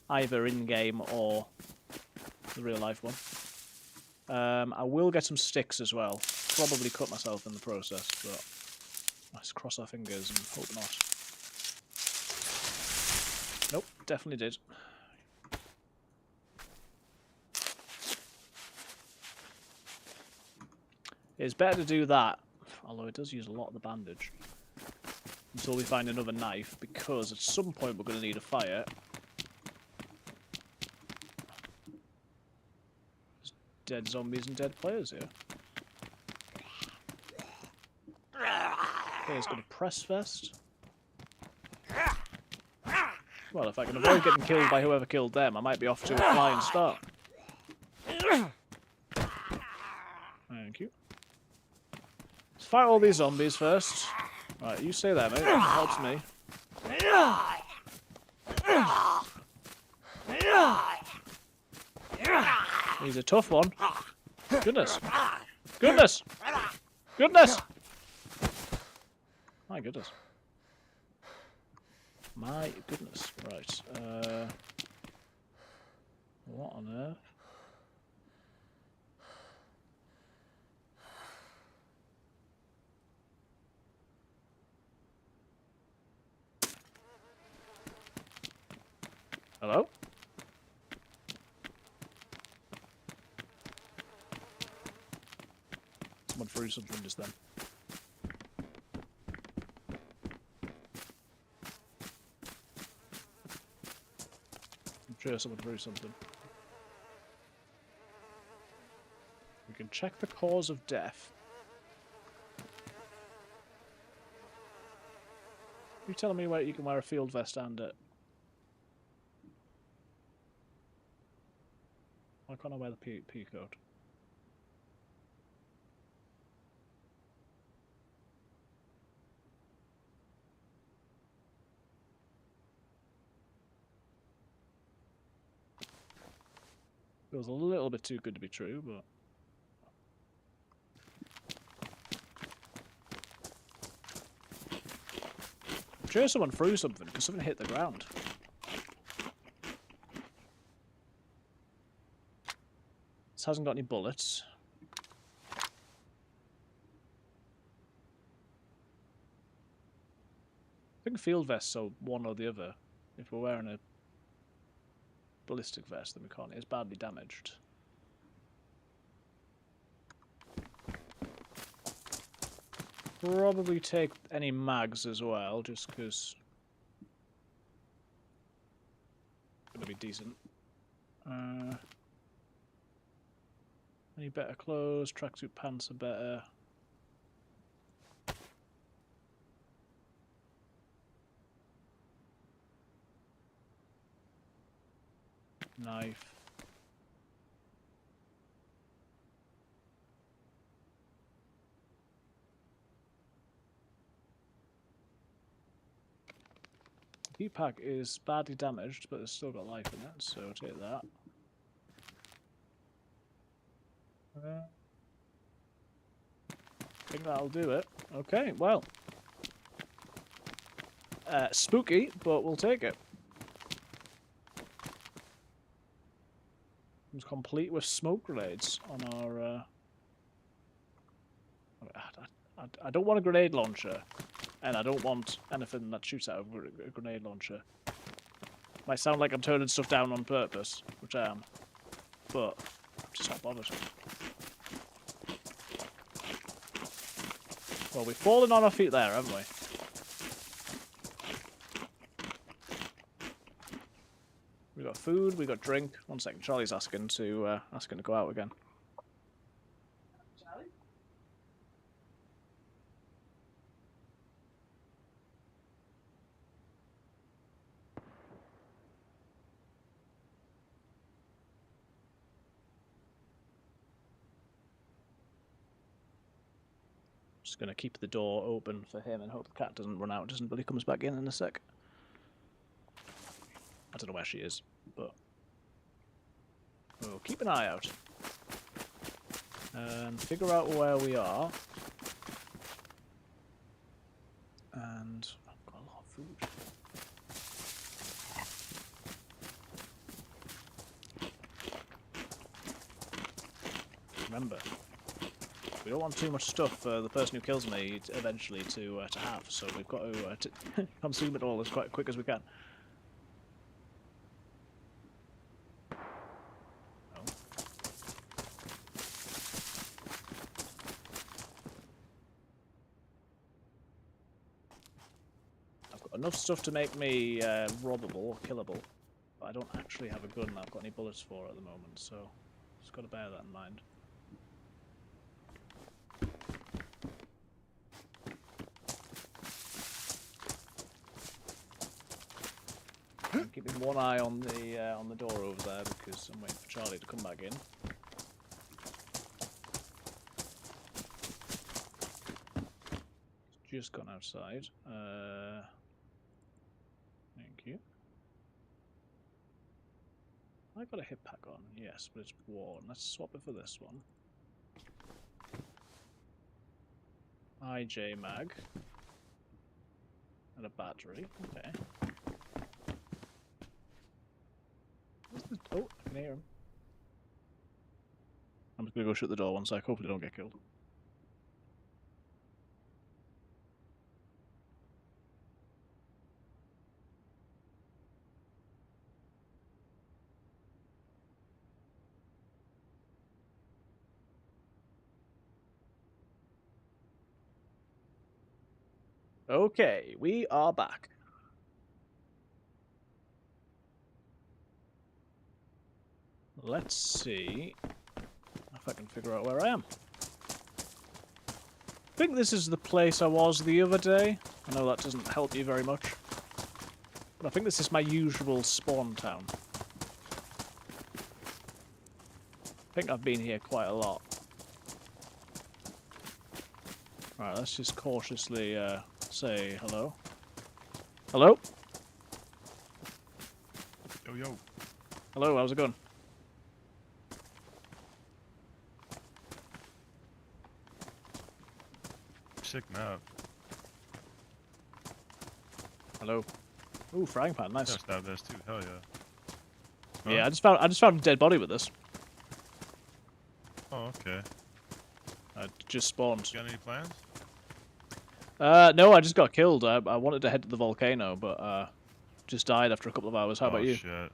either in-game or the real-life one. I will get some sticks as well. Probably cut myself in the process, but let's cross our fingers and hope not. Nope, definitely did. It's better to do that, although it does use a lot of the bandage, until we find another knife, because at some point we're going to need a fire. There's dead zombies and dead players here. Player's got a press vest. Well, if I can avoid getting killed by whoever killed them, I might be off to a flying start. Thank you. Let's fight all these zombies first. Right, you stay there, mate. That helps me. He's a tough one. Goodness. Goodness! Goodness! My goodness. My goodness. Right. What on earth? Hello? Someone threw something just then. I'm sure someone threw something. We can check the cause of death. You telling me where you can wear a field vest and it? Why can't I wear the P coat? Feels a little bit too good to be true, but... I'm sure someone threw something, because something hit the ground. This hasn't got any bullets. I think field vests are one or the other, if we're wearing a ballistic vest, then we can't. It's badly damaged. Probably take any mags as well, just because it'll be decent. Any better clothes? Tracksuit pants are better. Knife. The pack is badly damaged, but it's still got life in it, so take that. I think that'll do it. Okay, well. Spooky, but we'll take it. It's complete with smoke grenades on our... I don't want a grenade launcher, and I don't want anything that shoots out of a grenade launcher. Might sound like I'm turning stuff down on purpose, which I am, but I'm just not bothered. Well, we've fallen on our feet there, haven't we? We got food, we got drink. 1 second, Charlie's asking to go out again. Charlie? Just gonna keep the door open for him and hope the cat doesn't run out just until he comes back in a sec. I don't know where she is, but we'll keep an eye out and figure out where we are. And I've got a lot of food. Remember, we don't want too much stuff for the person who kills me eventually to have, so we've got to consume it all as quick as we can. Enough stuff to make me robbable or killable, but I don't actually have a gun that I've got any bullets for at the moment, so just got to bear that in mind. I'm keeping one eye on the door over there because I'm waiting for Charlie to come back in. He's just gone outside. Thank you. I got a hip pack on, yes, but it's worn. Let's swap it for this one. IJ mag. And a battery. Okay. Oh, I can hear him. I'm just gonna go shut the door 1 sec, hopefully I don't get killed. Okay, we are back. Let's see if I can figure out where I am. I think this is the place I was the other day. I know that doesn't help you very much, but I think this is my usual spawn town. I think I've been here quite a lot. Right, let's just cautiously say hello. Hello? Yo, yo. Hello, how's it going? Sick map. Hello. Ooh, frying pan, nice. Yeah, stab this too. Hell yeah. Huh? Yeah, I just found a dead body with this. Oh, okay. I just spawned. Got any plans? No, I just got killed. I wanted to head to the volcano, but just died after a couple of hours. How about you? Shit.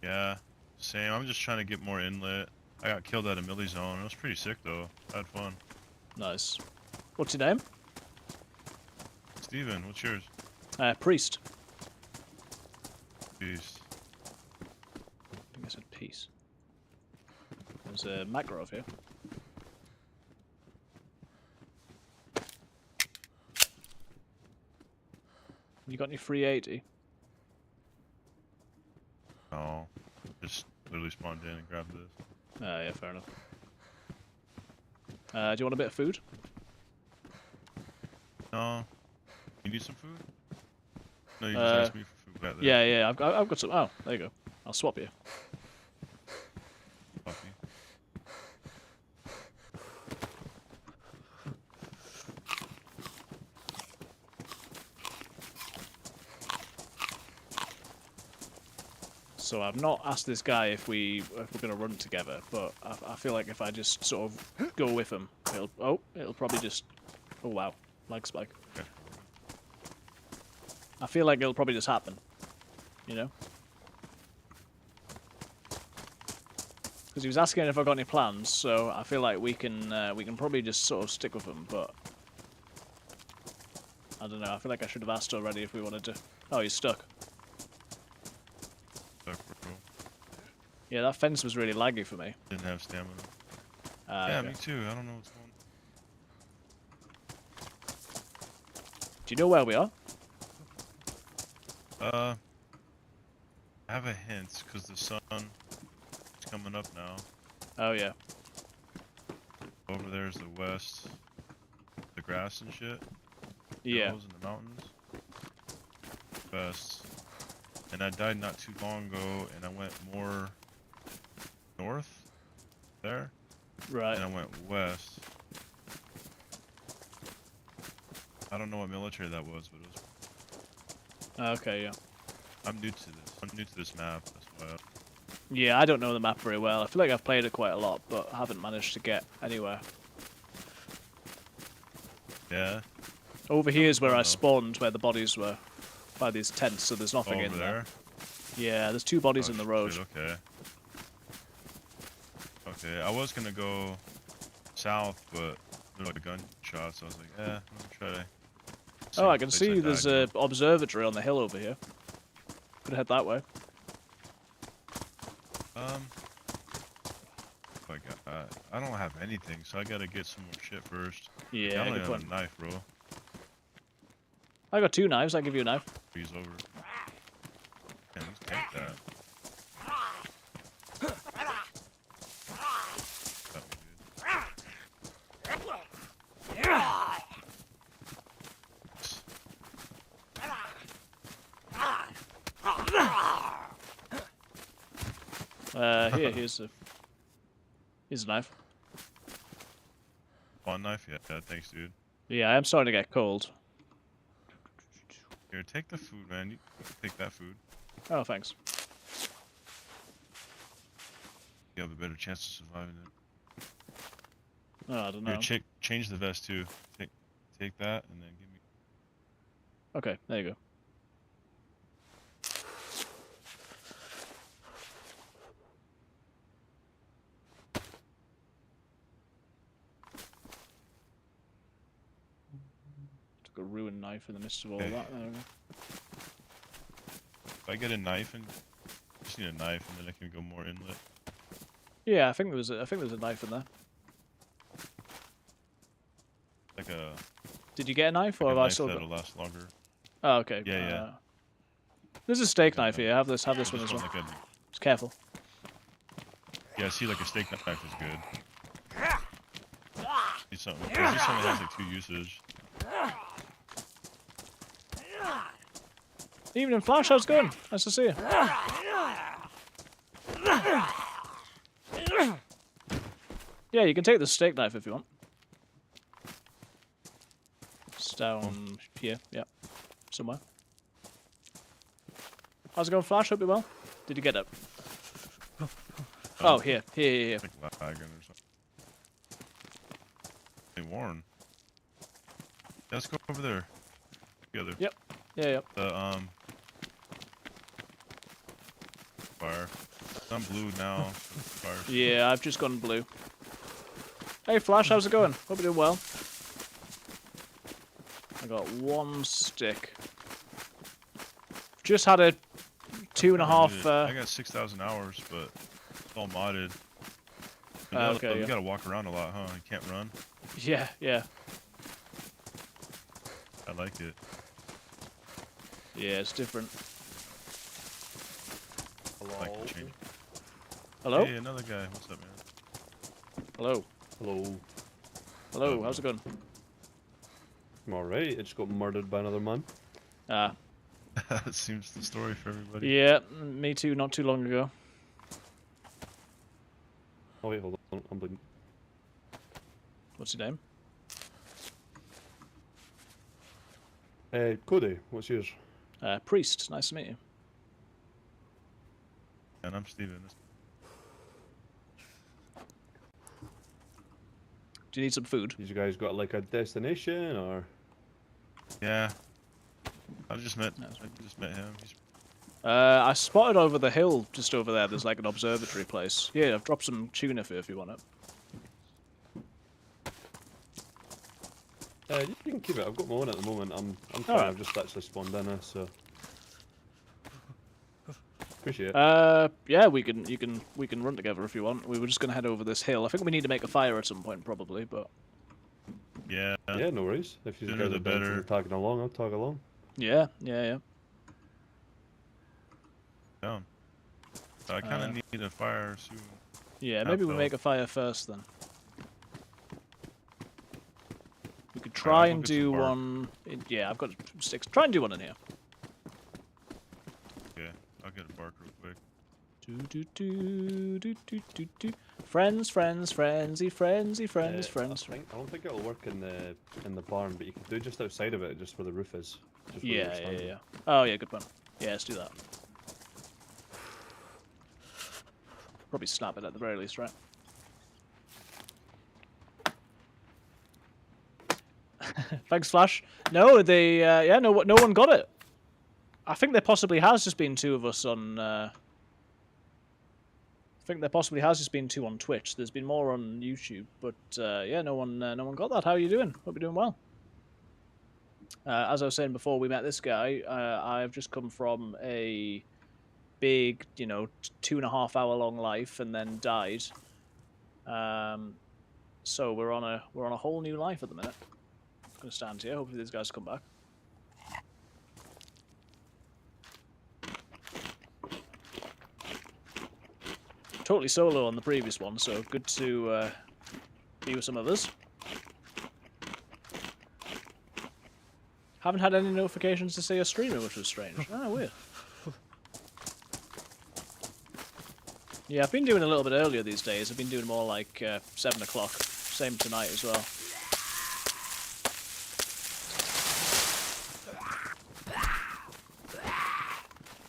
Yeah, same. I'm just trying to get more inlet. I got killed at a melee zone. It was pretty sick though. I had fun. Nice. What's your name? Steven, what's yours? Priest. Peace. I think I said peace. There's a macro here. You got any free 80? No, just literally spawned in and grabbed this. Yeah, fair enough. Do you want a bit of food? No. You need some food? No, you just asked me for food back there. Yeah, I've got some. Oh, there you go. I'll swap you. Coffee. So I've not asked this guy if we're gonna run together, but I feel like if I just sort of go with him, it'll probably just. Oh wow, lag spike. Okay. I feel like it'll probably just happen, you know? Because he was asking if I got any plans, so I feel like we can probably just sort of stick with him, but I don't know. I feel like I should have asked already if we wanted to. Oh, he's stuck. Bro. Yeah, that fence was really laggy for me. Didn't have stamina. Yeah, Okay. me too. I don't know what's going Do you know where we are? on. I have a hint because the sun is coming up now. Oh yeah. Over there's the west, the grass and shit. Yeah. Hills and the mountains. West. And I died not too long ago, and I went more north there, Right. and I went west. I don't know what military that was, but it was. Okay, yeah. I'm new to this. I'm new to this map. That's why. Yeah, I don't know the map very well. I feel like I've played it quite a lot, but haven't managed to get anywhere. Yeah. Over here is where I know. spawned, where the bodies were, by these tents, so there's nothing Over in there. Yeah, there's two bodies Oh, in the road. shit, okay. Okay, I was gonna go south, but there were like gunshots. So I was like, I'm gonna try to. Oh, I the can place see there's died a observatory on the hill over here. Could head that way. Oh my God, I don't have anything, so I gotta get some more shit first. Yeah, I only good have point. a knife, bro. I got 2 knives. I'll give you a knife. Freeze over. Damn, let's take that. That'd be good. Here's a knife. One knife? Yeah, thanks, dude. Yeah, I am starting to get cold. Here, take the food, man. You take that food. Oh, thanks. You have a better chance of surviving it. Oh, I don't know. Here, change the vest too. Take that and then give me. Okay, there you go. Took a ruined knife in the midst of all Okay. that. There we go. If I get a knife and just need a knife and then I can go more inlet. Yeah, I think there was a knife in there. Like a. Did you get a knife, or Like have a I knife still got? that'll last longer. Oh, okay. Yeah. There's a steak knife Yeah. here. Have this one Just as well. want like a, Just careful. yeah, see, like a steak knife is good. Need something. Cause this only has like 2 usage. Evening Flash, how's it going? Nice to see you. Yeah, you can take the steak knife if you want. It's down here, yeah. Somewhere. How's it going, Flash? Hope you're well. Did you get it? Oh, here. Like lagging or something. Hey, Warren. Yeah, let's go over there. Together. Yep. Yeah. The fire. I'm blue now. So fire. Yeah, I've just gone blue. Hey Flash, how's it going? Hope you're doing well. I got 1 stick. Just had a 2.5. I got 6,000 hours, but it's all modded. Okay, you yeah. gotta walk around a lot, huh? You can't run. Yeah, yeah. I like it. Yeah, it's different. I like the change. Hello? Hey, another guy. What's up, man? Hello. Hello. Hello, how's it going? I'm alright, I just got murdered by another man. Ah. That seems the story for everybody. Yeah, me too, not too long ago. Oh wait, hold on, I'm bleeding. What's your name? Cody, what's yours? Priest, nice to meet you. And I'm Steven. Do you need some food? You guys got like a destination, or? Yeah. I just met him. He's... I spotted over the hill, just over there, there's like an observatory place. Yeah, I've dropped some tuna for you if you want it. You can keep it, I've got my own at the moment, I'm fine, Alright. I've just actually spawned in it, so... Appreciate it. Yeah, we can run together if you want. We were just gonna head over this hill. I think we need to make a fire at some point, probably, but... Yeah. Yeah, no worries. If you Sooner guys the are down better. for tagging along, I'll tag along. Yeah, yeah, yeah. Down. So I kind of need a fire soon. Yeah, maybe we make a fire first then. We could try and do one... Yeah, I've got sticks. Try and do one in here. Okay, I'll get a bark real quick. Friends, friends, frenzy, frenzy, friends, I friends. don't think it'll work in the barn, but you can do just outside of it, just where the roof is. Just where Yeah, you're yeah, standing. yeah. Oh, yeah, good one. Yeah, let's do that. Probably snap it at the very least, right? Thanks, Flash. No, they, yeah, no one got it. I think there possibly has just been 2 of us on, I think there possibly has just been 2 on Twitch. There's been more on YouTube, but, yeah, no one got that. How are you doing? Hope you're doing well. As I was saying before we met this guy, I've just come from a big, 2.5 hour long life and then died. So we're on a whole new life at the minute. I'm gonna stand here. Hopefully these guys come back. Totally solo on the previous one, so good to be with some others. Haven't had any notifications to say you're streaming, which was strange. Oh, weird. Yeah, I've been doing a little bit earlier these days. I've been doing more like 7 o'clock. Same tonight as well.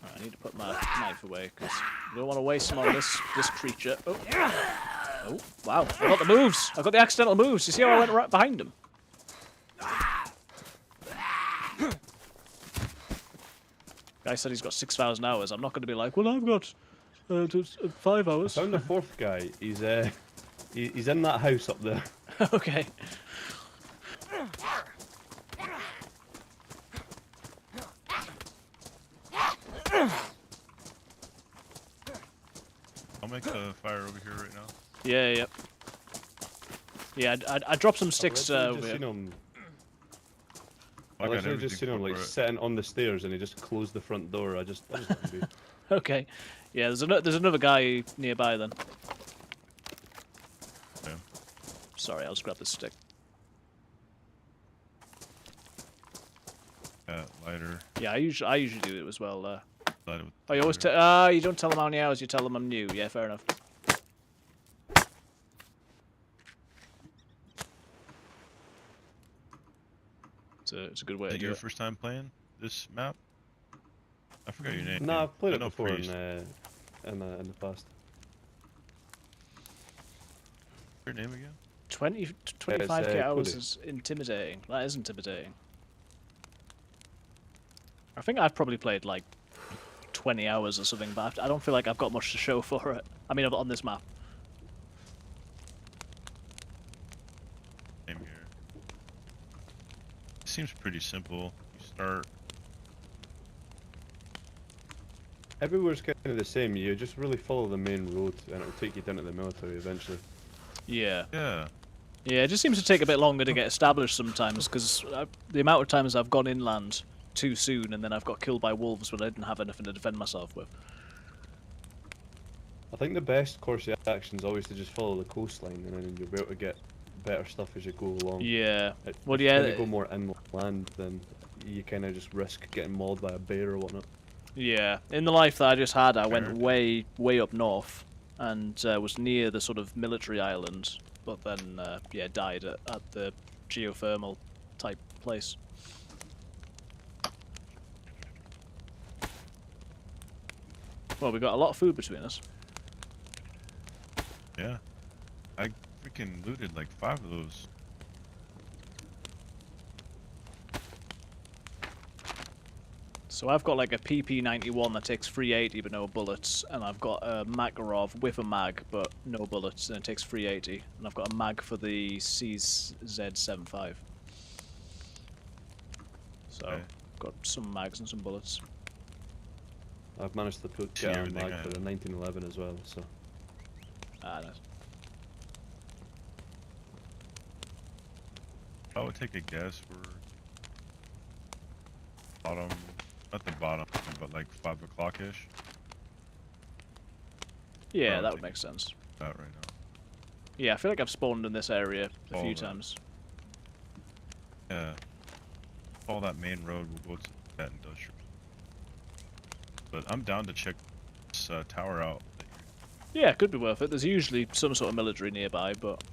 Right, I need to put my knife away because I don't want to waste them on this creature. Oh. Oh, wow. I got the moves. I got the accidental moves. You see how I went right behind him? Guy said he's got 6,000 hours. I'm not going to be like, well, I've got 5 hours. I found the 4th guy. He's in that house up there. Okay. I'll make a fire over here right now. Yeah, yeah. Yeah, I dropped some sticks over here. I got literally just seen him like for it. sitting on the stairs and he just closed the front door. I just let him be. Okay. Yeah, there's another guy nearby then. Yeah. Sorry, I'll just grab this stick. Lighter. Yeah, I usually do it as well. Lighter with Oh, you always you don't tell them how many hours. You tell them I'm new. Yeah, fair enough. It's a good way Is to it do your it. first time playing this map? I forgot your name. Nah, I've played I it know before Priest. in the past. Your name again? 25k hours Cody. is intimidating. That is intimidating. I think I've probably played like 20 hours or something, but I don't feel like I've got much to show for it. I mean, on this map. Same here. It seems pretty simple. You start. Everywhere's kind of the same. You just really follow the main road, and it'll take you down to the military eventually. Yeah. Yeah. Yeah, it just seems to take a bit longer to get established sometimes, because the amount of times I've gone inland too soon, and then I've got killed by wolves when I didn't have anything to defend myself with. I think the best course of action is always to just follow the coastline, and then you'll be able to get better stuff as you go along. Yeah. Well, If yeah. When you go more inland, then you kind of just risk getting mauled by a bear or whatnot. Yeah. In the life that I just had, I went Fair. way up north, and was near the sort of military island, but then, yeah, died at the geothermal type place. Well, we got a lot of food between us. Yeah. I freaking looted like 5 of those. So I've got like a PP91 that takes 380 but no bullets, and I've got a Makarov with a mag but no bullets, and it takes 380, and I've got a mag for the CZ75. So Okay. got some mags and some bullets. I've managed to See get a everything mag I for the have. 1911 as well, so Ah, nice. I would take a guess. We're bottom, not the bottom, but like 5 o'clock ish. Yeah, Oh, that would take make sense. About right now. Yeah, I feel like I've spawned in this area a All few that. times. Yeah. Follow that main road. We'll go to that industrial. But I'm down to check this tower out. Yeah, it could be worth it. There's usually some sort of military nearby, but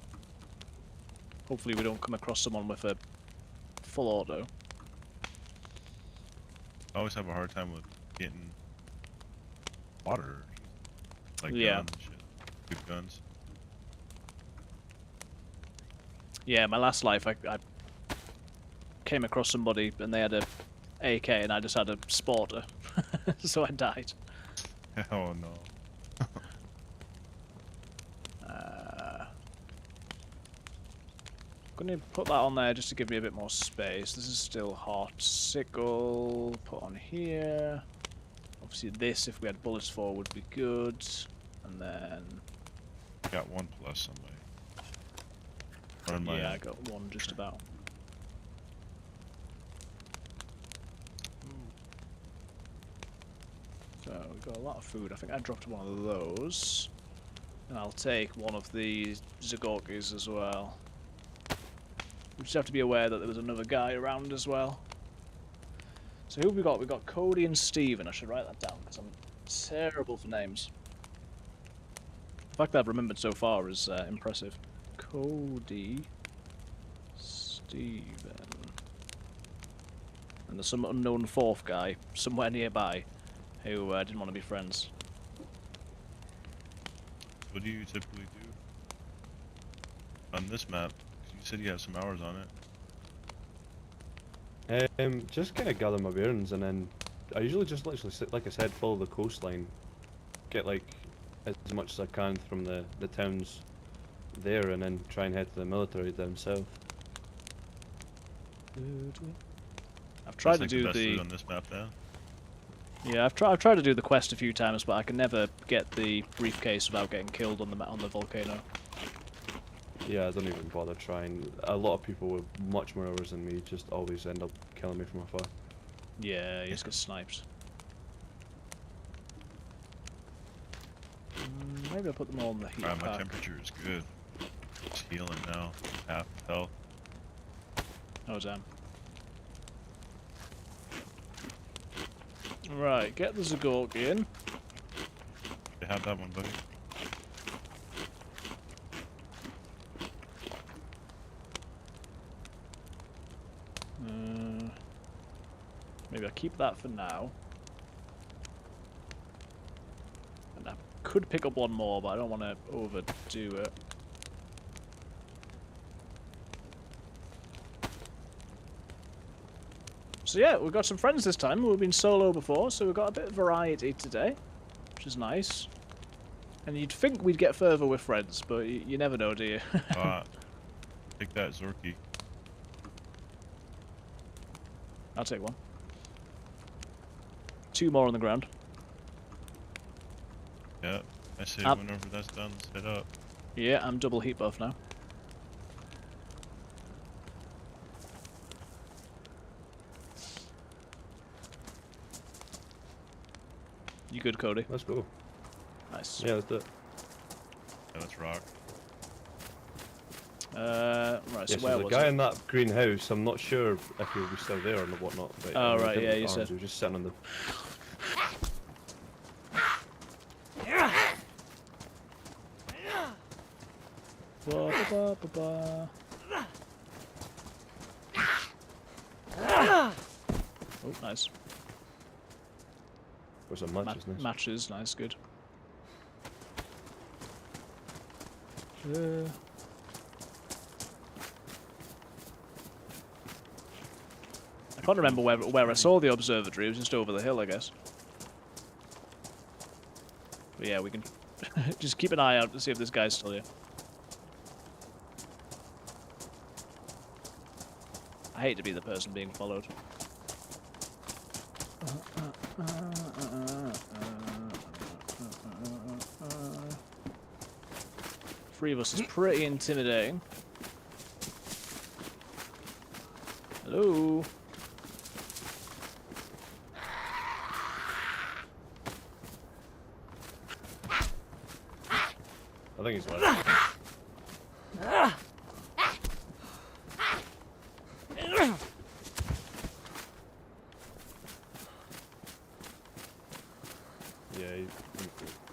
hopefully we don't come across someone with a full auto. I always have a hard time with getting water. Like Yeah. guns and shit. Good guns. Yeah, my last life I came across somebody and they had a AK and I just had a sporter, so I died. Oh no. Gonna put that on there just to give me a bit more space. This is still hot. Sickle, put on here. Obviously this, if we had bullets for, would be good. And then, Got 1+ on my. On my yeah, I got one just about. So we've got a lot of food. I think I dropped one of those. And I'll take one of the Zagorkis as well. We just have to be aware that there was another guy around as well. So who have we got? We've got Cody and Steven. I should write that down because I'm terrible for names. The fact that I've remembered so far is impressive. Cody, Steven. And there's some unknown 4th guy somewhere nearby who didn't want to be friends. What do you typically do on this map? 'Cause you said you have some hours on it. just kind of gather my bearings, and then I usually just literally, like I said, follow the coastline, get like as much as I can from the towns there, and then try and head to the military down south. I've tried That's to like do best the loot on this map now. yeah, I've tried to do the quest a few times, but I can never get the briefcase without getting killed on the volcano. Yeah, I don't even bother trying. A lot of people with much more hours than me just always end up killing me from afar. Yeah, you just get sniped. Maybe I'll put them all in the heat Alright, my pack. temperature is good. It's healing now. Half health. Oh damn. Right, get the Zagorki in. They have that one, buddy. Maybe I'll keep that for now. And I could pick up one more, but I don't want to overdo it. So yeah, we've got some friends this time. We've been solo before, so we've got a bit of variety today, which is nice. And you'd think we'd get further with friends, but you never know, do you? Take that, Zorky. I'll take one. 2 more on the ground. Yeah, I say whenever that's done, set up. Yeah, I'm double heat buff now. You good, Cody? Let's go. Nice. Yeah, let's do it. Yeah, let's rock. Right, Yeah, so so where the was guy it? in that greenhouse, I'm not sure if he'll be still there or whatnot. But Oh, he right, didn't yeah, look you armed, said. He was just sitting on the... Ba, ba, ba, ba, oh, nice. For some matches, nice. Matches, nice, good. I can't remember where I saw the observatory. It was just over the hill, I guess. But yeah, we can just keep an eye out to see if this guy's still here. I hate to be the person being followed. 3 of us is pretty intimidating. Hello? I think he's left.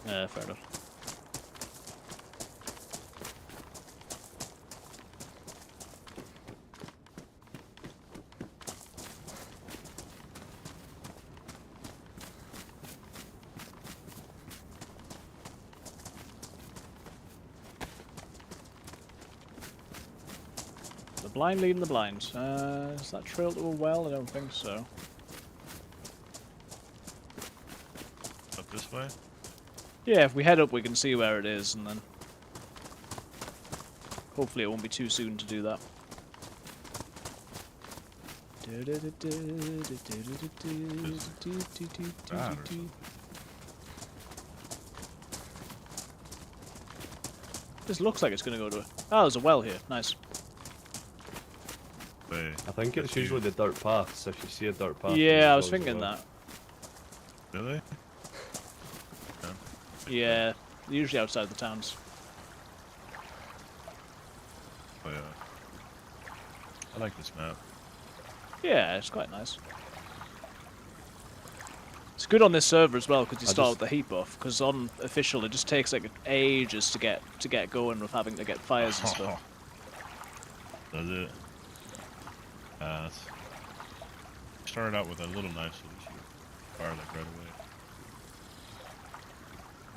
Yeah, fair enough. The blind leading the blind. Is that trail to a well? I don't think so. Up this way? Yeah, if we head up we can see where it is and then hopefully it won't be too soon to do that. This looks like it's going to go to a... Oh, there's a well here. Nice. Wait, I think it's usually the dirt paths, if you see a dirt path. Yeah, I was thinking that. really? Yeah, usually outside the towns. Oh yeah. I like this map. Yeah, it's quite nice. It's good on this server as well because you start with the heat buff. Because on official, it just takes like ages to get going with having to get fires and stuff. Does it? Started out with a little knife, so we should fire like right away.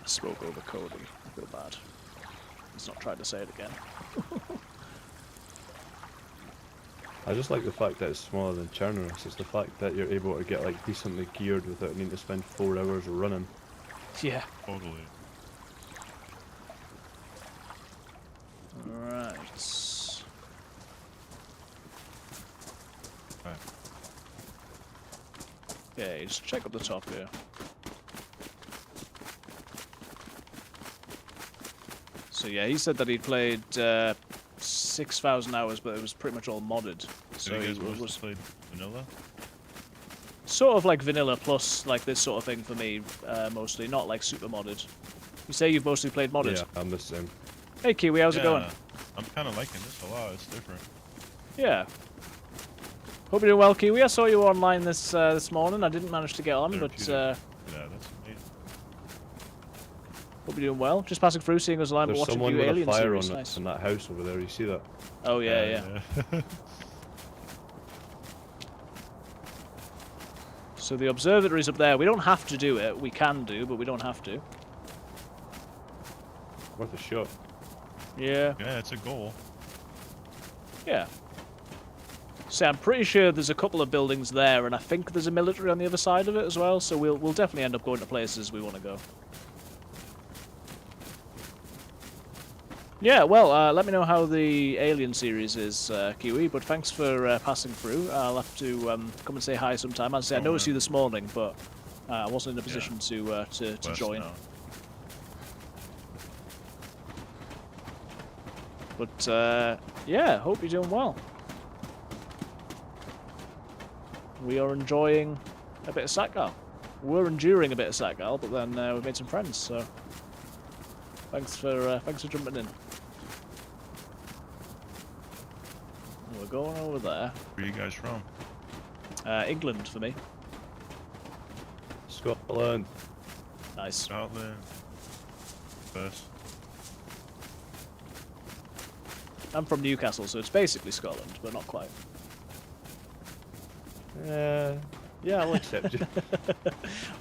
I spoke over Cody. I feel bad. He's not trying to say it again. I just like the fact that it's smaller than Chernobyl. It's the fact that you're able to get like decently geared without needing to spend 4 hours running. Yeah. Totally. Right. Okay, just check up the top here. So yeah, he said that he'd played 6,000 hours, but it was pretty much all modded. So you he guys was played vanilla? sort of like vanilla plus like this sort of thing for me, mostly, not like super modded. You say you've mostly played modded? Yeah, I'm the same. Hey Kiwi, how's it going? I'm kind of liking this a lot. It's different. Yeah. Hope you're doing well, Kiwi. I saw you online this morning. I didn't manage to get on, but Yeah, that's amazing. hope you're doing well. Just passing through, seeing us online, but There's watching someone you with a Alien fire series. on Nice. in that house over there. You see that? Oh yeah, yeah. So the observatory's up there. We don't have to do it. We can do, but we don't have to. Worth a shot. Yeah. Yeah, it's a goal. Yeah. So I'm pretty sure there's a couple of buildings there, and I think there's a military on the other side of it as well. So we'll definitely end up going to places we want to go. Yeah, well, let me know how the Alien series is, Kiwi. But thanks for passing through. I'll have to come and say hi sometime. As I say, I noticed you this morning, but I wasn't in a position to join. Now. But yeah, hope you're doing well. We are enjoying a bit of Sakhal. We're enduring a bit of Sakhal, but then we've made some friends. So thanks for jumping in. We're going over there. Where are you guys from? England for me. Scotland. Nice. Scotland. Best. I'm from Newcastle, so it's basically Scotland, but not quite. Yeah, I'll accept you.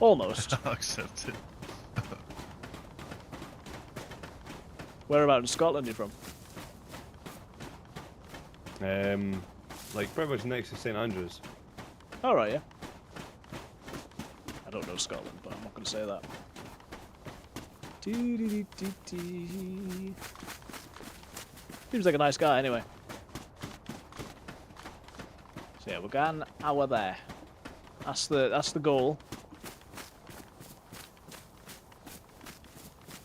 Almost. I'll accept it. Whereabouts in Scotland are you from? Like pretty much next to St Andrews. All right, yeah. I don't know Scotland, but I'm not going to say that. Seems like a nice guy, anyway. So yeah, we're going hour there. That's the goal.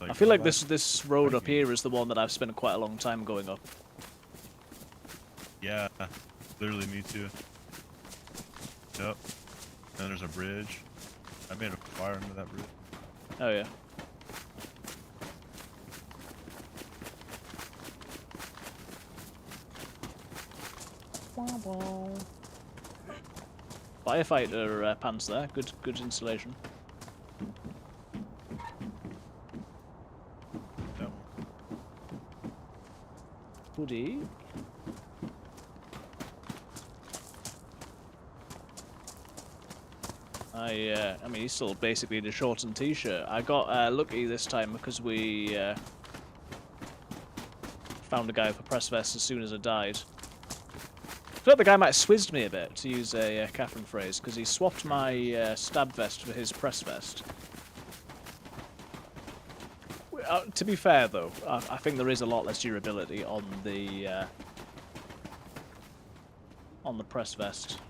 I feel like this road up here is the one that I've spent quite a long time going up. Yeah, literally me too. Yep. Then there's a bridge. I made a fire under that bridge. Oh yeah. Firefighter pants there. Good installation. Yep. Hoodie. I mean, he's still basically in a shorts and t-shirt. I got lucky this time because we found a guy with a press vest as soon as I died. I feel like the guy might have swizzed me a bit, to use a Catherine phrase, because he swapped my stab vest for his press vest. To be fair, though, I think there is a lot less durability on the press vest.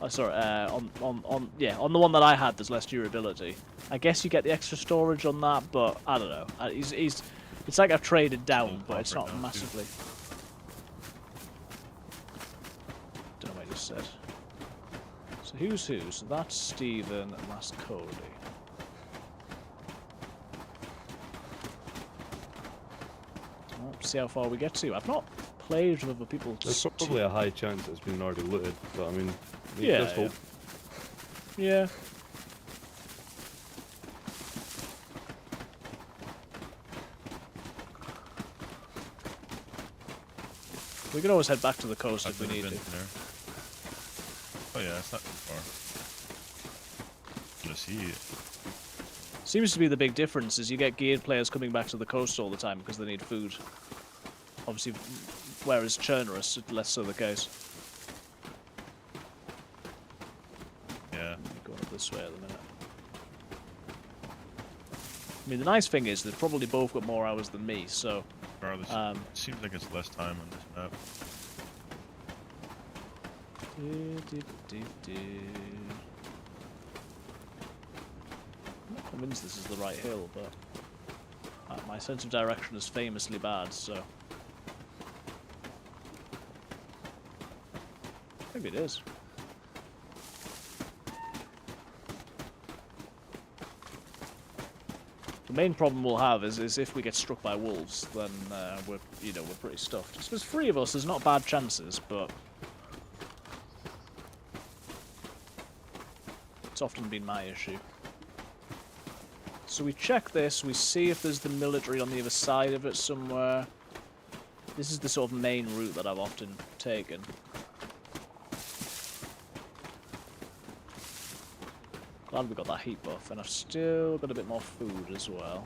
Oh, sorry, on the one that I had, there's less durability. I guess you get the extra storage on that, but I don't know. It's like I've traded down, but it's not massively. Don't know what I just said. So who's who? So that's Stephen and that's Cody. Well, see how far we get to. I've not played with other people. There's probably a high chance it's been already looted, but I mean, yeah, let's hope. Yeah. We can always head back to the coast if we need to. There. Oh yeah, it's not too far. Just see it. Seems to be the big difference is you get geared players coming back to the coast all the time because they need food. Obviously, whereas Chernarus, it's less so the case. Yeah. Going up this way at the minute. I mean, the nice thing is they've probably both got more hours than me, so... Regardless, it seems like it's less time on this map. I'm not convinced this is the right hill, but my sense of direction is famously bad, so maybe it is. The main problem we'll have is if we get struck by wolves, then we're pretty stuffed. So there's 3 of us. There's not bad chances, but it's often been my issue. So we check this. We see if there's the military on the other side of it somewhere. This is the sort of main route that I've often taken. Glad we got that heat buff, and I've still got a bit more food as well.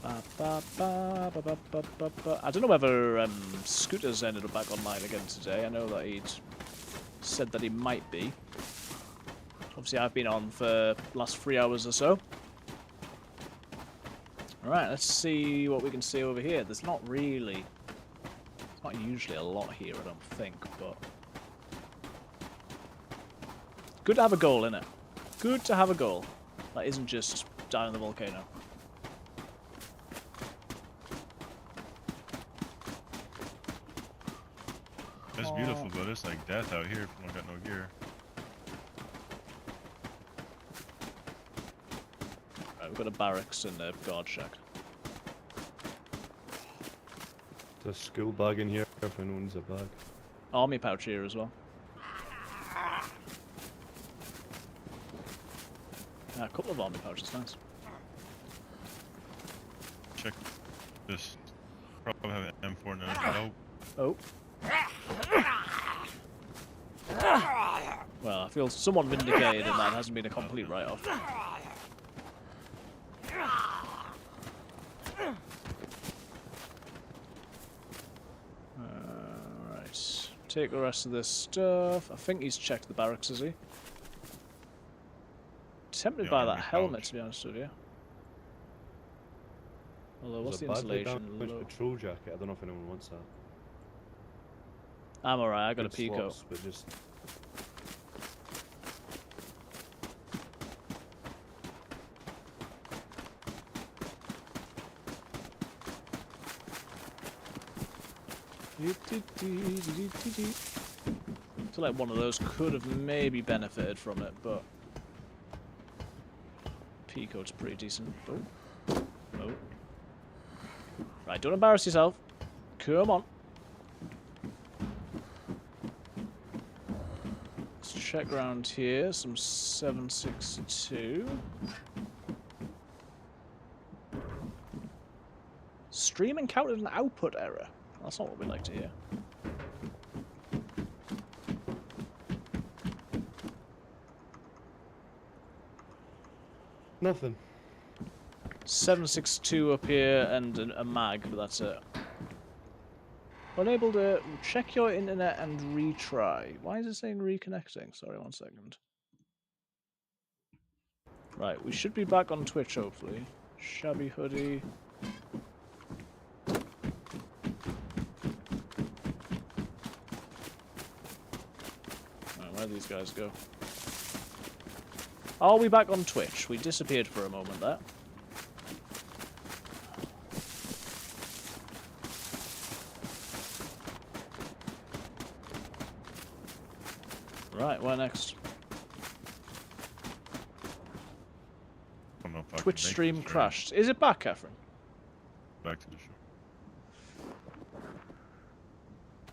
I don't know whether Scooter's ended up back online again today. I know that he'd said that he might be. Obviously, I've been on for the last 3 hours or so. Alright, let's see what we can see over here. There's not really... It's not usually a lot here, I don't think, but... Good to have a goal, innit? Good to have a goal. That isn't just down in the volcano. That's beautiful, but it's like death out here if you don't got no gear. Right, we've got a barracks and a guard shack. There's a school bag in here if anyone's a bag. Army pouch here as well. A couple of army pouches, nice. Check this. Probably have an M4 now. Oh. Well, I feel somewhat vindicated and that hasn't been a complete write-off. Right. Take the rest of this stuff. I think he's checked the barracks, has he? Tempted Yeah, by that army helmet, pouch. to be honest with you. Although, what's There's the a badly insulation? damaged Low. patrol jacket. I don't know if anyone wants that. I'm alright, I got a Good Pico. slots, but just... I feel like one of those could have maybe benefited from it, but Pico's pretty decent. Oh. Oh. Right, don't embarrass yourself. Come on. Let's check around here. Some 762. Stream encountered an output error. That's not what we like to hear. Nothing. 762 up here and a mag, but that's it. Unable to check your internet and retry. Why is it saying reconnecting? Sorry, 1 second. Right, we should be back on Twitch, hopefully. Shabby hoodie. Right, where'd these guys go? Are we back on Twitch? We disappeared for a moment there. Right, where next? I don't know if I can Twitch make stream this, right? crashed. Is it back, Catherine? Back to the show.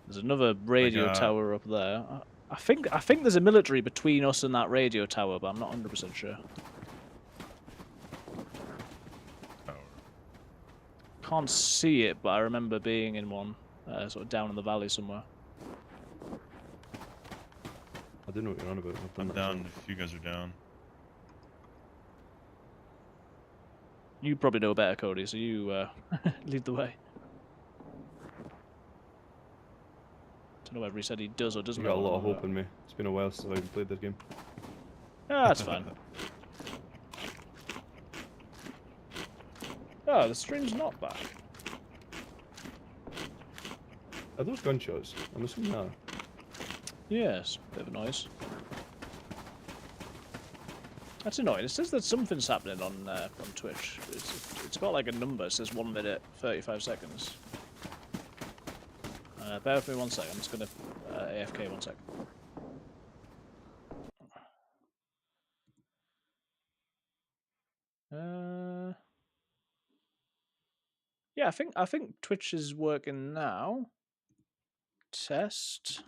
There's another radio tower up there. I think there's a military between us and that radio tower, but I'm not 100% sure. Tower. Can't see it, but I remember being in one, sort of down in the valley somewhere. I don't know what you're on about. I've done I'm that down as well. if you guys are down. You probably know better, Cody, so you lead the way. Don't know whether he said he does or doesn't I've know. got a lot of what I'm hope in me. It's been a while since I've played this game. Yeah, that's fine. Oh, the stream's not back. Are those gunshots? I'm assuming they are. Yes, bit of a noise. That's annoying. It says that something's happening on Twitch. It's got like a number. It says 1 minute 35 seconds. Bear with me 1 second. I'm just gonna AFK 1 sec. Yeah, I think Twitch is working now. Test.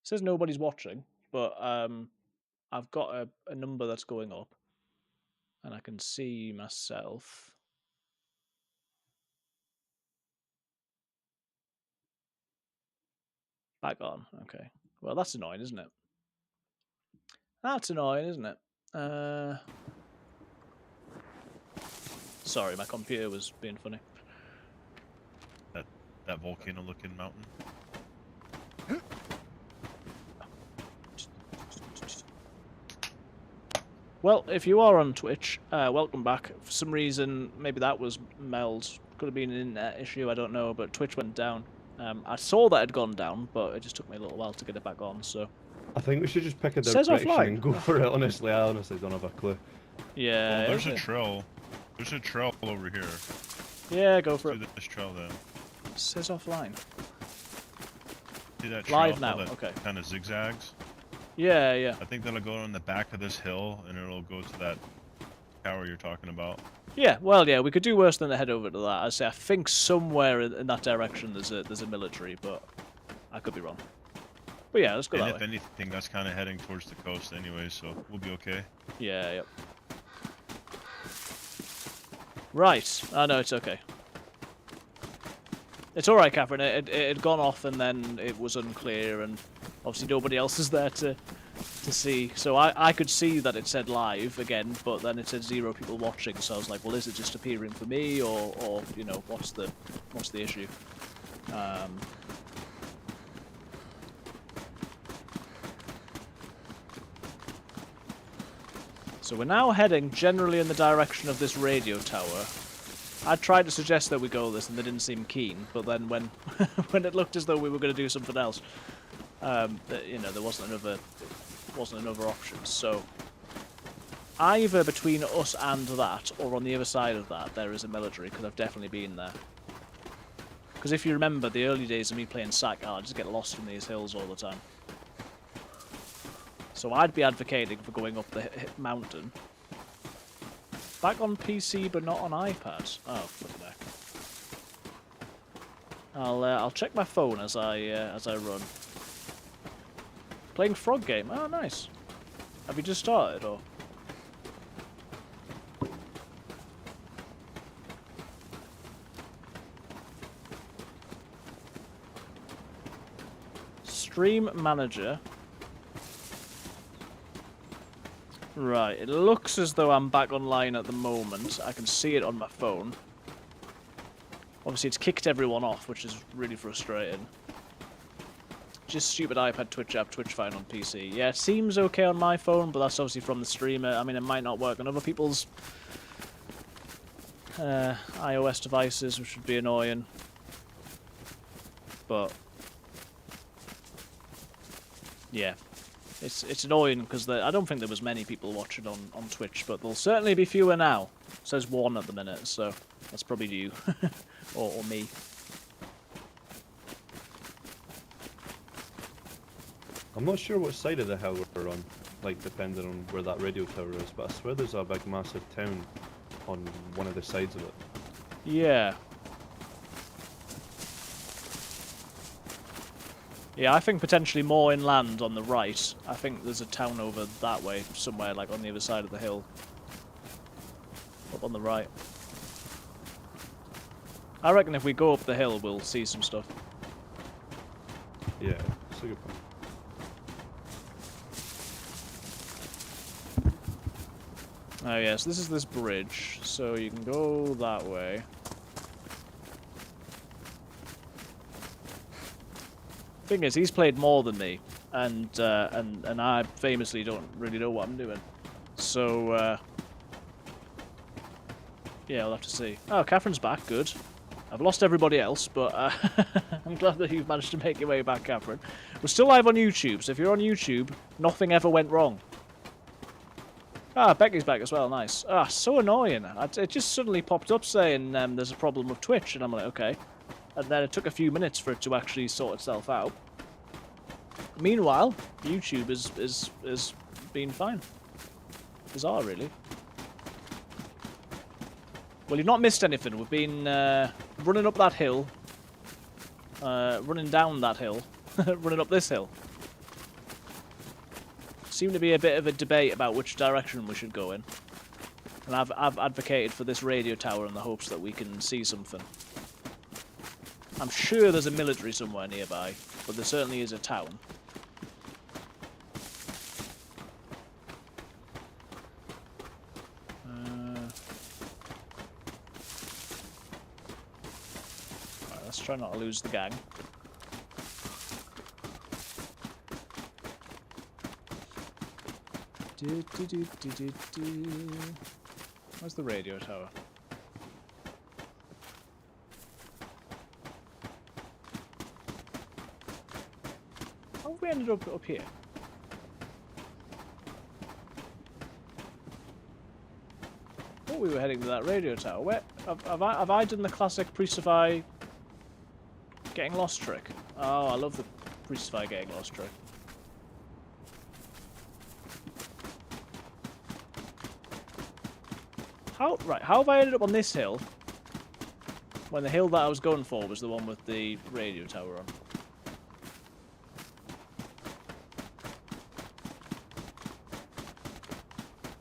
It says nobody's watching, but I've got a number that's going up, and I can see myself. Back on. Okay. Well, that's annoying, isn't it? That's annoying, isn't it? Sorry, my computer was being funny. That volcano-looking mountain. Well, if you are on Twitch, welcome back. For some reason, maybe that was Mel's. Could have been an internet issue, I don't know, but Twitch went down. I saw that it had gone down, but it just took me a little while to get it back on, so... I think we should just pick a Says direction offline. and go for it, honestly. I honestly don't have a clue. Yeah, Well, there's a trail. There's a trail over here. Yeah, go for Do it. this trail then. Says offline. See that trail Live now, that okay. kind of zigzags? Yeah, yeah. I think that'll go on the back of this hill, and it'll go to that tower you're talking about. Yeah, well, yeah, we could do worse than to head over to that. I say, I think somewhere in that direction there's a military, but I could be wrong. But yeah, let's go And that if way. anything, that's kind of heading towards the coast anyway, so we'll be okay. Yeah, yep. Right. No, it's okay. It's alright, Catherine. It had gone off and then it was unclear, and obviously nobody else is there to see. So I could see that it said live again, but then it said 0 people watching, so I was like, well, is it just appearing for me, or you know, what's the issue? So we're now heading generally in the direction of this radio tower. I tried to suggest that we go this, and they didn't seem keen. But then when when it looked as though we were going to do something else, you know, there wasn't another option. So either between us and that, or on the other side of that, there is a military, because I've definitely been there. Because if you remember the early days of me playing Sakhal, I just get lost in these hills all the time. So I'd be advocating for going up the mountain. Back on PC, but not on iPad. Oh, flippin' heck. I'll check my phone as I run. Playing Frog Game. Oh, nice. Have you just started, or? Stream Manager. Right, it looks as though I'm back online at the moment. I can see it on my phone. Obviously, it's kicked everyone off, which is really frustrating. Just stupid iPad Twitch app, Twitch fine on PC. Yeah, it seems okay on my phone, but that's obviously from the streamer. I mean, it might not work on other people's iOS devices, which would be annoying. But yeah. It's annoying because I don't think there was many people watching on Twitch, but there'll certainly be fewer now. It says 1 at the minute, so that's probably you. or me. I'm not sure what side of the hill we're on, like depending on where that radio tower is, but I swear there's a big massive town on one of the sides of it. Yeah. Yeah, I think potentially more inland on the right. I think there's a town over that way, somewhere like on the other side of the hill. Up on the right. I reckon if we go up the hill, we'll see some stuff. Yeah, that's a good point. Oh yes, this is this bridge, so you can go that way. Thing is, he's played more than me, and I famously don't really know what I'm doing. So yeah, we'll have to see. Oh, Catherine's back. Good. I've lost everybody else, but I'm glad that you've managed to make your way back, Catherine. We're still live on YouTube, so if you're on YouTube, nothing ever went wrong. Ah, Becky's back as well. Nice. Ah, so annoying. It just suddenly popped up saying there's a problem with Twitch, and I'm like, okay. And then it took a few minutes for it to actually sort itself out. Meanwhile, YouTube is been fine. Bizarre, really. Well, you've not missed anything. We've been running up that hill, running down that hill, running up this hill. Seemed to be a bit of a debate about which direction we should go in. And I've advocated for this radio tower in the hopes that we can see something. I'm sure there's a military somewhere nearby, but there certainly is a town. try not to lose the gang. Where's the radio tower? How have we ended up here? Oh, we were heading to that radio tower. Where have I done the classic Priestify getting lost trick? Oh, I love the Priestify getting lost trick. How have I ended up on this hill when the hill that I was going for was the one with the radio tower on?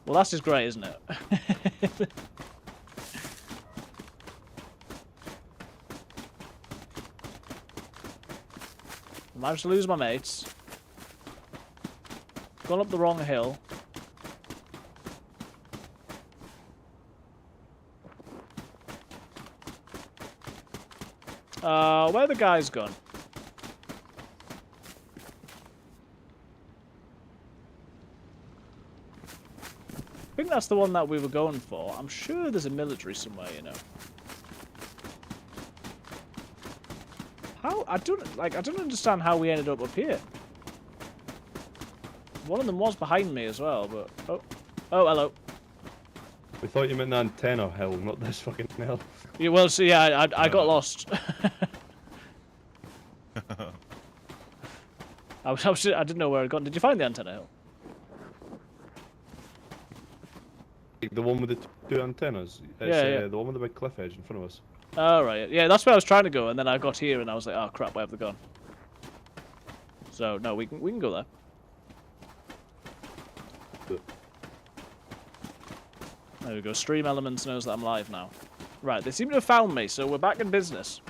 Well, that's just great, isn't it? I managed to lose my mates. Gone up the wrong hill. Where are the guys gone? I think that's the one that we were going for. I'm sure there's a military somewhere, you know. How? I don't understand how we ended up here. One of them was behind me as well, but oh, hello. We thought you meant the antenna hill, not this fucking hill. Yeah, well, so yeah, I got lost. I didn't know where I'd gone. Did you find the antenna hill? The one with the two antennas? It's, yeah. the one with the big cliff edge in front of us. Oh, right. Yeah, that's where I was trying to go, and then I got here and I was like, oh crap, where have they gone? So, no, we can go there. There we go. Stream Elements knows that I'm live now. Right, they seem to have found me, so we're back in business.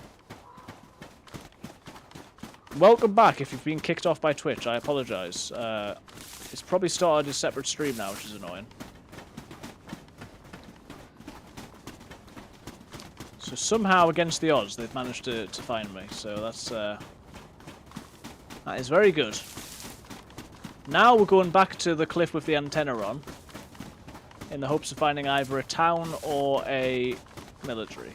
Welcome back if you've been kicked off by Twitch. I apologise. It's probably started a separate stream now, which is annoying. So somehow, against the odds, they've managed to find me. So that is very good. Now we're going back to the cliff with the antenna on, in the hopes of finding either a town or a military.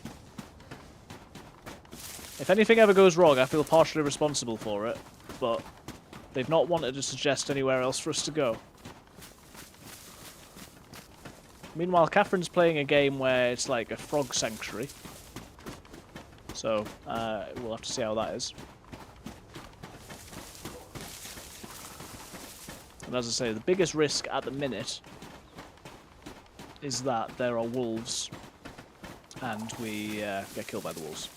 If anything ever goes wrong, I feel partially responsible for it, but they've not wanted to suggest anywhere else for us to go. Meanwhile, Catherine's playing a game where it's like a frog sanctuary. So, we'll have to see how that is. And as I say, the biggest risk at the minute is that there are wolves and we get killed by the wolves.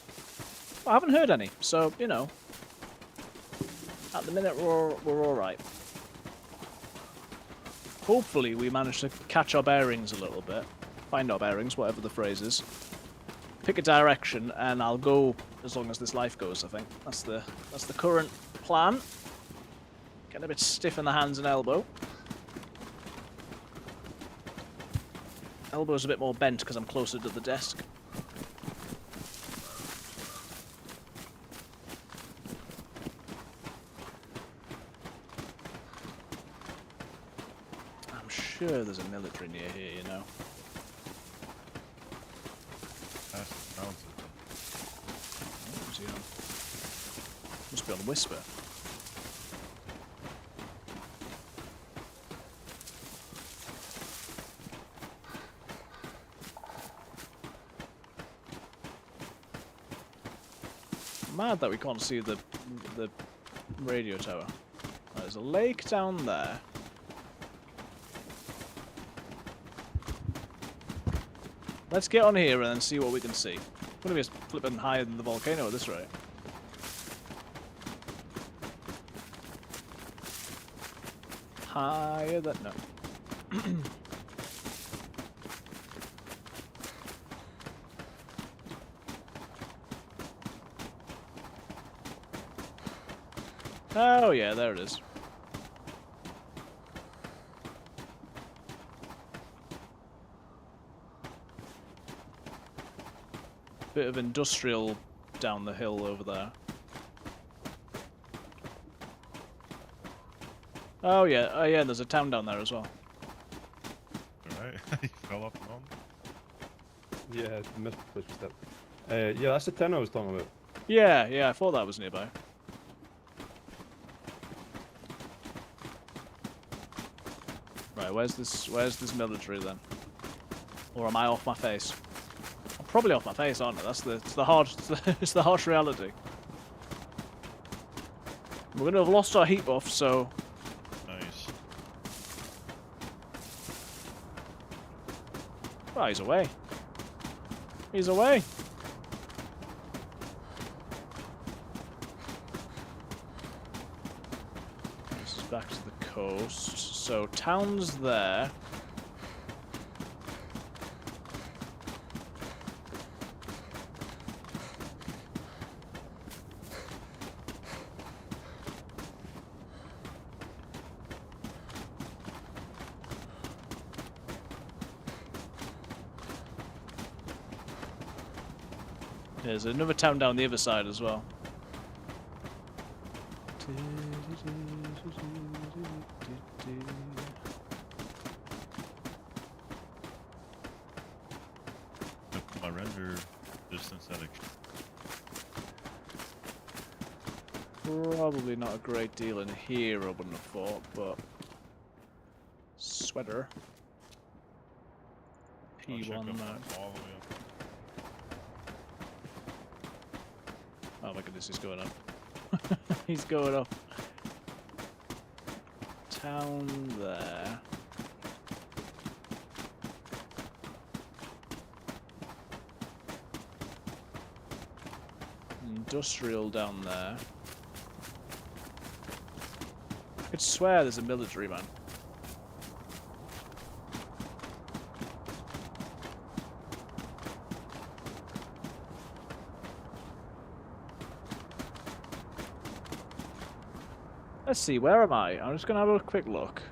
Well, I haven't heard any, so, you know, at the minute we're alright. Hopefully we manage to catch our bearings a little bit. Find our bearings, whatever the phrase is. Pick a direction, and I'll go as long as this life goes, I think. That's the current plan. Getting a bit stiff in the hands and elbow. Elbow's a bit more bent because I'm closer to the desk. I'm sure there's a military near here, you know. Must be on Whisper. Mad that we can't see the radio tower. There's a lake down there. Let's get on here and then see what we can see. It's gonna be flipping higher than the volcano at this rate. Higher than no. Oh yeah, there it is. Bit of industrial down the hill over there. Oh yeah, yeah. There's a town down there as well. Alright, you fell off the mountain. Yeah, misplaced step. Yeah, that's the 10 I was talking about. Yeah, yeah. I thought that was nearby. Right, where's this military then? Or am I off my face? I'm probably off my face, aren't I? It's the harsh reality. We're gonna have lost our heat buff, so Nice. well, he's away. He's away. This is back to the coast. So town's there. There's another town down the other side as well. I put my render distance at Probably not a great deal in here, I wouldn't have thought, but sweater. I'll check P1 up now. all the way up. Oh my goodness, he's going up. He's going up. Town there. Industrial down there. I could swear there's a military man. Let's see, where am I? I'm just gonna have a quick look.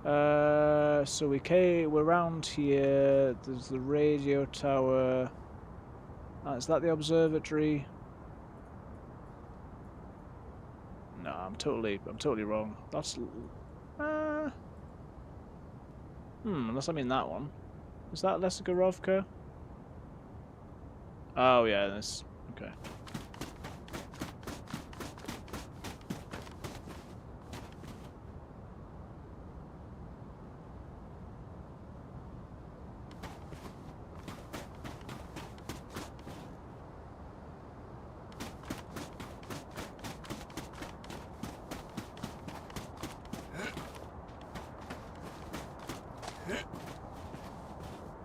So we're around here. There's the radio tower. Is that the observatory? No, I'm totally wrong. That's unless I mean that one. Is that Lesegorovka? Oh yeah, this. Okay.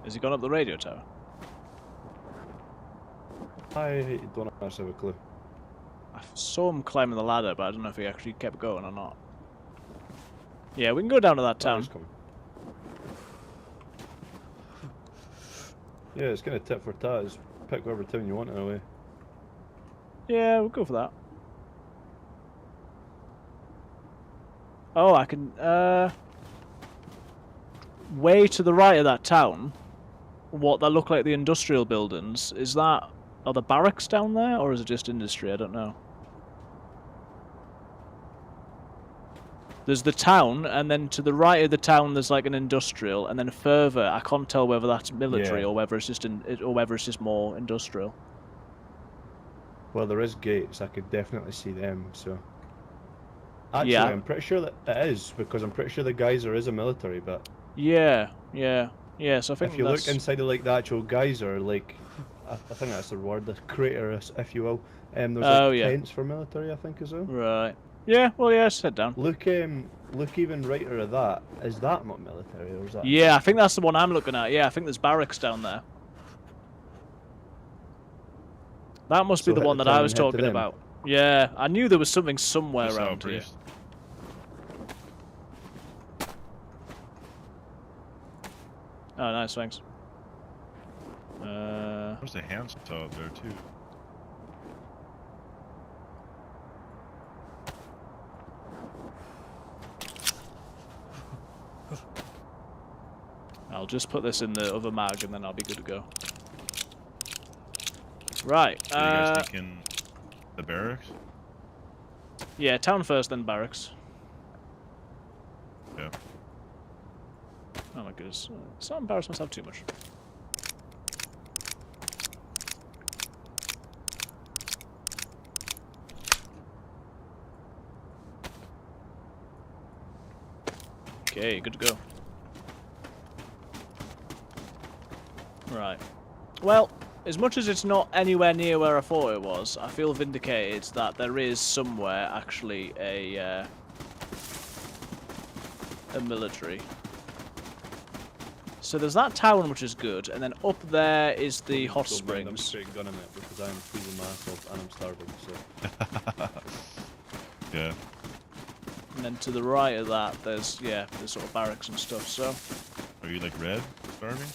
Has he gone up the radio tower? I don't actually have a clue. I saw him climbing the ladder, but I don't know if he actually kept going or not. Yeah, we can go down to that town. He's coming. Yeah, it's kind of tit for tat. Just pick whatever town you want in a way. Yeah, we'll go for that. Oh, I can, way to the right of that town, what that look like the industrial buildings, are the barracks down there, or is it just industry? I don't know. There's the town, and then to the right of the town there's like an industrial, and then further, I can't tell whether that's military or whether it's just more industrial. Well, there is gates. I could definitely see them. So actually, Yeah. I'm pretty sure that it is because I'm pretty sure the geyser is a military. But Yeah. So I think if you look inside of like the actual geyser, like I think that's the word, the crater, if you will. There's like tents for military, I think, as well. Right. Yeah. Well, yeah. Just head down. Look even righter of that. Is that not military, or is that? Yeah, I think that's the one I'm looking at. Yeah, I think there's barracks down there. That must be the one that I was talking about. Yeah, I knew there was something somewhere around here. Oh, nice, thanks. There's a handsaw out there too. I'll just put this in the other mag and then I'll be good to go. Right. So you guys thinking the barracks? Yeah, town first, then barracks. Yeah. Oh my goodness. Some barracks must have too much. Okay, good to go. Right. Well, as much as it's not anywhere near where I thought it was, I feel vindicated that there is somewhere actually a military. So there's that town, which is good, and then up there is the hot Don't mind, I'm springs. straight gunning it because I'm freezing my ass off and I'm starving. So Yeah. And then to the right of that, there's sort of barracks and stuff. So Are you like red starving?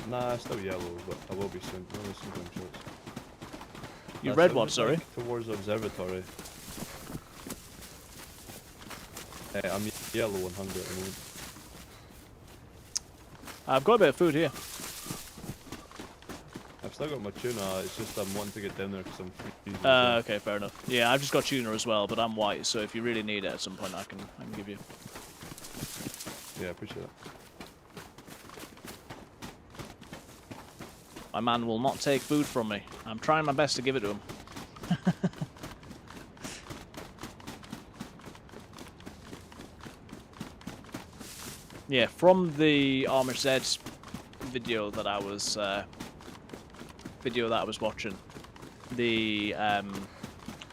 nah, still yellow, but I will be soon. Really soon going shorts. you Nah, read so what? just, Sorry. like, towards observatory. I'm yellow and hungry at the moment. I've got a bit of food here. I've still got my tuna. It's just I'm wanting to get down there because I'm freezing. Okay, fair enough. Yeah, I've just got tuna as well, but I'm white, so if you really need it at some point, I can give you. Yeah, I appreciate that. My man will not take food from me. I'm trying my best to give it to him. Yeah, from the Armor Z video that I was watching, the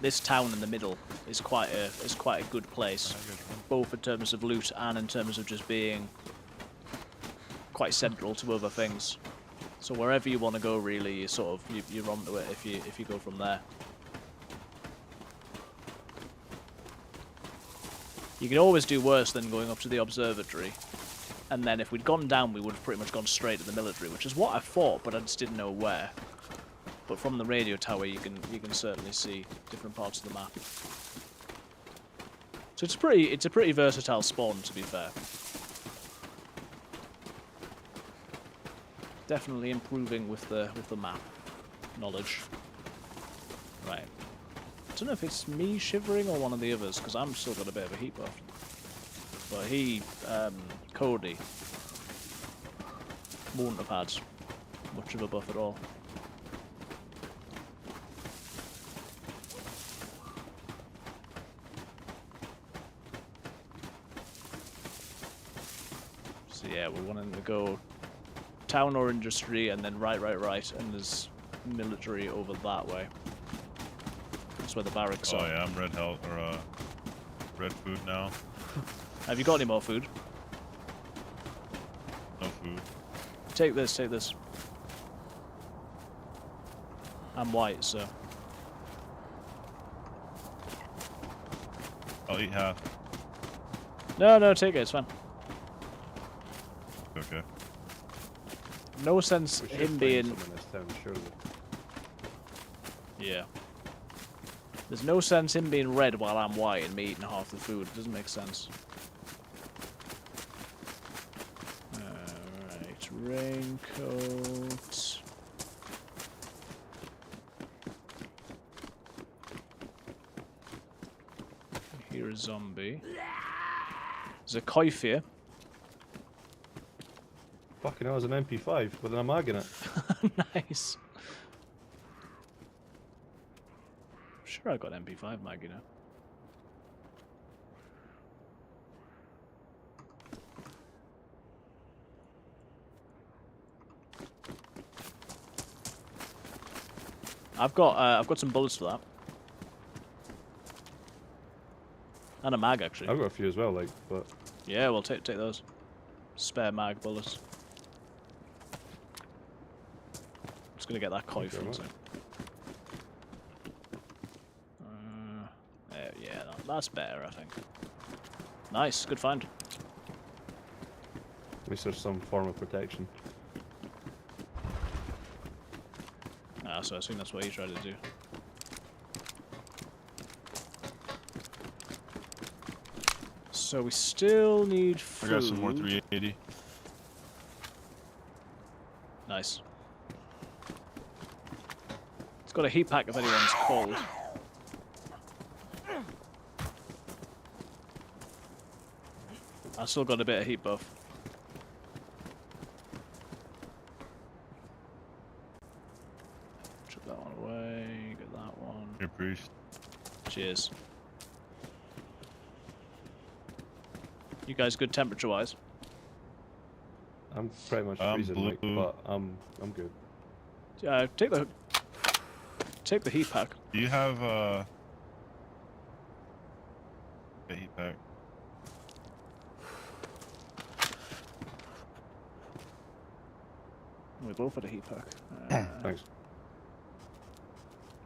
this town in the middle is quite a good place, both in terms of loot and in terms of just being quite central to other things. So wherever you want to go, really, you're onto it if you go from there. You can always do worse than going up to the observatory. And then if we'd gone down, we would have pretty much gone straight to the military, which is what I thought, but I just didn't know where. But from the radio tower, you can certainly see different parts of the map. So it's a pretty versatile spawn, to be fair. Definitely improving with the map knowledge. Right. I don't know if it's me shivering or one of the others, because I'm still got a bit of a heat buff. But Cody, wouldn't have had much of a buff at all. So yeah, we're wanting to go town or industry, and then right, and there's military over that way. That's where the barracks are. Oh yeah, I'm red health or red food now. Have you got any more food? No food. Take this, take this. I'm white, so. I'll eat half. No, take it, it's fine. Okay. No sense We should him find being... some in this town, surely. Yeah. There's no sense him being red while I'm white and me eating half the food. It doesn't make sense. Alright, raincoat. Here a zombie. There's a coif here. Fucking hell, there's an MP5 with a mag in it. Nice. I'm sure I got an MP5 mag, you know. I've got some bullets for that. And a mag, actually. I've got a few as well, like, but Yeah, we'll take those. Spare mag bullets. Just gonna get that coif very one much. second. Yeah, that's better, I think. Nice, good find. at least there's some form of protection. Ah, so I assume that's what you tried to do. So we still need I food. got some more 380. Nice. It's got a heat pack if anyone's cold. I still got a bit of heat buff. Chuck that one away. Get that one. Here, Bruce. Cheers. You guys good temperature-wise? I'm pretty much I'm freezing, Mike, blue. but I'm good. Take the heat pack. Do you have a heat pack? We both had a heat pack. Thanks.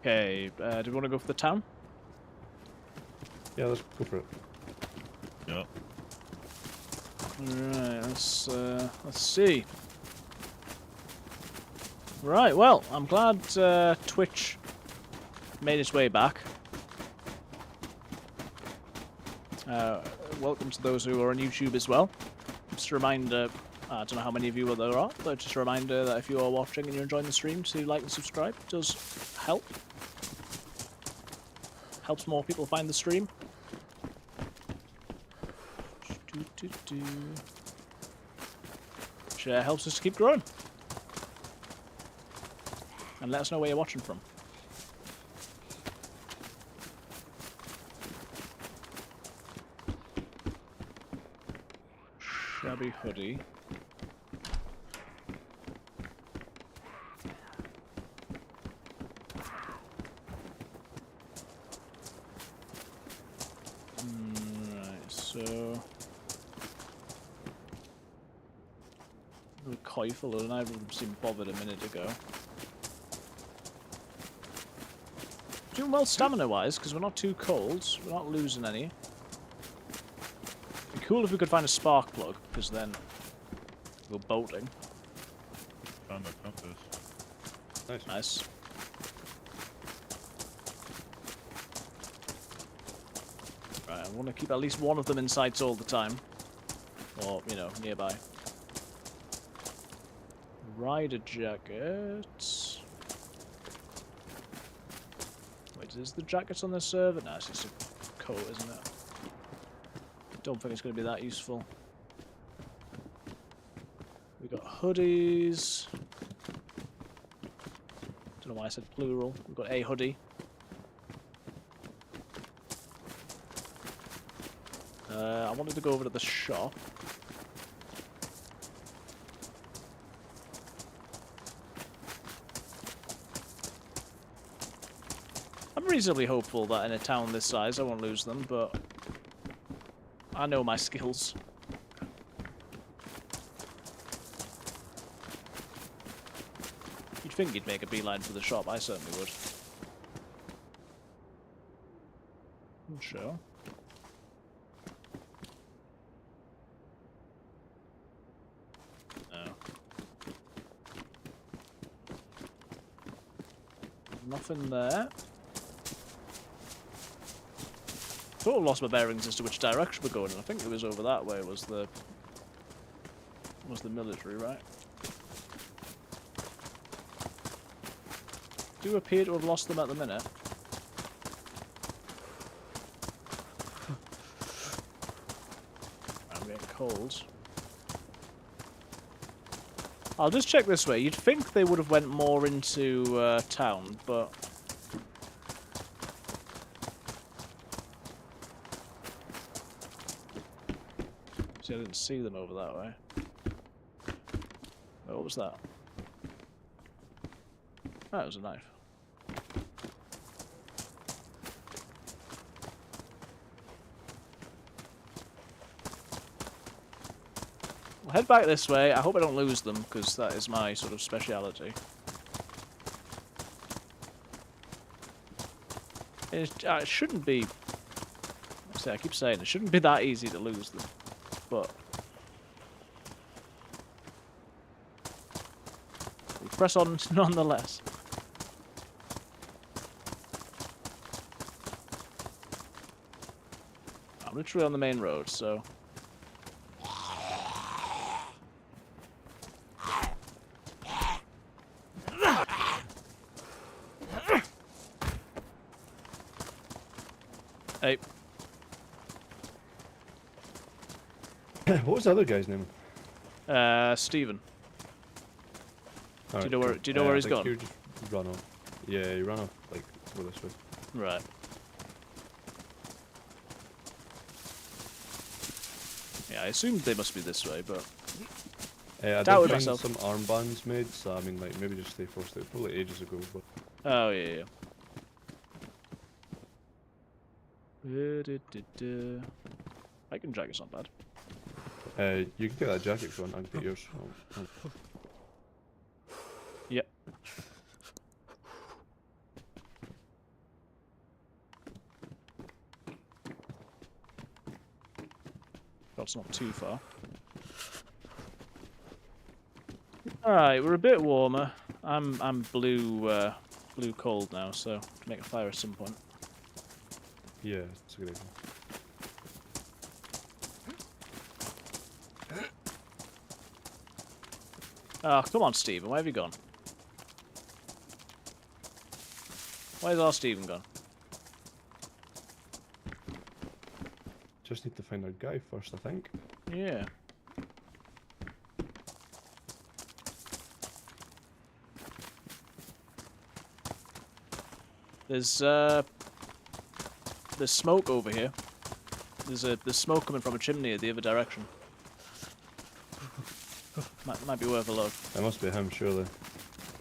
Okay, do we want to go for the town? Yeah, let's go for it. Yep. Alright, let's see. Right, well, I'm glad Twitch made its way back. Welcome to those who are on YouTube as well. Just a reminder, I don't know how many of you there are, but just a reminder that if you are watching and you're enjoying the stream, to like and subscribe. It does help. Helps more people find the stream. Which helps us to keep growing. And let us know where you're watching from. Shabby hoodie. Right, so... Coifel, and I wouldn't seem bothered a minute ago. Doing well stamina-wise, because we're not too cold. We're not losing any. It'd be cool if we could find a spark plug, because then we're boating. Found a compass. Nice. Nice. Right, I want to keep at least one of them in sight all the time. Or, you know, nearby. Rider jacket. Wait, is the jackets on the server? No, it's just a coat, isn't it? Don't think it's going to be that useful. We got hoodies. Don't know why I said plural. We've got a hoodie. I wanted to go over to the shop. I'm reasonably hopeful that in a town this size I won't lose them, but I know my skills. You'd think you'd make a beeline for the shop, I certainly would. Sure. No. Nothing there. Sort of lost my bearings as to which direction we're going, and I think it was over that way was the military, right? Do appear to have lost them at the minute. I'm getting cold. I'll just check this way. You'd think they would have went more into town, but see, I didn't see them over that way. Oh, what was that? Oh, it was a knife. We'll head back this way. I hope I don't lose them, because that is my sort of speciality. It shouldn't be... I keep saying it shouldn't be that easy to lose them, but we press on nonetheless. I'm literally on the main road, so... Hey, What was the other guy's name? Stephen. Alright, know where- cool. do you know where I he's think gone? he just run off. Yeah, he ran off like over this way. Right. Yeah, I assumed they must be this way, but I Doubted did find myself. some armbands made, so I mean, like maybe just stay posted. Probably ages ago, but oh yeah. Du-du-du-du. Hiking jacket's not bad. you can get that jacket if you want. I can get yours. Yep. That's not too far. Alright, we're a bit warmer. I'm blue cold now, so to make a fire at some point. Yeah, it's a good idea. Oh, come on, Stephen, where have you gone? Where's our Stephen gone? Just need to find our guy first, I think. Yeah. There's smoke over here. There's smoke coming from a chimney the other direction. Might be worth a look. That must be him, surely.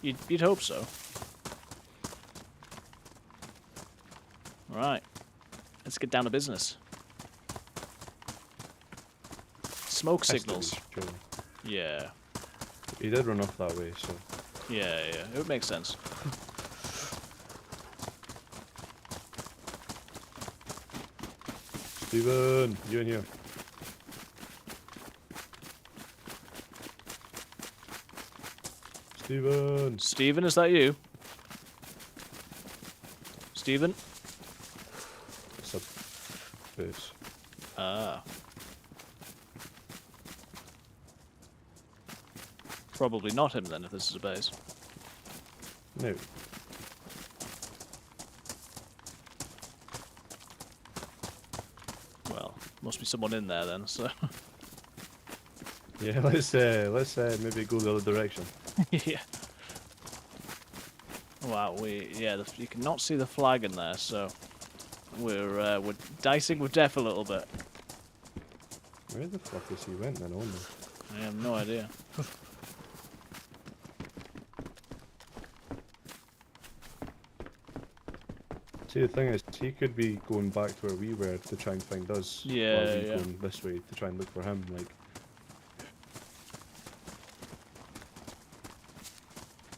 You'd hope so. Right. Let's get down to business. Smoke Has to be, signals. surely. Yeah. He did run off that way, so Yeah. It would make sense. Steven, you in here? Steven! Stephen, is that you? Stephen? It's a base. Ah. Probably not him then, if this is a base. No. Well, must be someone in there then, so... Yeah, let's maybe go the other direction. yeah. Wow, you cannot see the flag in there, so... We're dicing with death a little bit. Where the fuck is he went then, I wonder? I have no idea. See, the thing is, he could be going back to where we were to try and find us. Yeah, while we're yeah. going this way to try and look for him, like...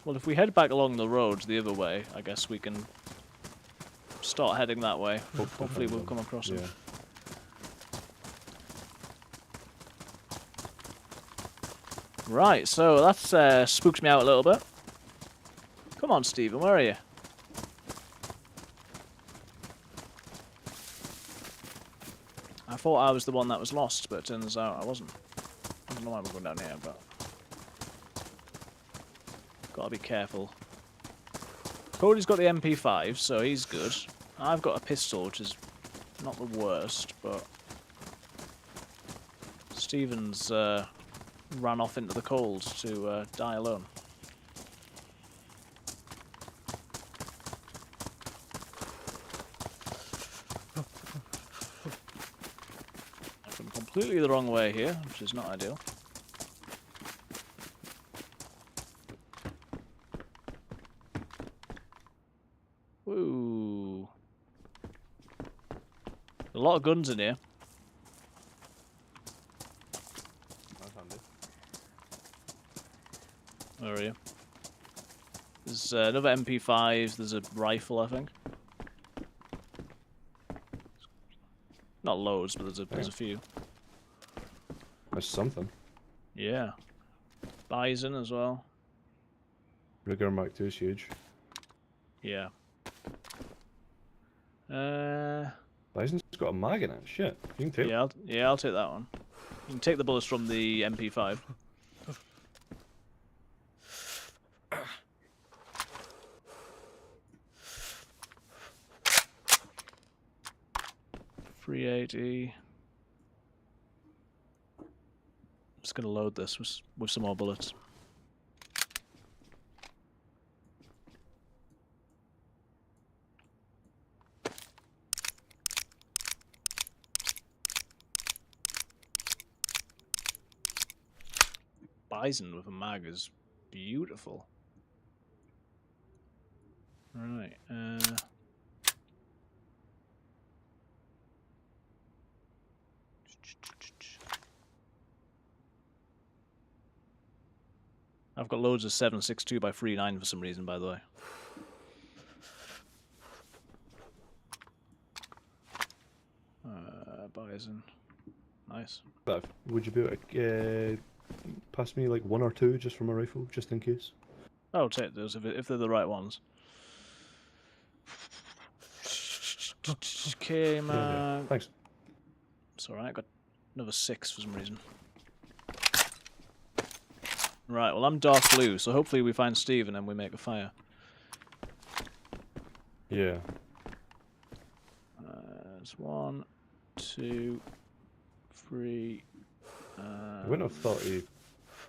Well, if we head back along the road the other way, I guess we can start heading that way. Hopefully we'll come across him. Yeah. Right, so that's spooked me out a little bit. Come on, Stephen, where are you? I thought I was the one that was lost, but it turns out I wasn't. I don't know why we're going down here, but... Gotta be careful. Cody's got the MP5, so he's good. I've got a pistol, which is not the worst, but... Stephen's ran off into the cold to die alone. I've gone completely the wrong way here, which is not ideal. Woo! A lot of guns in here. That's handy. Where are you? There's another MP5. There's a rifle, I think. Not loads, but there's a few. That's something. Yeah. Bison as well. Rigger Mark II is huge. Yeah. Bison's got a mag in it. Shit. You can take it. I'll take that one. You can take the bullets from the MP5. 380. I'm just gonna load this with some more bullets. Bison with a mag is beautiful. Right. I've got loads of 7.62 by 3.9 for some reason, by the way. Bison. Nice. But would you be able to pass me like 1 or 2 just from a rifle, just in case? I'll take those if they're the right ones. Okay, man. Yeah. Thanks. It's alright, I got another 6 for some reason. Right, well I'm dark blue, so hopefully we find Steve and then we make a fire. Yeah. There's 1, 2, 3. I wouldn't have thought he'd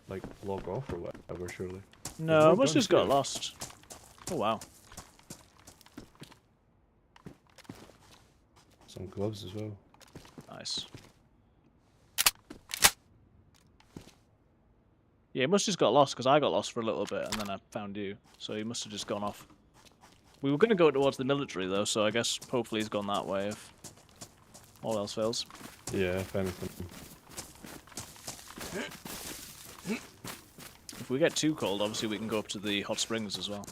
like log off or whatever, surely. No, more must guns just got here. lost. Oh wow. Some gloves as well. Nice. Yeah, he must have just got lost, because I got lost for a little bit, and then I found you. So he must have just gone off. We were going to go towards the military, though, so I guess hopefully he's gone that way if all else fails. Yeah, if anything. If we get too cold, obviously we can go up to the hot springs as well.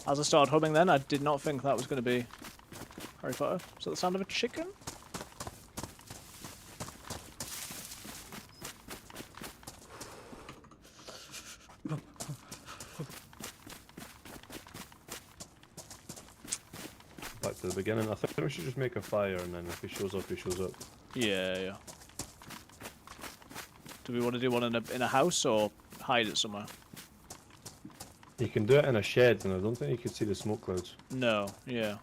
As I started humming then, I did not think that was going to be Harry Potter. Is that the sound of a chicken? Back to the beginning. I think we should just make a fire, and then if he shows up, he shows up. Yeah, yeah. Do we want to do one in a house or hide it somewhere? You can do it in a shed, and I don't think you can see the smoke clouds. No, yeah.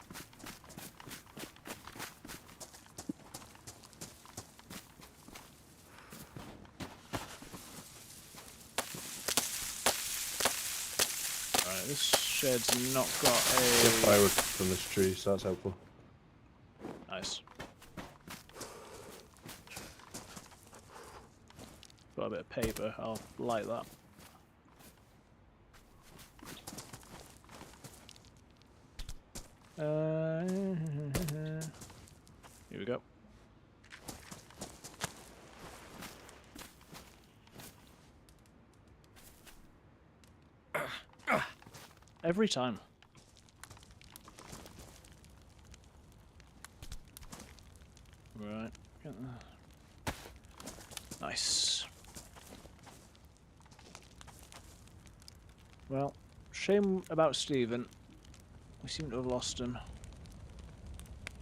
Alright, this shed's not got Get a... firewood from this tree, so that's helpful. Nice. Got a bit of paper, I'll light that. Here we go. Every time. Right. Nice. Well, shame about Stephen. We seem to have lost him.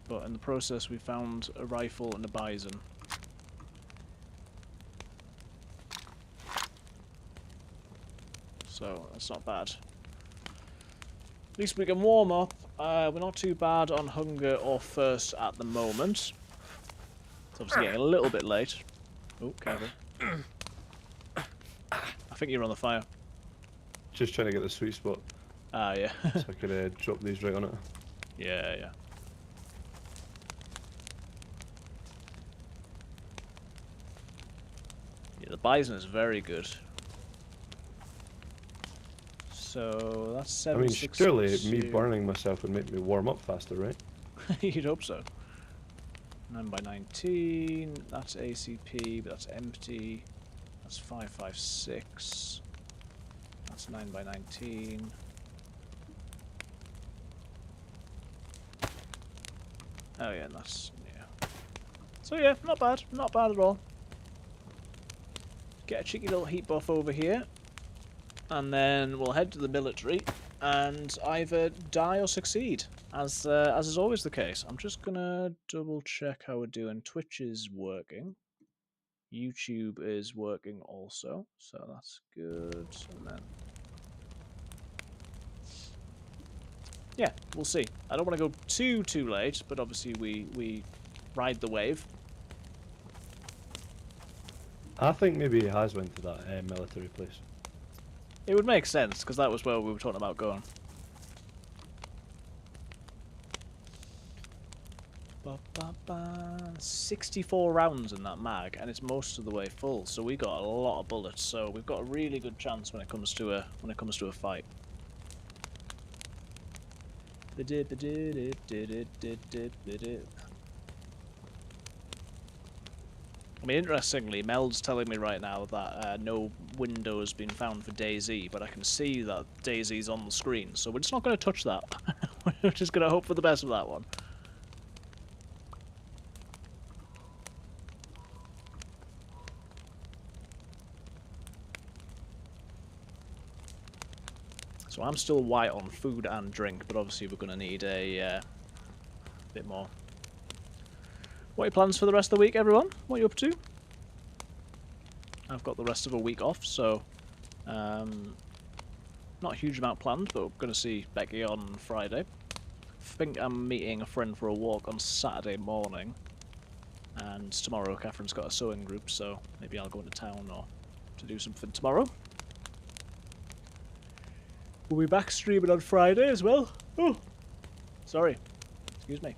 But in the process we found a rifle and a bison. So, that's not bad. At least we can warm up. We're not too bad on hunger or thirst at the moment. It's obviously getting a little bit late. Oh, careful. I think you're on the fire. Just trying to get the sweet spot, Ah, yeah. so I could drop these right on it. Yeah, yeah. Yeah, the bison is very good. So that's I mean, 7.62. surely me burning myself would make me warm up faster, right? You'd hope so. 9 by 19. That's ACP, but that's empty. That's 5.56. That's 9 by 19. Oh yeah, that's yeah. So yeah, not bad, not bad at all. Get a cheeky little heat buff over here, and then we'll head to the military and either die or succeed, as is always the case. I'm just gonna double check how we're doing. Twitch is working. YouTube is working also, so that's good. And then Yeah, we'll see. I don't want to go too late, but obviously we ride the wave. I think maybe he has went to that military place. It would make sense, because that was where we were talking about going. Ba, ba, ba. 64 rounds in that mag, and it's most of the way full, so we got a lot of bullets. So we've got a really good chance when it comes to a fight. I mean, interestingly, Mel's telling me right now that no window has been found for DayZ, but I can see that DayZ's on the screen, so we're just not going to touch that. We're just going to hope for the best of that one. So I'm still white on food and drink, but obviously we're going to need a bit more. What are your plans for the rest of the week, everyone? What are you up to? I've got the rest of a week off, so not a huge amount planned, but we're going to see Becky on Friday. I think I'm meeting a friend for a walk on Saturday morning, and tomorrow Catherine's got a sewing group, so maybe I'll go into town or to do something tomorrow. We'll be back streaming on Friday as well. Oh, sorry. Excuse me.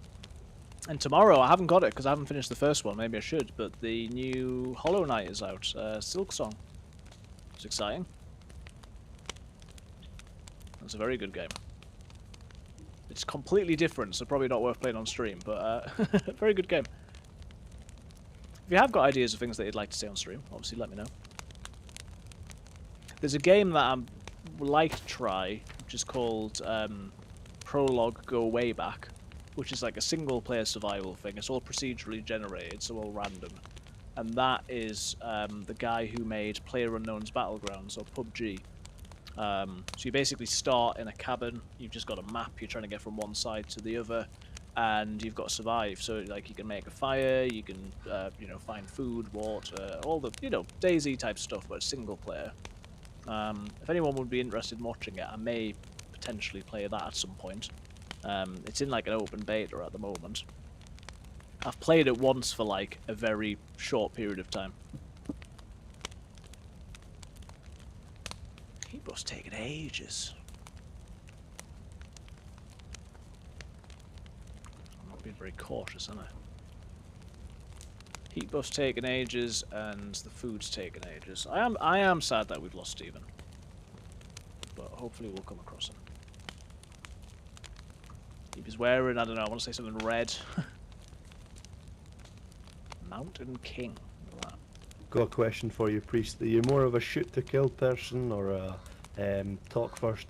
And tomorrow, I haven't got it because I haven't finished the first one. Maybe I should, but the new Hollow Knight is out. Silk Song. It's exciting. It's a very good game. It's completely different, so probably not worth playing on stream, but very good game. If you have got ideas of things that you'd like to see on stream, obviously let me know. There's a game that I would like to try, which is called Prologue Go Way Back, which is like a single-player survival thing. It's all procedurally generated, so all random. And that is the guy who made PlayerUnknown's Battlegrounds, or PUBG. So you basically start in a cabin, you've just got a map, you're trying to get from one side to the other, and you've got to survive. So like you can make a fire, you can you know, find food, water, all the, you know, DayZ type stuff, but it's single player. If anyone would be interested in watching it, I may potentially play that at some point. It's in like an open beta at the moment. I've played it once for like a very short period of time. Heat buff's taking ages. I'm not being very cautious, am I? Heat buff's taking ages, and the food's taking ages. I am sad that we've lost Steven, but hopefully we'll come across him. He was wearing, I don't know, I want to say something red. Mountain King. Look at that. Got a question for you, Priest. Are you more of a shoot-to-kill person or a talk first?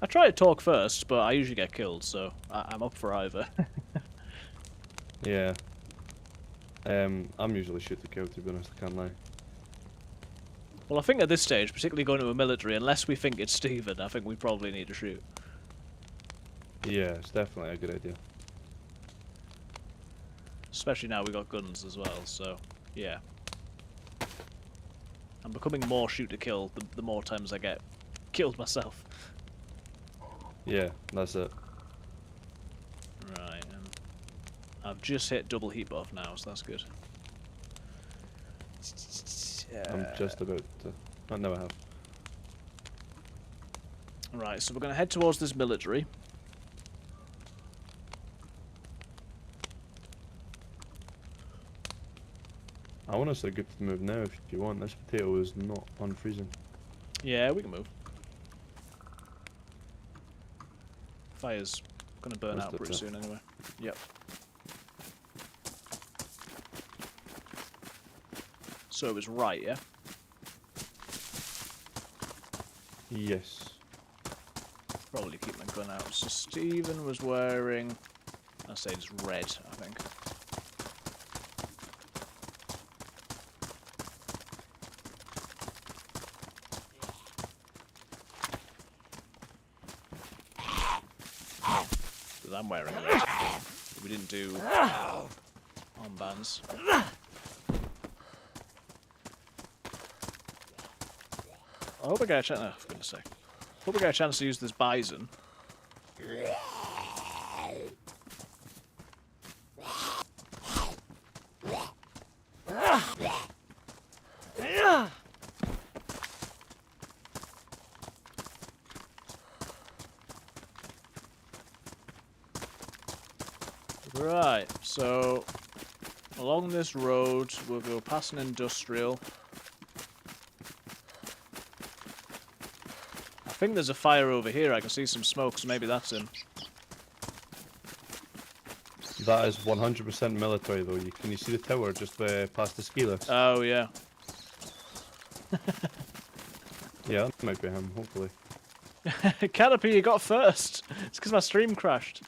I try to talk first, but I usually get killed, so I'm up for either. Yeah. I'm usually shoot-to-kill, to be honest, I can't lie. Well, I think at this stage, particularly going to a military, unless we think it's Steven, I think we probably need to shoot. Yeah, it's definitely a good idea. Especially now we got guns as well, so yeah. I'm becoming more shoot to kill the more times I get killed myself. Yeah, that's it. Right, I've just hit double heat buff now, so that's good. I'm just about to... I know I have. Right, so we're going to head towards this military. I honestly good to move now if you want. This potato is not unfreezing. Yeah, we can move. Fire's gonna burn out pretty soon anyway. Yep. So it was right, yeah? Yes. Probably keep my gun out. So Steven was wearing... I say it's red, I think. I'm wearing red. We didn't do armbands. I hope I get a chance. Oh, for goodness sake. Hope I get a chance to use this bison. Right, so along this road we'll go past an industrial. I think there's a fire over here. I can see some smoke, so maybe that's him. That is 100% military though. Can you see the tower just past the ski lift? Oh yeah. Yeah, that might be him, hopefully. Canopy, you got first. It's because my stream crashed.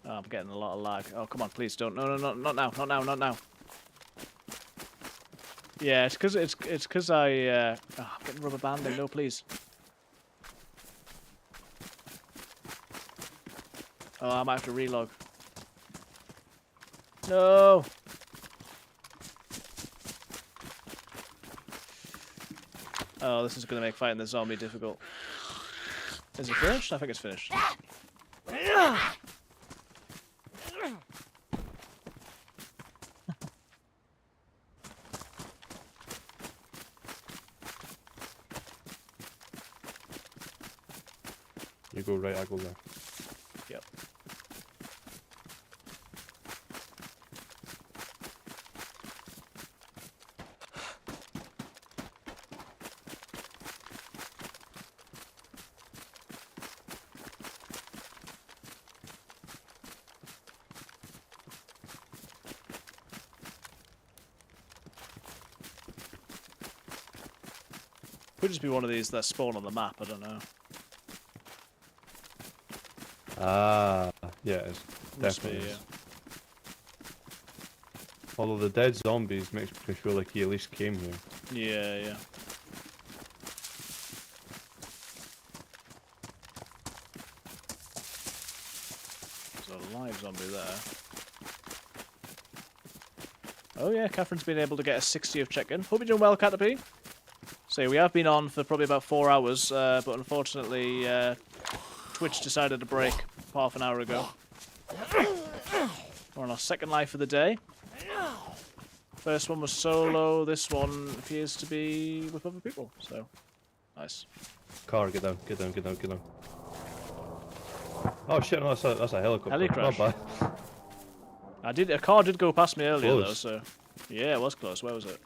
Oh, I'm getting a lot of lag. Oh, come on, please don't. No, not now, not now, not now. Yeah, it's because I. Oh, I'm getting rubber banding. No, please. Oh, I might have to relog. No. Oh, this is going to make fighting the zombie difficult. Is it finished? I think it's finished. You go right, I go left. Yep. Could just be one of these that spawn on the map, I don't know. Ah, yeah, it's Must be, definitely. yeah. Although the dead zombies makes me feel like he at least came here. Yeah, yeah. There's a live zombie there. Oh yeah, Catherine's been able to get a 60 of check-in. Hope you're doing well, Caterpie. So we have been on for probably about 4 hours, but unfortunately Twitch decided to break half an hour ago. We're on our second life of the day. First one was solo, this one appears to be with other people, so nice. Car, get down, get down, get down, get down. Oh shit, no, that's a helicopter. Heli crash. Not bad. A car did go past me earlier Close. though, so yeah, it was close. Where was it?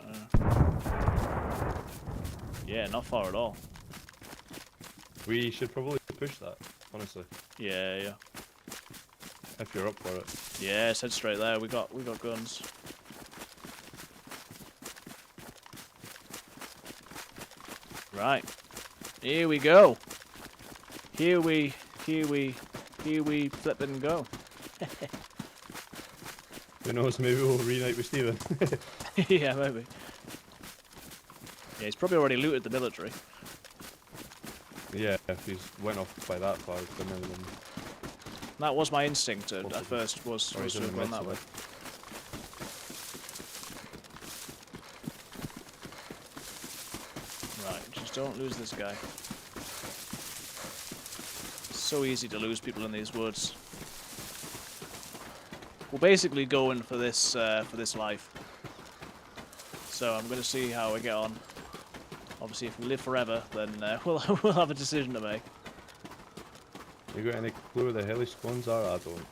Yeah, not far at all. We should probably push that, honestly. Yeah, yeah. If you're up for it. Yeah, it's head straight there. We got guns. Right. Here we go. Here we flip and go. Who knows, maybe we'll reunite with Steven. Yeah, maybe. Yeah, he's probably already looted the military. Yeah, if he's went off by that far, then That was my instinct at Possibly. first, was Or he's to in have the gone midst that of way. it. Right, just don't lose this guy. It's so easy to lose people in these woods. We're basically going for this life. So I'm going to see how we get on. Obviously, if we live forever, then we'll have a decision to make. You got any clue where the heli spawns are? I don't.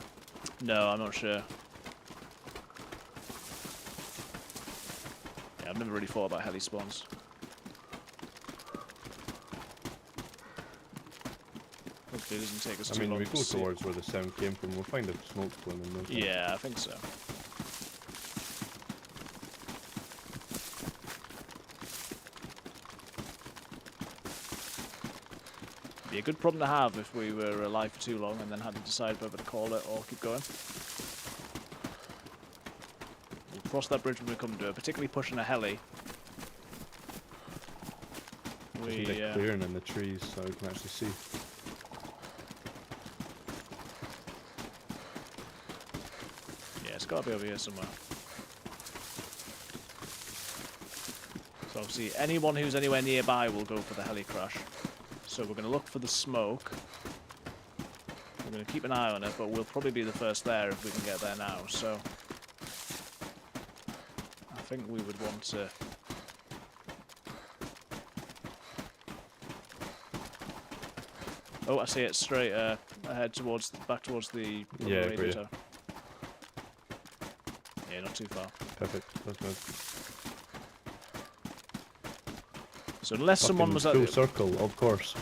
No, I'm not sure. Yeah, I've never really thought about heli spawns. Hopefully it doesn't take us I too mean, long we to go see. towards where the sound came from. We'll find a smoke going in there. Yeah, I think so. Be a good problem to have if we were alive for too long and then had to decide whether to call it or keep going. We'll cross that bridge when we come to it, particularly pushing a heli. There's a big clearing in the trees so we can actually see. Yeah, it's got to be over here somewhere. So obviously anyone who's anywhere nearby will go for the heli crash. So we're going to look for the smoke. We're going to keep an eye on it, but we'll probably be the first there if we can get there now, so... I think we would want to... Oh, I see it straight ahead towards, back towards the Yeah, radio great. tower. Yeah, not too far. Perfect. That's good. So unless someone Fucking was at full the... circle, of course.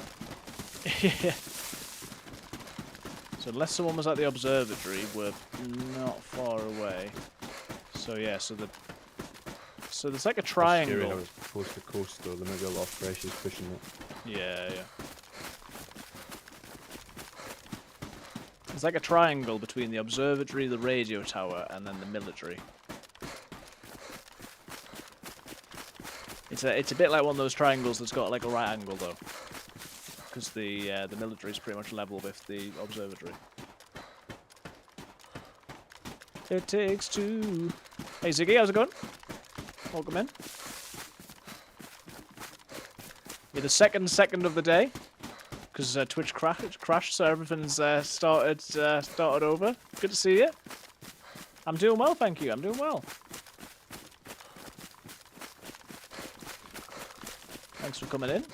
Yeah. So unless someone was at the observatory, we're not far away. So yeah, so there's like a That's scary how triangle. it's coast to coast though. There might be a lot of pressures pushing it. Yeah, yeah. There's like a triangle between the observatory, the radio tower, and then the military. It's a bit like one of those triangles that's got like a right angle though, because the military is pretty much level with the observatory. It takes two. Hey Ziggy, how's it going? Welcome in. You're the second of the day, because Twitch crashed, so everything's started over. Good to see you. I'm doing well, thank you. I'm doing well. Thanks for coming in.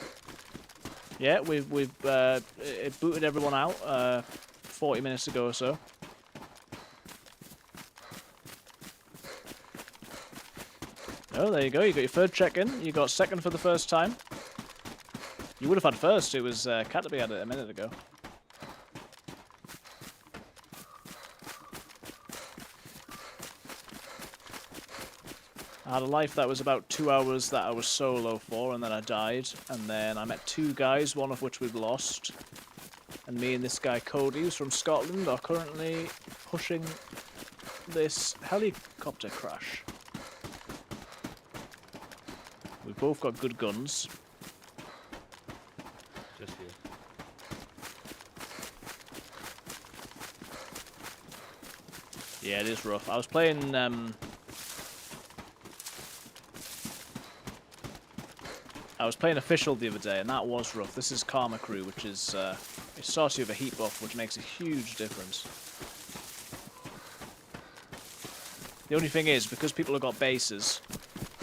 Yeah, we've it booted everyone out 40 minutes ago or so. Oh, there you go. You got your third check-in. You got second for the first time. You would have had first. It was Caterpie had it a minute ago. I had a life that was about 2 hours that I was solo for, and then I died. And then I met two guys, one of which we've lost. And me and this guy Cody, who's from Scotland, are currently pushing this helicopter crash. We've both got good guns. Just here. Yeah, it is rough. I was playing official the other day, and that was rough. This is Karma Crew, which is it starts you with a heat buff, which makes a huge difference. The only thing is, because people have got bases,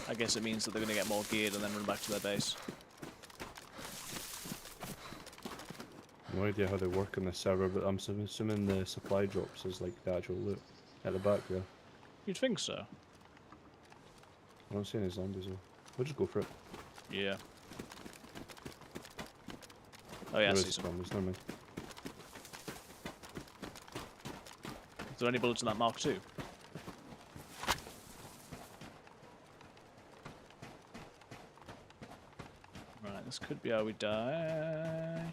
I guess it means that they're going to get more geared and then run back to their base. No idea how they work on this server, but I'm assuming the supply drops is like the actual loot at the back there. You'd think so. I don't see any zombies though. We'll just go for it. Yeah. Oh yeah, I There see is some. zombies, never mind. Is there any bullets in that Mark II? Right, this could be how we die.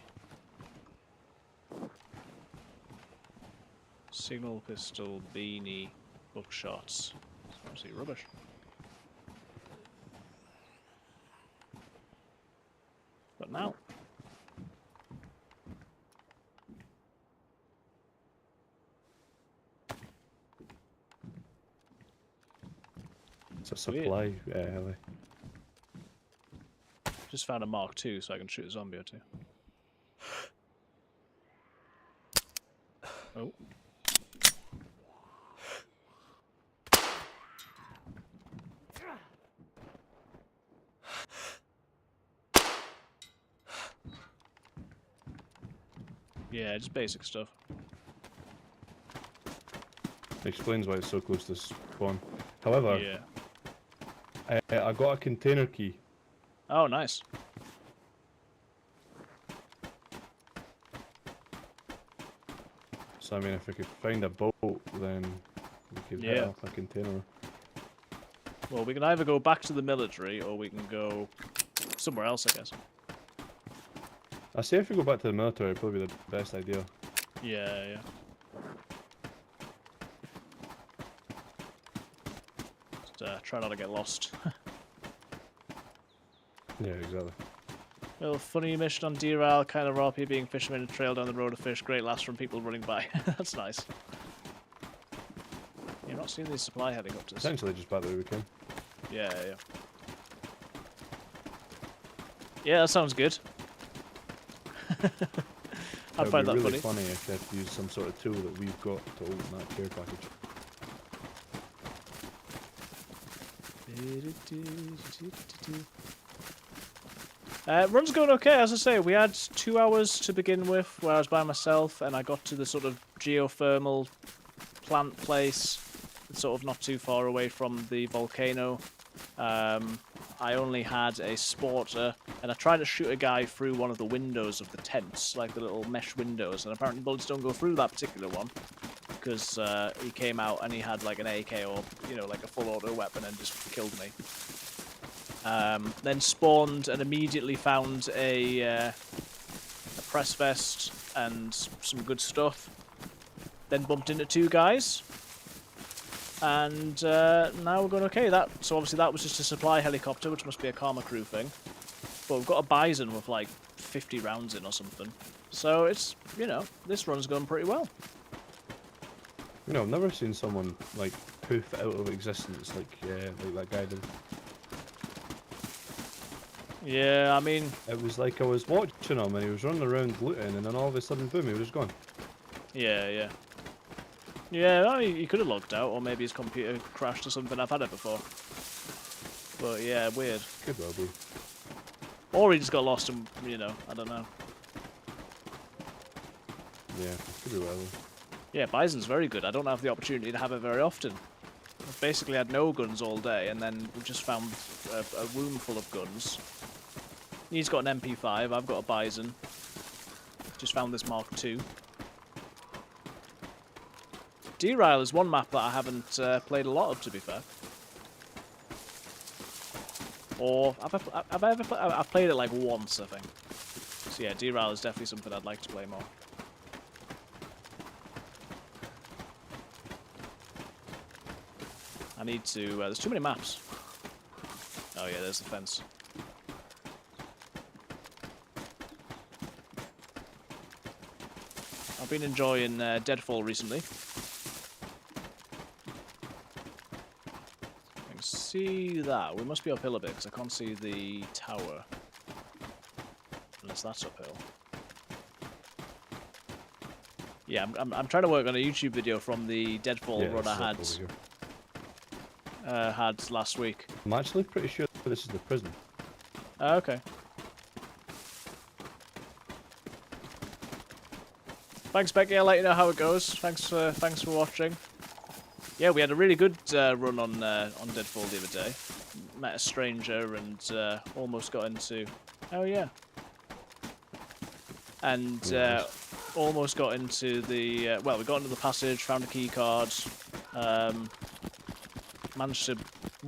Signal pistol, beanie, buckshots. It's obviously rubbish. But now. It's a supply heli. Just found a Mark II so I can shoot a zombie or two. Oh. Yeah, just basic stuff. Explains why it's so close to spawn. However, Yeah. I got a container key. Oh, nice. So I mean, if we could find a boat, then we could hit Yeah. up a container. Well, we can either go back to the military or we can go somewhere else, I guess. I say if we go back to the military, it'd probably be the best idea. Yeah, yeah. Just try not to get lost. Yeah, exactly. Well, funny mission on derail, kind of RP being fishermen and trail down the road of fish. Great laughs from people running by. That's nice. You're not seeing these supply helicopters. Essentially just back the way we came. Yeah, yeah. Yeah, that sounds good. I'd find that It would be funny. really funny if they had to use some sort of tool that we've got to open that care package. Run's going okay, as I say. We had 2 hours to begin with, where I was by myself, and I got to the sort of geothermal plant place. It's sort of not too far away from the volcano. I only had a sporter, and I tried to shoot a guy through one of the windows of the tents, like the little mesh windows, and apparently bullets don't go through that particular one, because he came out and he had like an AK or, you know, like a full auto weapon and just killed me. Then spawned and immediately found a press vest and some good stuff. Then bumped into 2 guys. And now we're going okay. So obviously that was just a supply helicopter, which must be a Karma crew thing. But we've got a Bison with like 50 rounds in or something. So it's, you know, this run's going pretty well. You know, I've never seen someone like poof out of existence like that guy did. Yeah, I mean... It was like I was watching him and he was running around looting and then all of a sudden, boom, he was gone. Yeah, yeah. Yeah, well, he could have logged out, or maybe his computer crashed or something. I've had it before. But yeah, weird. Could well be. Or he just got lost and, you know, I don't know. Yeah, could be well be. Yeah, Bison's very good. I don't have the opportunity to have it very often. I've basically had no guns all day, and then we just found a room full of guns. He's got an MP5, I've got a Bison. Just found this Mark II. Derail is one map that I haven't played a lot of, to be fair. Or have I ever played? I've played it like once, I think. So yeah, Derail is definitely something I'd like to play more. I need to. There's too many maps. Oh yeah, there's the fence. I've been enjoying Deadfall recently. See that? We must be uphill a bit because I can't see the tower. Unless that's uphill. Yeah, I'm trying to work on a YouTube video from the Deadfall run I had last week. I'm actually pretty sure this is the prison. Okay. Thanks, Becky. I'll let you know how it goes. Thanks for watching. Yeah, we had a really good run on Deadfall the other day. Met a stranger and almost got into... Oh, yeah. And almost got into the... well, we got into the passage, found a key card. Managed to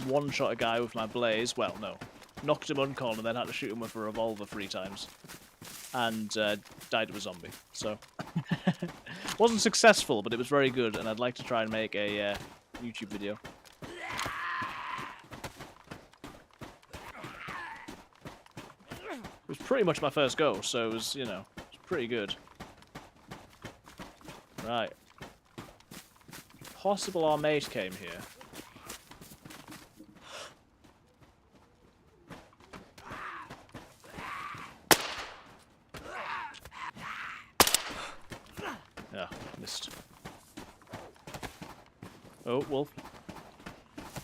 one-shot a guy with my blaze. Well, no. Knocked him uncon and then had to shoot him with a revolver 3 times. And died of a zombie. So... wasn't successful, but it was very good, and I'd like to try and make a YouTube video. It was pretty much my first go, so it was, you know, it was pretty good. Right. Possible our mate came here. Yeah, missed. Oh, wolf.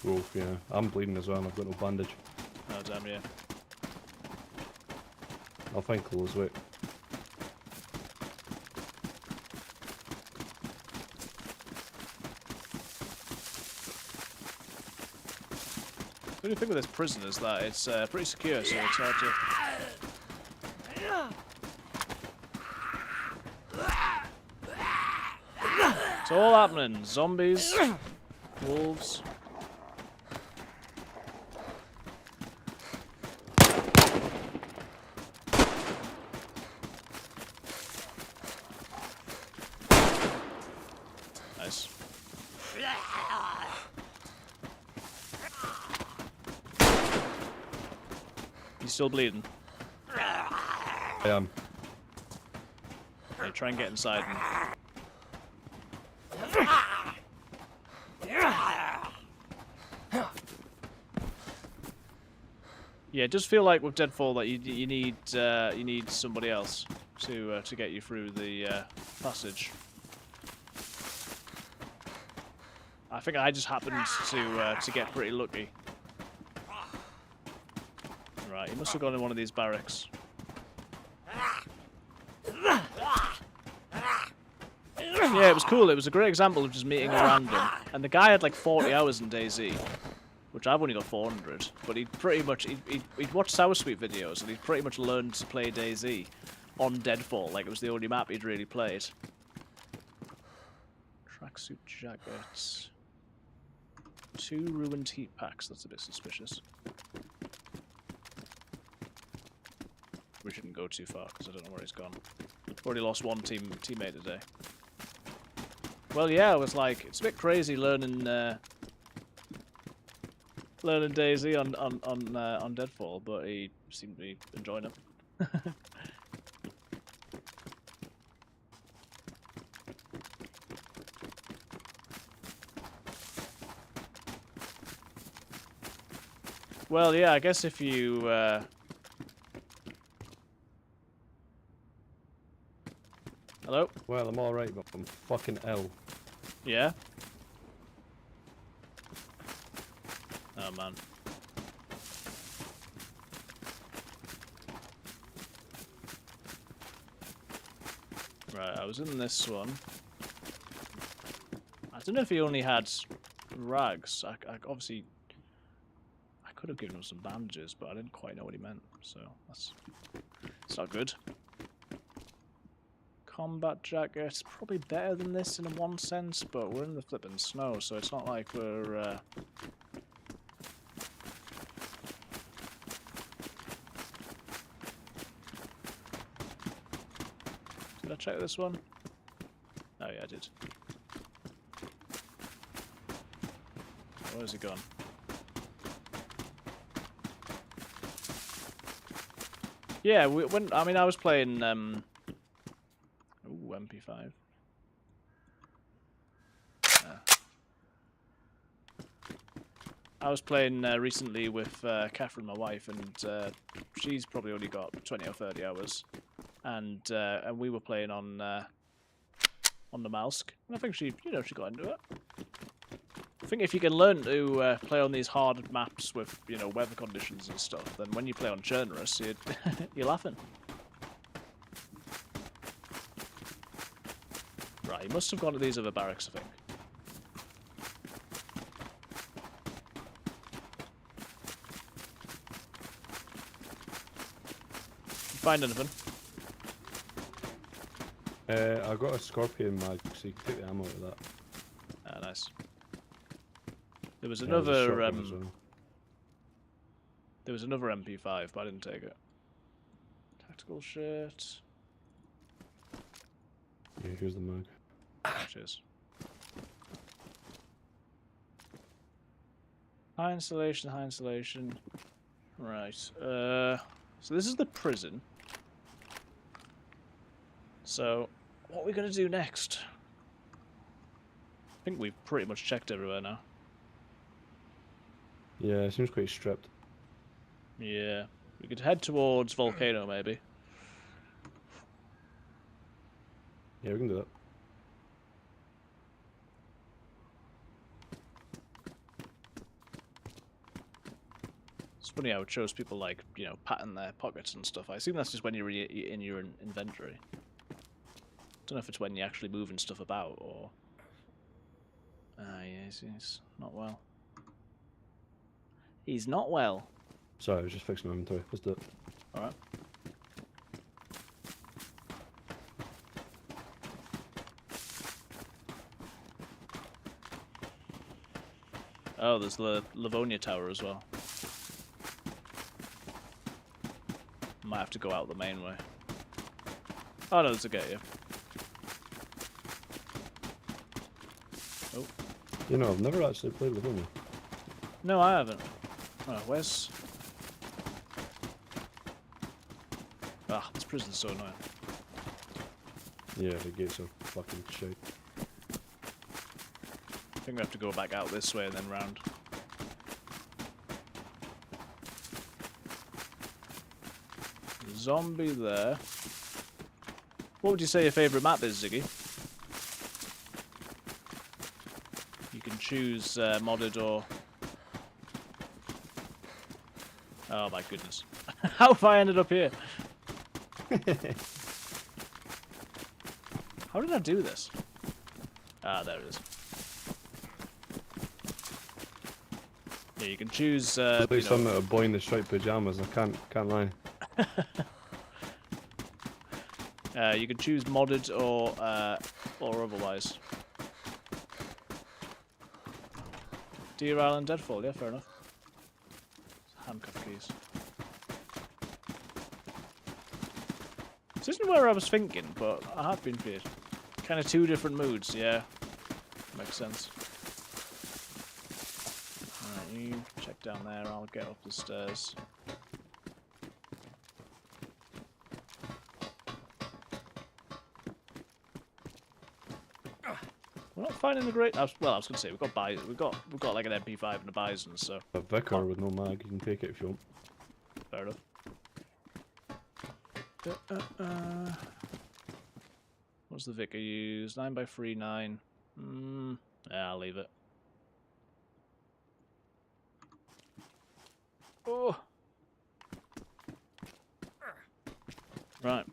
Wolf, yeah. I'm bleeding as well and I've got no bandage. Oh, damn, yeah. I'll find clothes, wait. The only thing with this prison is that it's pretty secure, so it's hard to... It's all happening. Zombies, wolves. Nice. He's still bleeding. I am. Okay, try and get inside and... Yeah, it does feel like with Deadfall that you need somebody else. to get you through the passage. I think I just happened to get pretty lucky. Right, he must have gone in one of these barracks. Yeah, it was cool. It was a great example of just meeting a random. And the guy had like 40 hours in DayZ, which I've only got 400. But he'd pretty much he'd watched Sour Sweet videos, and he'd pretty much learned to play DayZ on Deadfall. Like it was the only map he'd really played. Tracksuit jackets. 2 ruined heat packs. That's a bit suspicious. We shouldn't go too far because I don't know where he's gone. Already lost one teammate today. Well, yeah, I was like, it's a bit crazy learning learning DayZ on Deadfall, but he seemed to be enjoying it. Well, yeah, I guess if you hello? Well, I'm alright, but I'm fucking ill. Yeah? Oh, man. Right, I was in this one. I don't know if he only had rags. I obviously... I could have given him some bandages, but I didn't quite know what he meant, so that's not good. Combat jacket, probably better than this in one sense, but we're in the flipping snow, so it's not like we're... Did I check this one? Oh yeah, I did. Where's he gone? Yeah, I was playing ooh, MP5. I was playing recently with Catherine, my wife, and she's probably only got 20 or 30 hours, and we were playing on the Malsk, and I think she got into it. I think if you can learn to play on these hard maps with weather conditions and stuff, then when you play on generous, you're laughing. Right, he must have gone to these other barracks, I think. Find anything? I got a scorpion mag, so you can take the ammo out of that. Ah, nice. There was There's another a shotgun as well. there was another MP5, but I didn't take it. Tactical shirt. Yeah, here's the mag. Cheers. High insulation. Right. So this is the prison. So, what are we gonna do next? I think we've pretty much checked everywhere now. Yeah, it seems quite stripped. Yeah. We could head towards Volcano, maybe. Yeah, we can do that. It's funny how it shows people, like, patting their pockets and stuff. I assume that's just when you're in your inventory. Don't know if it's when you're actually moving stuff about, or... Ah, yes, he's not well. He's not well. Sorry, I was just fixing my inventory. Let's do it. Alright. Oh, there's the Livonia Tower as well. Might have to go out the main way. Oh no, there's a gate here. Oh. I've never actually played with Livonia. No, I haven't. Oh, where's... Ah, this prison's so annoying. Yeah, the gates are fucking shit. I think we have to go back out this way and then round. Zombie there. What would you say your favourite map is, Ziggy? You can choose modded or... Oh my goodness. How have I ended up here? How did I do this? Ah, there it is. Yeah, you can choose... At least I'm a boy in the striped pyjamas, I can't lie. You can choose modded or otherwise. Deer Island Deadfall, yeah, fair enough. Handcuff keys. This isn't where I was thinking, but I have been feared. Kind of two different moods, yeah. Makes sense. Alright, you check down there, I'll get up the stairs. We're not finding the great. Well, I was gonna say we've got like an MP5 and a Bison, so A Vicar with no mag, you can take it if you want. fair enough. What's the Vicar use? 9x3, 9. Yeah, I'll leave it. Oh. Right.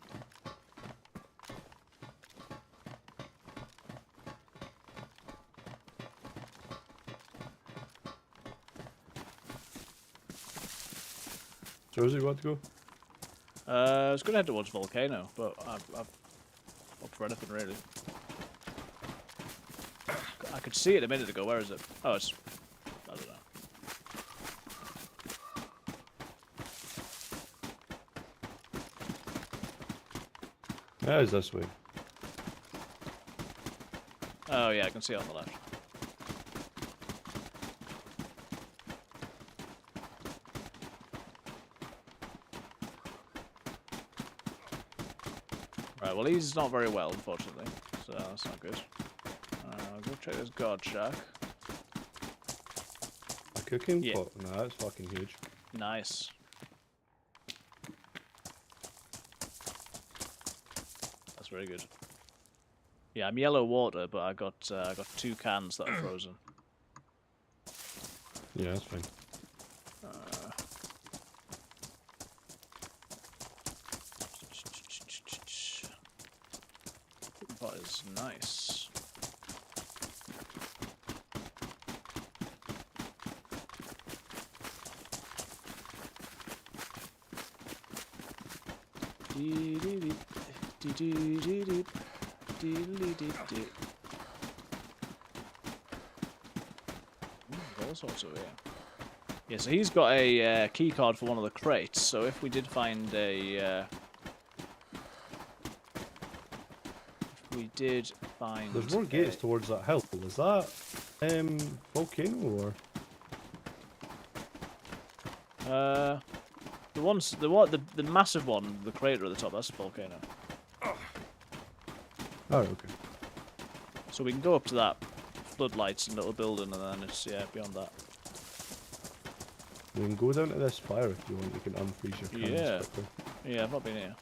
So where's it want to go? I was gonna head towards Volcano, but I've up for anything really. I could see it a minute ago. Where is it? Oh, it's. I don't know. Yeah, it's this way. Oh yeah, I can see it on the left. Right, well he's not very well, unfortunately, so that's not good. I'll go check this guard shack. A cooking Yeah. pot? Nah, that's fucking huge. Nice. That's very good. Yeah, I'm yellow water, but I got 2 cans that are frozen. Yeah, that's fine. That is nice. All sorts over here. Yeah, so he's got a key card for one of the crates. So if we did find a, There's more gates towards that hill. Is that volcano or? the massive one, the crater at the top. That's a volcano. Oh, okay. So we can go up to that floodlights and little building, and then it's beyond that. You can go down to this fire if you want. You can unfreeze your cannons Yeah. quickly. Yeah, I've not been here.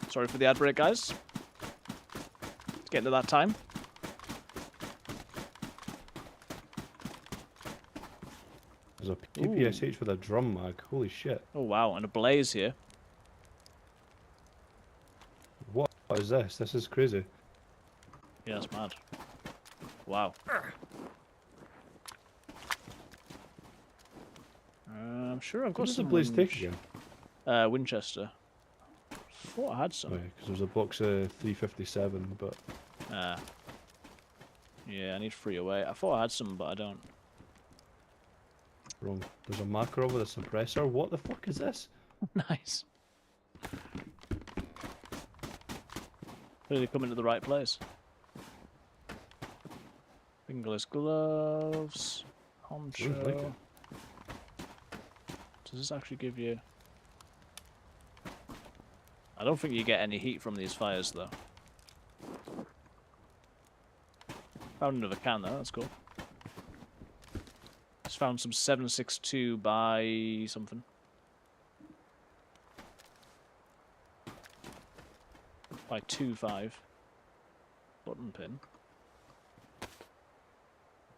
Sorry for the ad break, guys. It's getting to that time. There's a PPSH with a drum mag. Holy shit. Oh wow, and a blaze here. What is this? This is crazy. Yeah, that's mad. Wow. I'm sure I've got What does the some blaze take again? Winchester. I thought I had some. Because there's a box of 357, but Yeah, I need 3 away. I thought I had some, but I don't. wrong. There's a Makarov with a suppressor. What the fuck is this? Nice. Really coming to the right place. Fingerless gloves. Honcho. Looks like it. Does this actually give you... I don't think you get any heat from these fires, though. Found another can, though. That's cool. Just found some 762 by something. By 25. Button pin.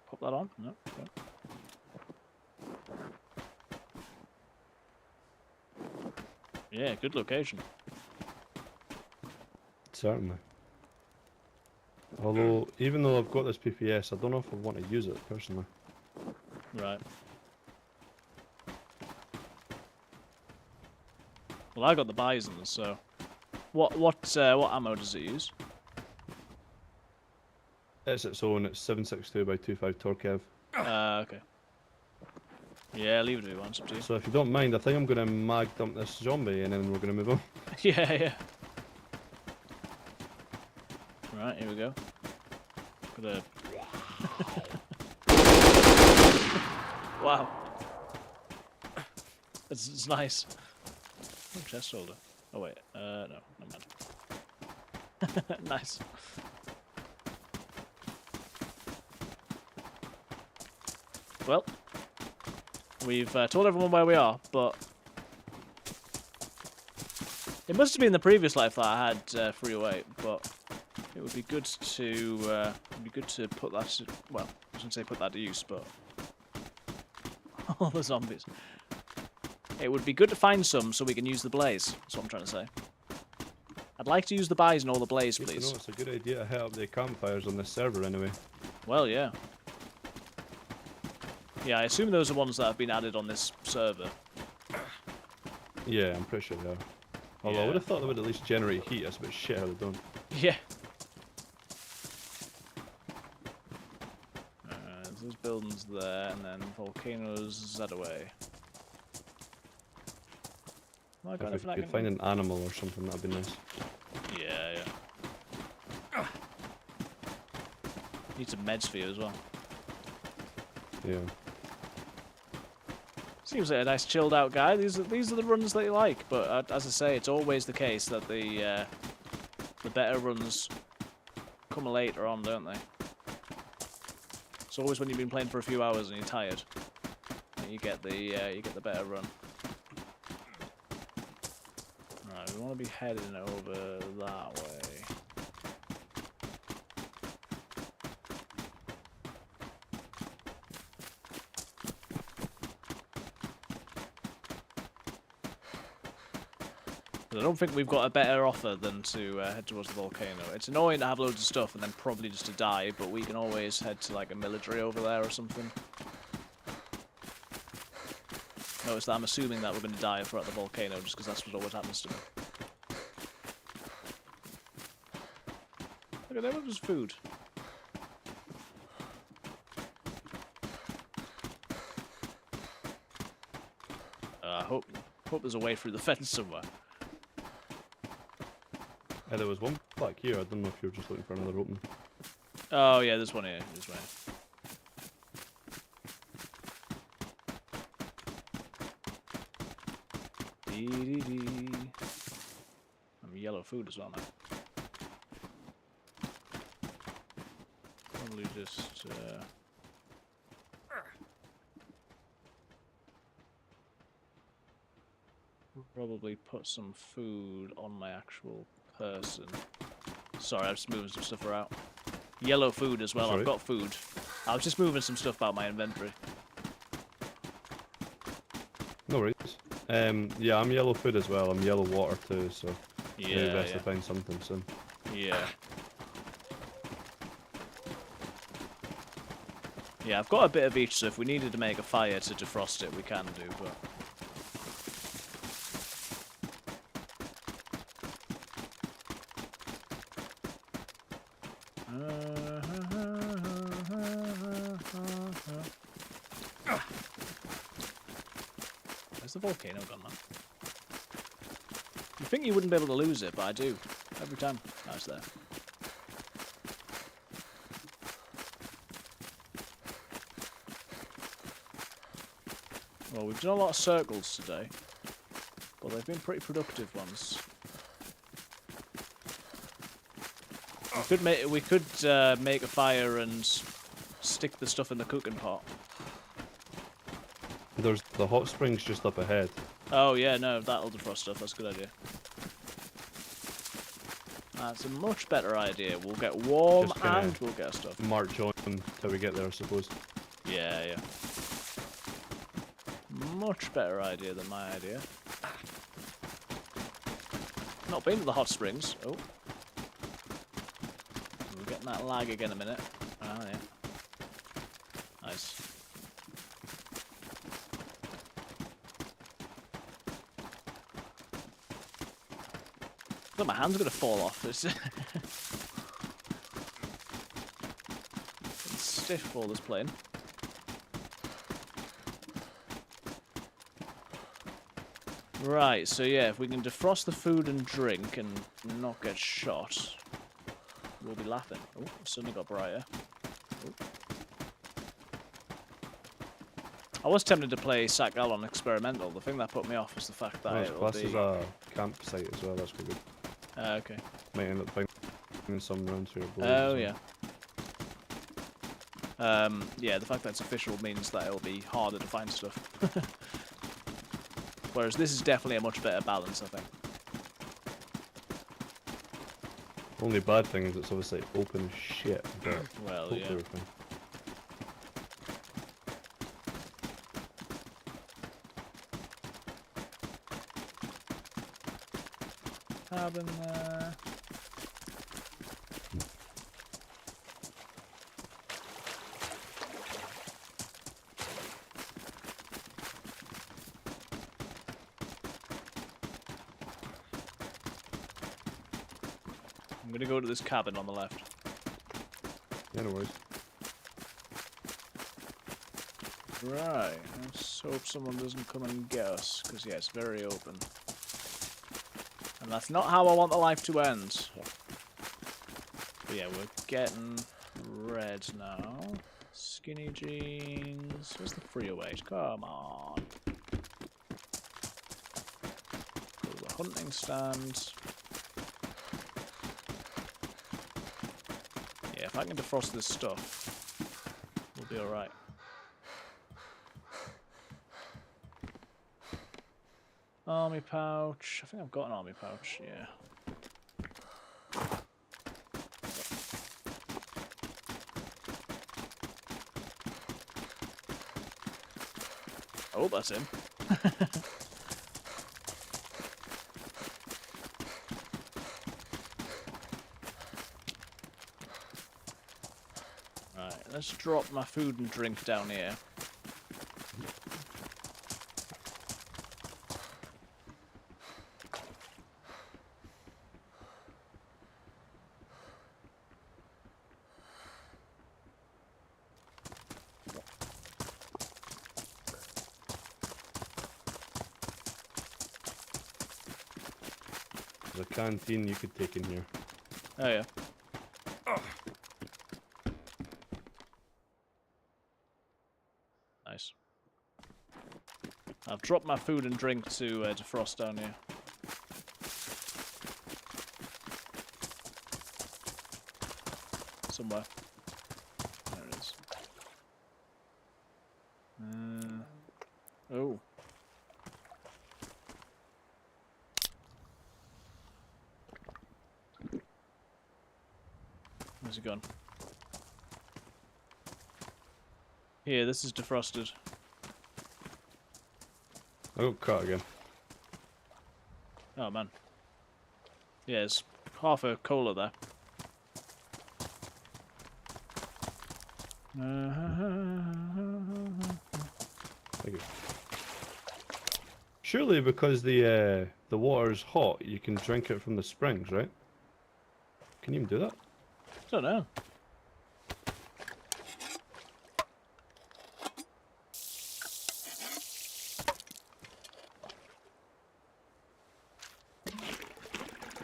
Pop that on? No. Okay. Yeah, good location. Certainly. Although, even though I've got this PPS, I don't know if I want to use it personally. Right. Well, I got the Bison, so what ammo does it use? It's its own. It's 762 by 25 Torkev. Okay. Yeah, leave it to me once, up to you. So if you don't mind, I think I'm going to mag dump this zombie and then we're going to move on. Yeah, yeah. Right, here we go. Gonna... Wow. It's nice. Oh, chest holder. Oh wait, no, never mind. Nice. Well, we've told everyone where we are, but it must have been the previous life that I had 308, but it would be good to put that to, well, I shouldn't say put that to use, but all the zombies. It would be good to find some so we can use the blaze. That's what I'm trying to say. I'd like to use the Bison or the blaze, You please. know, it's a good idea to hit up the campfires on this server anyway. Well, yeah. Yeah, I assume those are ones that have been added on this server. Yeah, I'm pretty sure they are. Although I would have thought they would at least generate heat. That's a bit shit how they don't. Yeah. There's buildings there, and then volcanoes that away. Well, I got If anything we I could can... find an animal or something, that'd be nice. Yeah, yeah. Need some meds for you as well. Yeah. Seems like a nice chilled out guy. These are the runs that you like, but as I say, it's always the case that the better runs come later on, don't they? It's always when you've been playing for a few hours and you're tired, that you get the better run. Right, we want to be heading over that way. I don't think we've got a better offer than to head towards the volcano. It's annoying to have loads of stuff and then probably just to die, but we can always head to like a military over there or something. Notice that I'm assuming that we're going to die if we're at the volcano just because that's what always happens to me. Look at that, there's food. I hope there's a way through the fence somewhere. There was one back here. I don't know if you're just looking for another opening. Oh yeah, there's one here. This way. I'm yellow food as well now. Probably just. Probably put some food on my actual person. Sorry, I'm just moving some stuff around. Yellow food as well. Sorry. I've got food. I was just moving some stuff about my inventory. No worries. Yeah, I'm yellow food as well. I'm yellow water too, so maybe best to find something soon. Yeah. Yeah, I've got a bit of each, so if we needed to make a fire to defrost it, we can do, but... Where's the volcano gone, man? You think you wouldn't be able to lose it, but I do. Every time. No, it's there. Well, we've done a lot of circles today, but they've been pretty productive ones. We could make a fire and stick the stuff in the cooking pot. There's the hot springs just up ahead. Oh yeah, no, that'll defrost stuff. That's a good idea. That's a much better idea. We'll get warm Just kinda and we'll get stuff. March on till we get there, I suppose. Yeah, yeah. Much better idea than my idea. Not been to the hot springs. Oh. We're getting that lag again in a minute. Oh, yeah. Nice. Look, my hand's gonna fall off. It's stiff for this plane. Right, so yeah, if we can defrost the food and drink and not get shot, we'll be laughing. Oh, it suddenly got brighter. Oh. I was tempted to play Sakhal on experimental. The thing that put me off is the fact that It's it'll classed be... as a campsite as well, that's quite good. okay. Might end up finding some around here. Oh, yeah. Yeah, the fact that it's official means that it'll be harder to find stuff. Whereas this is definitely a much better balance, I think. Only bad thing is it's obviously open as shit, but Well, hopefully yeah. we're fine. Cabin there. I'm gonna go to this cabin on the left. Yeah, no worries. Right, let's hope someone doesn't come and get us, because yeah, it's very open. And that's not how I want the life to end. But yeah, we're getting red now. Skinny jeans. Where's the freeway? Come on. Go to the hunting stand. Yeah, if I can defrost this stuff, we'll be alright. Army pouch. I think I've got an army pouch, yeah. Oh, that's him. Right, let's drop my food and drink down here. There's a canteen you could take in here. Oh yeah. Nice. I've dropped my food and drink to defrost down here. Somewhere. There it is. Oh. Where's it gone? Here, this is defrosted. I got caught again. Oh man. Yeah, there's half a cola there. Thank you. Surely because the water's hot, you can drink it from the springs, right? Can you even do that? Don't know.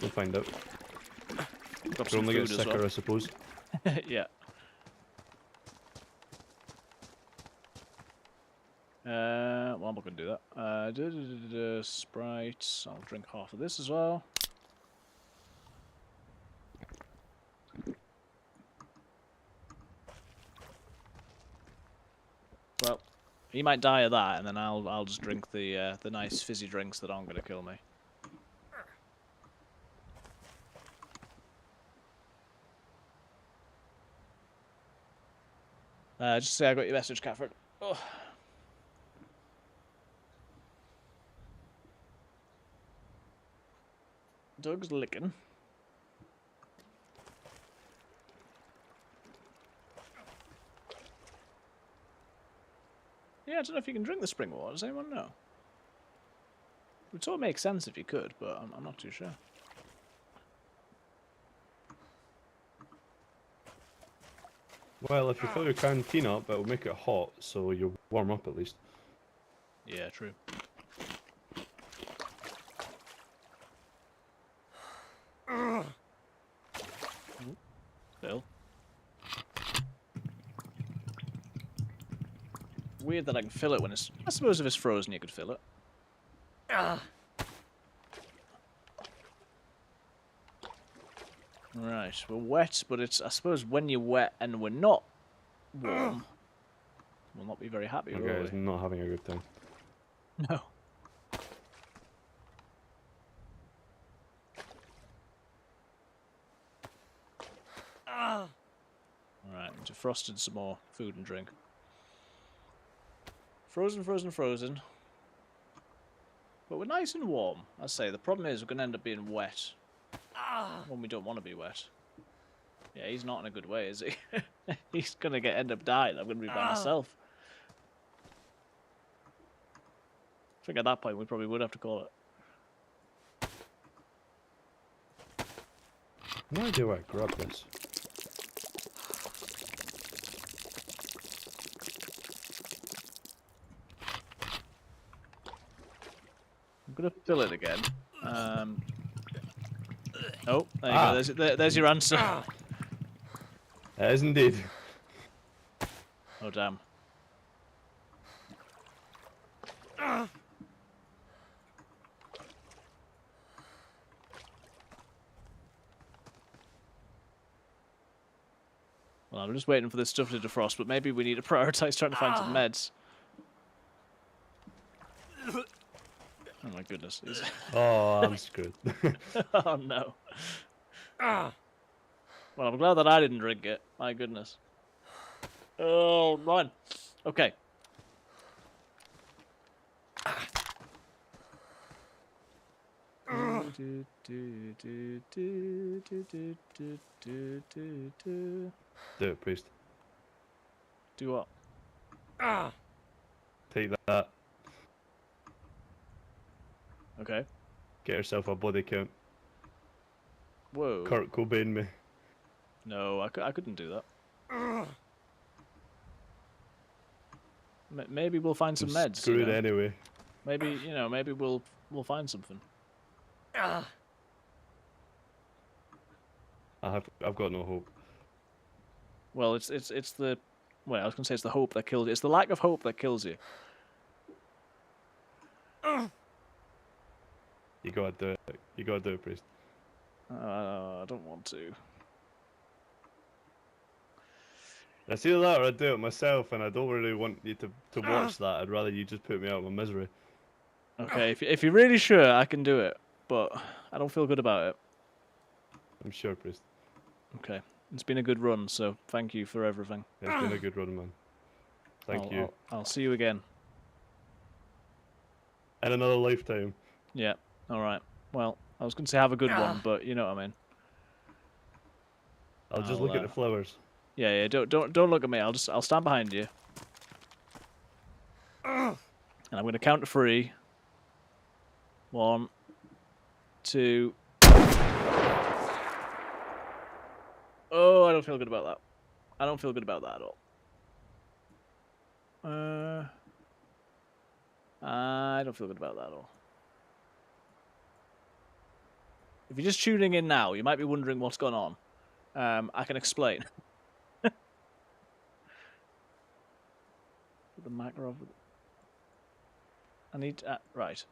We'll find out. Got We'll some only get food as sicker, well. I suppose. Yeah. Well, I'm not gonna do that. Sprite. I'll drink half of this as well. Well, He might die of that, and then I'll just drink the nice fizzy drinks that aren't gonna kill me. Just say I got your message, Catherine. Oh. Doug's licking. Yeah, I don't know if you can drink the spring water. Does anyone know? It would sort of make sense if you could, but I'm not too sure. Well, if you fill your canteen up, it'll make it hot, so you'll warm up at least. Yeah, true. Still. Weird that I can fill it when it's... I suppose if it's frozen you could fill it. Right, we're wet, but it's... I suppose when you're wet and we're not warm, we'll not be very happy, Okay, will it's we? not having a good time. No. Alright, defrosted some more food and drink. Frozen, frozen, frozen. But we're nice and warm. I say, the problem is we're going to end up being wet. When we don't want to be wet. Yeah, he's not in a good way, is he? He's going to end up dying. I'm going to be by myself. I think at that point we probably would have to call it. No idea where I grabbed this. I'm going to fill it again. Oh, there you go. There's your answer. It is indeed. Oh, damn. Well, I'm just waiting for this stuff to defrost, but maybe we need to prioritize trying to find some meds. Oh my goodness. Oh, I'm screwed. Oh no. Well, I'm glad that I didn't drink it. My goodness. Oh, run. Okay. Do it, priest. Do what? Take that. Okay. Get yourself a body count. Whoa. Kurt Cobain me. No, I couldn't do that. Maybe we'll find some meds. Screwed anyway. Maybe maybe we'll find something. I've got no hope. Well, it's the I was gonna say it's the hope that kills you. It's the lack of hope that kills you. You gotta do it. You gotta do it, priest. I don't want to. It's either that or I do it myself, and I don't really want you to watch that. I'd rather you just put me out of my misery. Okay, if you're really sure, I can do it, but I don't feel good about it. I'm sure, priest. Okay, it's been a good run, so thank you for everything. It's been a good run, man. Thank you. I'll see you again. In another lifetime. Yeah. All right. Well, I was going to say have a good one, but you know what I mean. I'll just look at the flowers. Yeah. Don't look at me. I'll stand behind you. And I'm going to count to 3. 1, 2. Oh, I don't feel good about that. I don't feel good about that at all. I don't feel good about that at all. If you're just tuning in now, you might be wondering what's going on. I can explain. Put the macro over. I need right.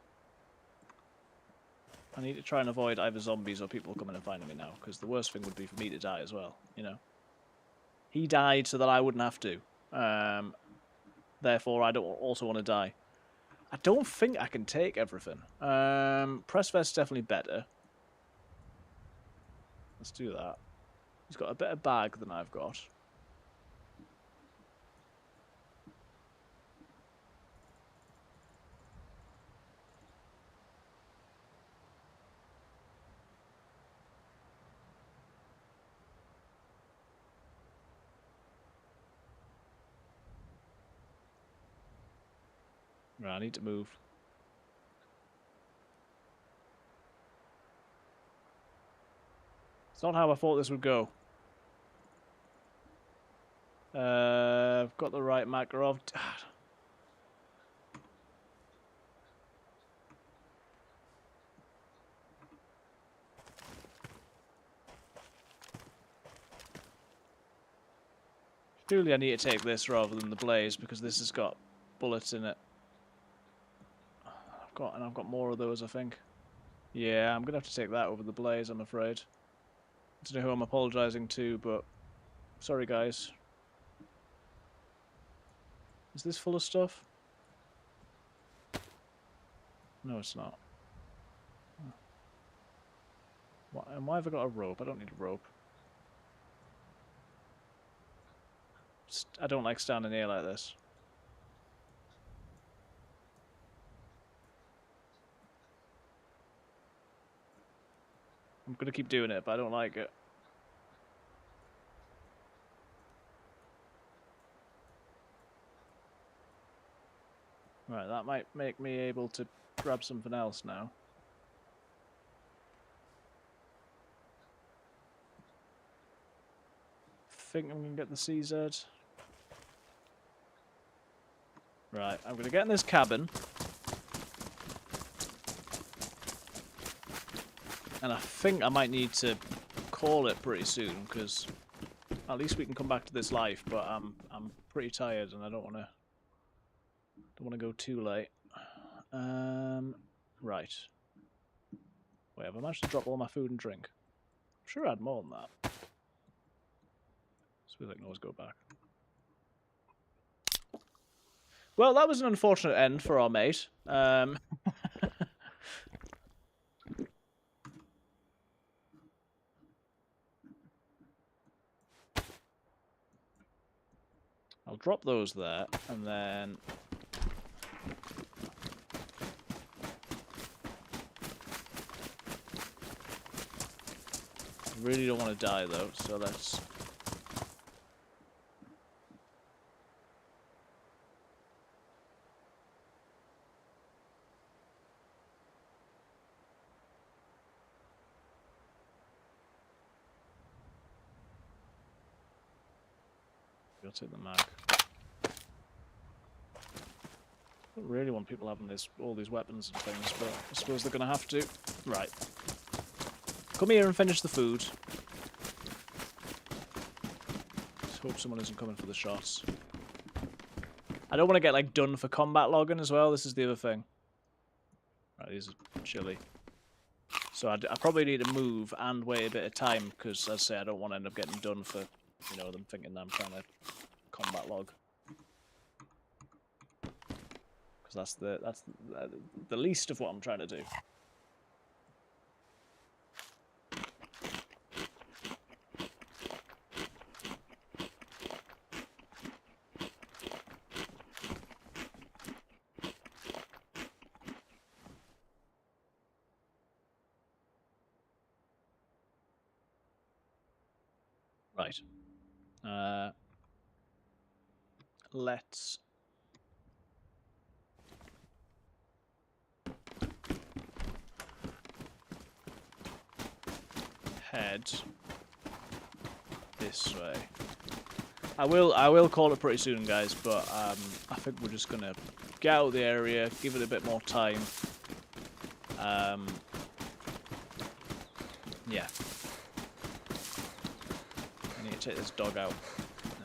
I need to try and avoid either zombies or people coming and finding me now, because the worst thing would be for me to die as well. You know. He died so that I wouldn't have to. Therefore, I don't also want to die. I don't think I can take everything. Press vest's definitely better. Let's do that. He's got a better bag than I've got. Right, I need to move. It's not how I thought this would go. I've got the right Makarov. Surely I need to take this rather than the blaze because this has got bullets in it. I've got more of those, I think. Yeah, I'm gonna have to take that over the blaze, I'm afraid. I don't know who I'm apologising to, but sorry guys. Is this full of stuff? No, it's not. And why have I got a rope? I don't need a rope. I don't like standing here like this. I'm gonna keep doing it, but I don't like it. Right, that might make me able to grab something else now. Think I'm gonna get the CZ. Right, I'm gonna get in this cabin. And I think I might need to call it pretty soon, because at least we can come back to this life, but I'm pretty tired and I don't wanna go too late. Right. Wait, have I managed to drop all my food and drink? I'm sure I had more than that. So we can always go back. Well, that was an unfortunate end for our mate. I'll drop those there, and then... I really don't want to die, though, so let's... I'll take the mag. I don't really want people having all these weapons and things, but I suppose they're going to have to. Right. Come here and finish the food. Let's hope someone isn't coming for the shots. I don't want to get like done for combat logging as well. This is the other thing. Right, these are chilly. So I probably need to move and wait a bit of time because, as I say, I don't want to end up getting done for, you know, them thinking that I'm trying to combat log. Because that's the least of what I'm trying to do. Right. Let's head this way. I will call it pretty soon, guys, but I think we're just gonna get out of the area, give it a bit more time. Yeah. I need to take this dog out,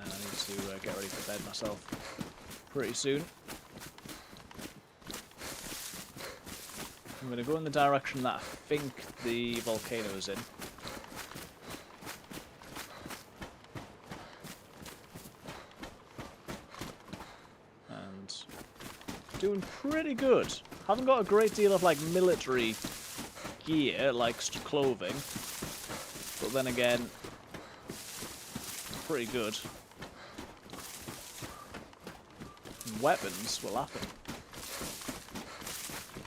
and I need to get ready for bed myself pretty soon. I'm going to go in the direction that I think the volcano is in. And and doing pretty good. Haven't got a great deal of like military gear, like clothing, but then again, pretty good. And weapons were laughing.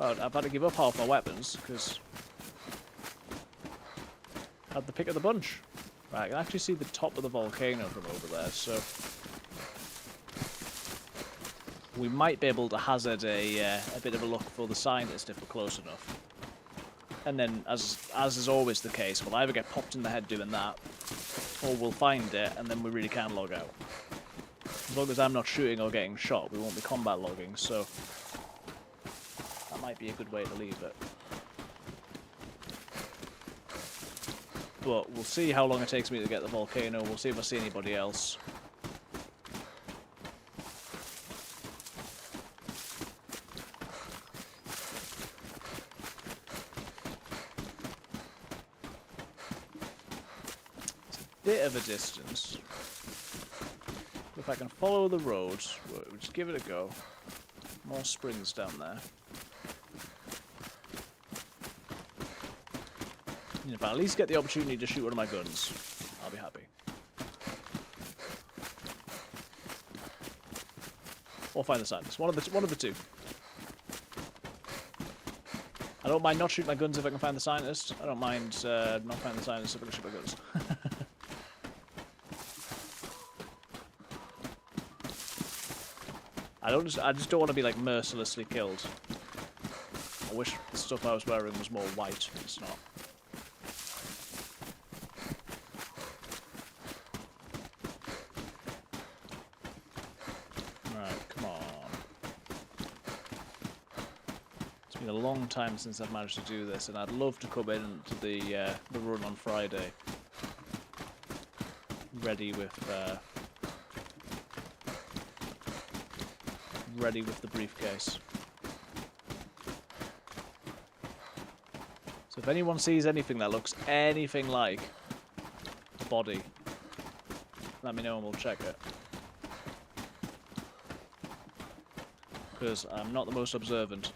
Oh, I've had to give up half my weapons because I had the pick of the bunch. Right, I can actually see the top of the volcano from over there, so we might be able to hazard a bit of a look for the scientist if we're close enough. And then, as is always the case, we'll either get popped in the head doing that, or we'll find it and then we really can log out. As long as I'm not shooting or getting shot, we won't be combat logging, so that might be a good way to leave it. But we'll see how long it takes me to get the volcano. We'll see if I see anybody else. It's a bit of a distance. If I can follow the road, we'll just give it a go. More springs down there. If I at least get the opportunity to shoot one of my guns, I'll be happy. Or find the scientist. One of the two. I don't mind not shooting my guns if I can find the scientist. I don't mind not finding the scientist if I can shoot my guns. I just don't want to be like mercilessly killed. I wish the stuff I was wearing was more white. It's not. A long time since I've managed to do this, and I'd love to come in to the run on Friday ready with the briefcase. So if anyone sees anything that looks anything like a body, let me know and we'll check it. Because I'm not the most observant.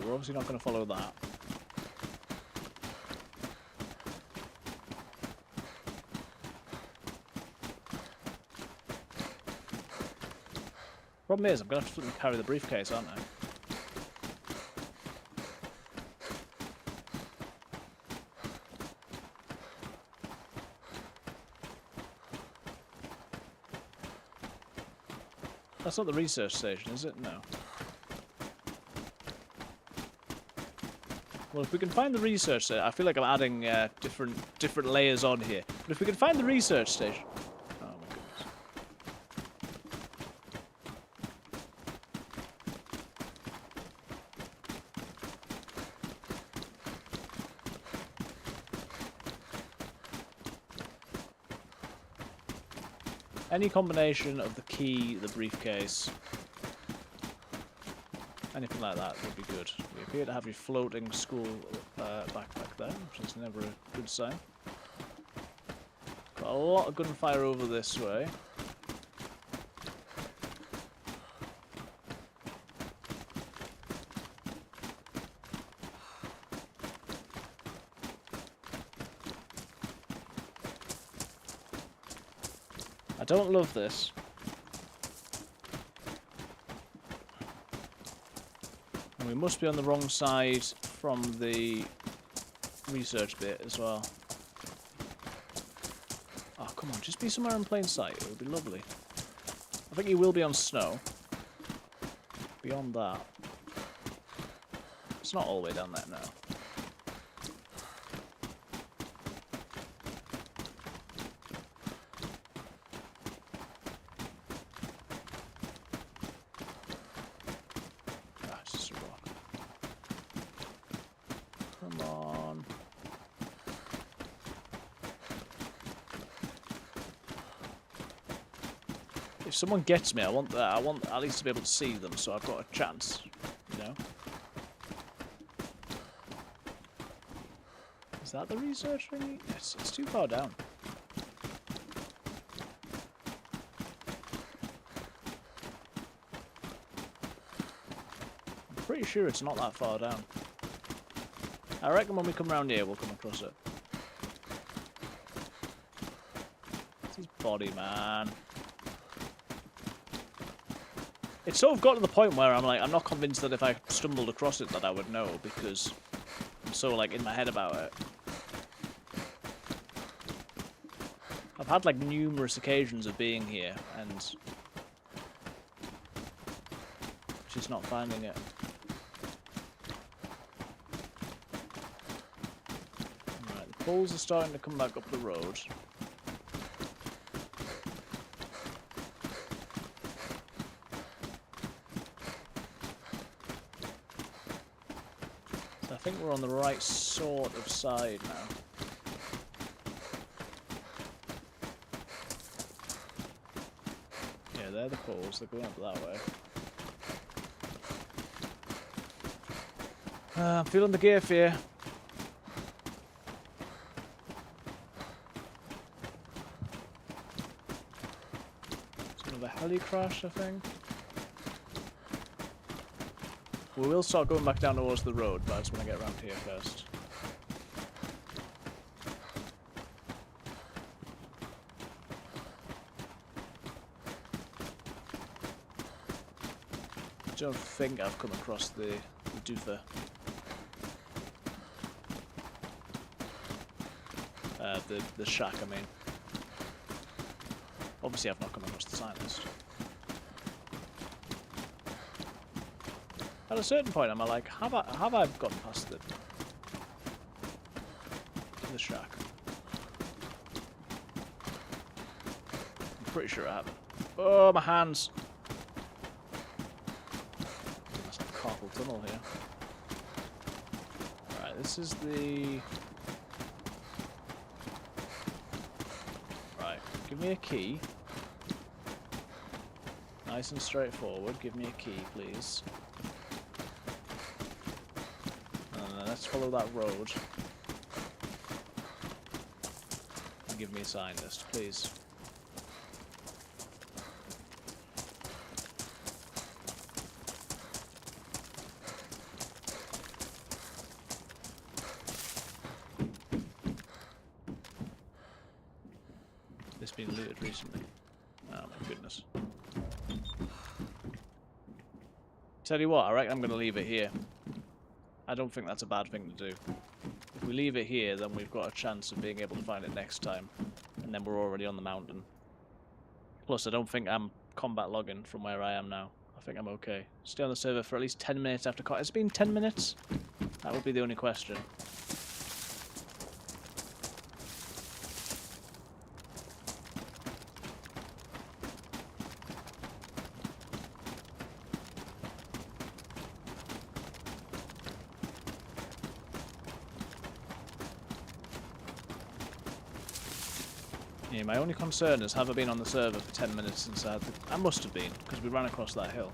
We're obviously not going to follow that. Problem is, I'm going to have to carry the briefcase, aren't I? That's not the research station, is it? No. Well, if we can find the research station, I feel like I'm adding different layers on here. But if we can find the research station, oh my goodness! Any combination of the key, the briefcase, anything like that would be good. We appear to have a floating school backpack there, which is never a good sign. Got a lot of gunfire over this way. I don't love this. We must be on the wrong side from the research bit as well. Oh, come on, just be somewhere in plain sight. It would be lovely. I think he will be on snow. Beyond that, it's not all the way down there now. If someone gets me, I want at least to be able to see them, so I've got a chance, you know. Is that the research thing? It's too far down. I'm pretty sure it's not that far down. I reckon when we come round here, we'll come across it. It's his body, man. It's sort of got to the point where I'm like, I'm not convinced that if I stumbled across it that I would know, because I'm so like in my head about it. I've had like numerous occasions of being here and just not finding it. Right, the poles are starting to come back up the road. So I think we're on the right sort of side now. They're the poles, they're going up that way. I'm feeling the gear fear. It's another heli crash, I think. We will start going back down towards the road, but I just want to get around here first. I don't think I've come across the doofer. The shack, I mean. Obviously I've not come across the sign list. At a certain point am I like, have I gotten past the shack? I'm pretty sure I haven't. Oh, my hands! Carpal tunnel here. Right, this is the... Right, give me a key. Nice and straightforward, give me a key, please. Let's follow that road. And give me a sign list, please. This been looted recently? Oh my goodness. Tell you what, I reckon I'm going to leave it here. I don't think that's a bad thing to do. If we leave it here, then we've got a chance of being able to find it next time. And then we're already on the mountain. Plus, I don't think I'm combat logging from where I am now. I think I'm okay. Stay on the server for at least 10 minutes after combat. Has it been 10 minutes? That would be the only question. Yeah, my only concern is, have I been on the server for 10 minutes since I had the... I must have been, because we ran across that hill.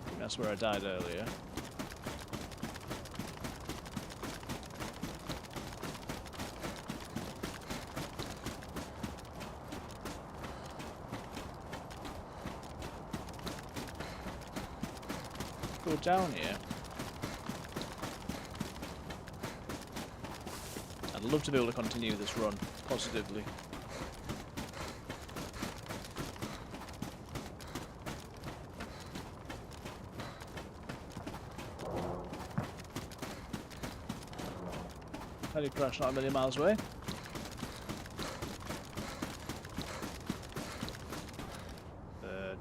I think that's where I died earlier. Go down here. I'd love to be able to continue this run positively. Heli crash not a million miles away.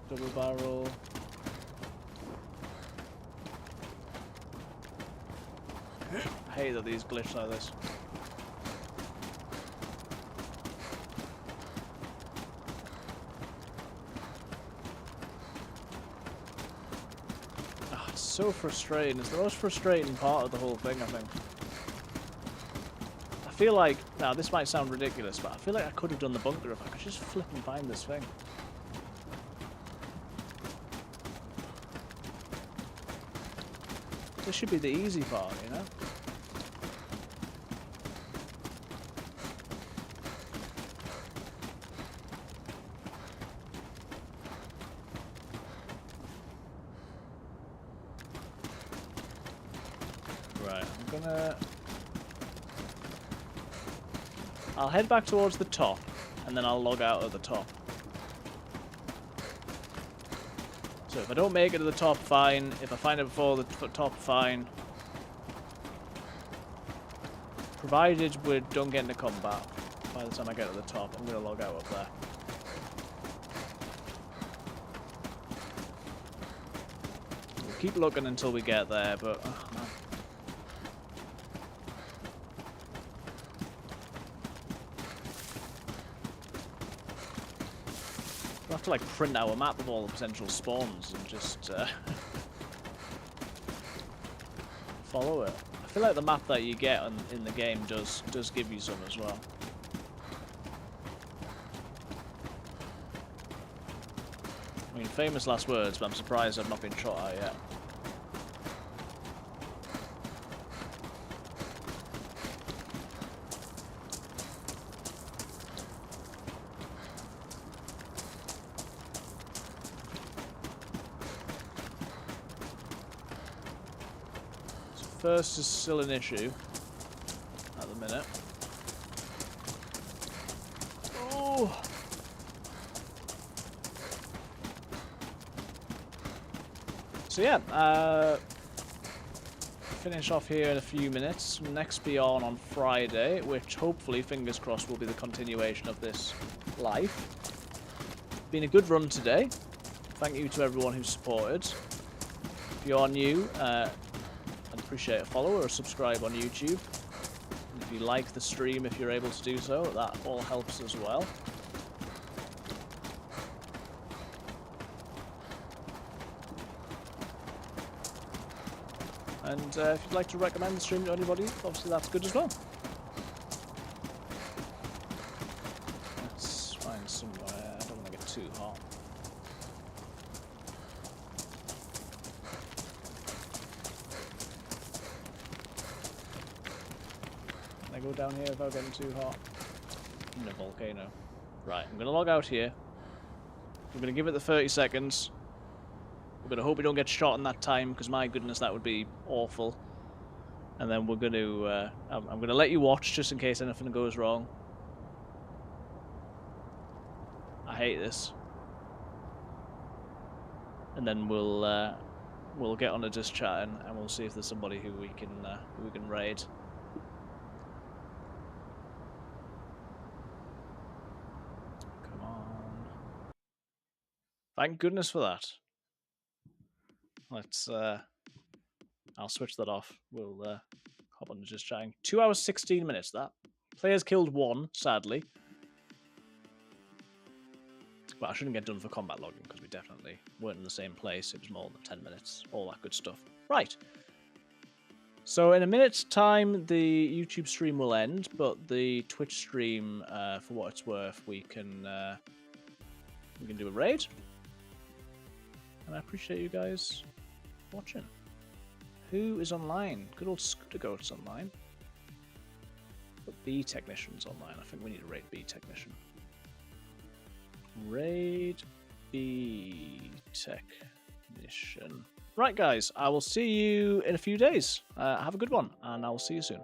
Double barrel. I hate that these glitch like this. So frustrating. It's the most frustrating part of the whole thing, I think. I feel like, now this might sound ridiculous, but I feel like I could have done the bunker if I could just flip and find this thing. This should be the easy part, you know? Right, I'll head back towards the top, and then I'll log out of the top. So if I don't make it to the top, fine. If I find it before the top, fine. Provided we don't get into combat by the time I get to the top, I'm going to log out up there. We'll keep looking until we get there, but... Oh, man. We'll have to like print out a map of all the potential spawns and just follow it. I feel like the map that you get in the game does give you some as well. I mean, famous last words, but I'm surprised I've not been shot at yet. First is still an issue at the minute. Oh! So yeah, finish off here in a few minutes. Next be on Friday, which hopefully, fingers crossed, will be the continuation of this life. Been a good run today. Thank you to everyone who supported. If you're new, I'd appreciate a follow or a subscribe on YouTube. And if you like the stream, if you're able to do so, that all helps as well. And if you'd like to recommend the stream to anybody, obviously that's good as well. Let's find somewhere. I don't want to get too hot. Can I go down here without getting too hot? In a volcano. Right, I'm going to log out here. I'm going to give it the 30 seconds. We're going to hope we don't get shot in that time, because my goodness, that would be awful. And then we're going to... I'm going to let you watch, just in case anything goes wrong. I hate this. And then we'll get on to just chatting, and we'll see if there's somebody who we can raid. Come on. Thank goodness for that. Let's, I'll switch that off. We'll, hop on to just chatting. 2 hours, 16 minutes, that. Players killed 1, sadly. But I shouldn't get done for combat logging, because we definitely weren't in the same place. It was more than 10 minutes. All that good stuff. Right. So in a minute's time, the YouTube stream will end, but the Twitch stream, for what it's worth, we can do a raid. And I appreciate you guys watching. Who is online? Good old Scooter Goat's online. But B Technician's online. I think we need a raid B Technician. Raid B Technician. Right, guys. I will see you in a few days. Have a good one, and I will see you soon.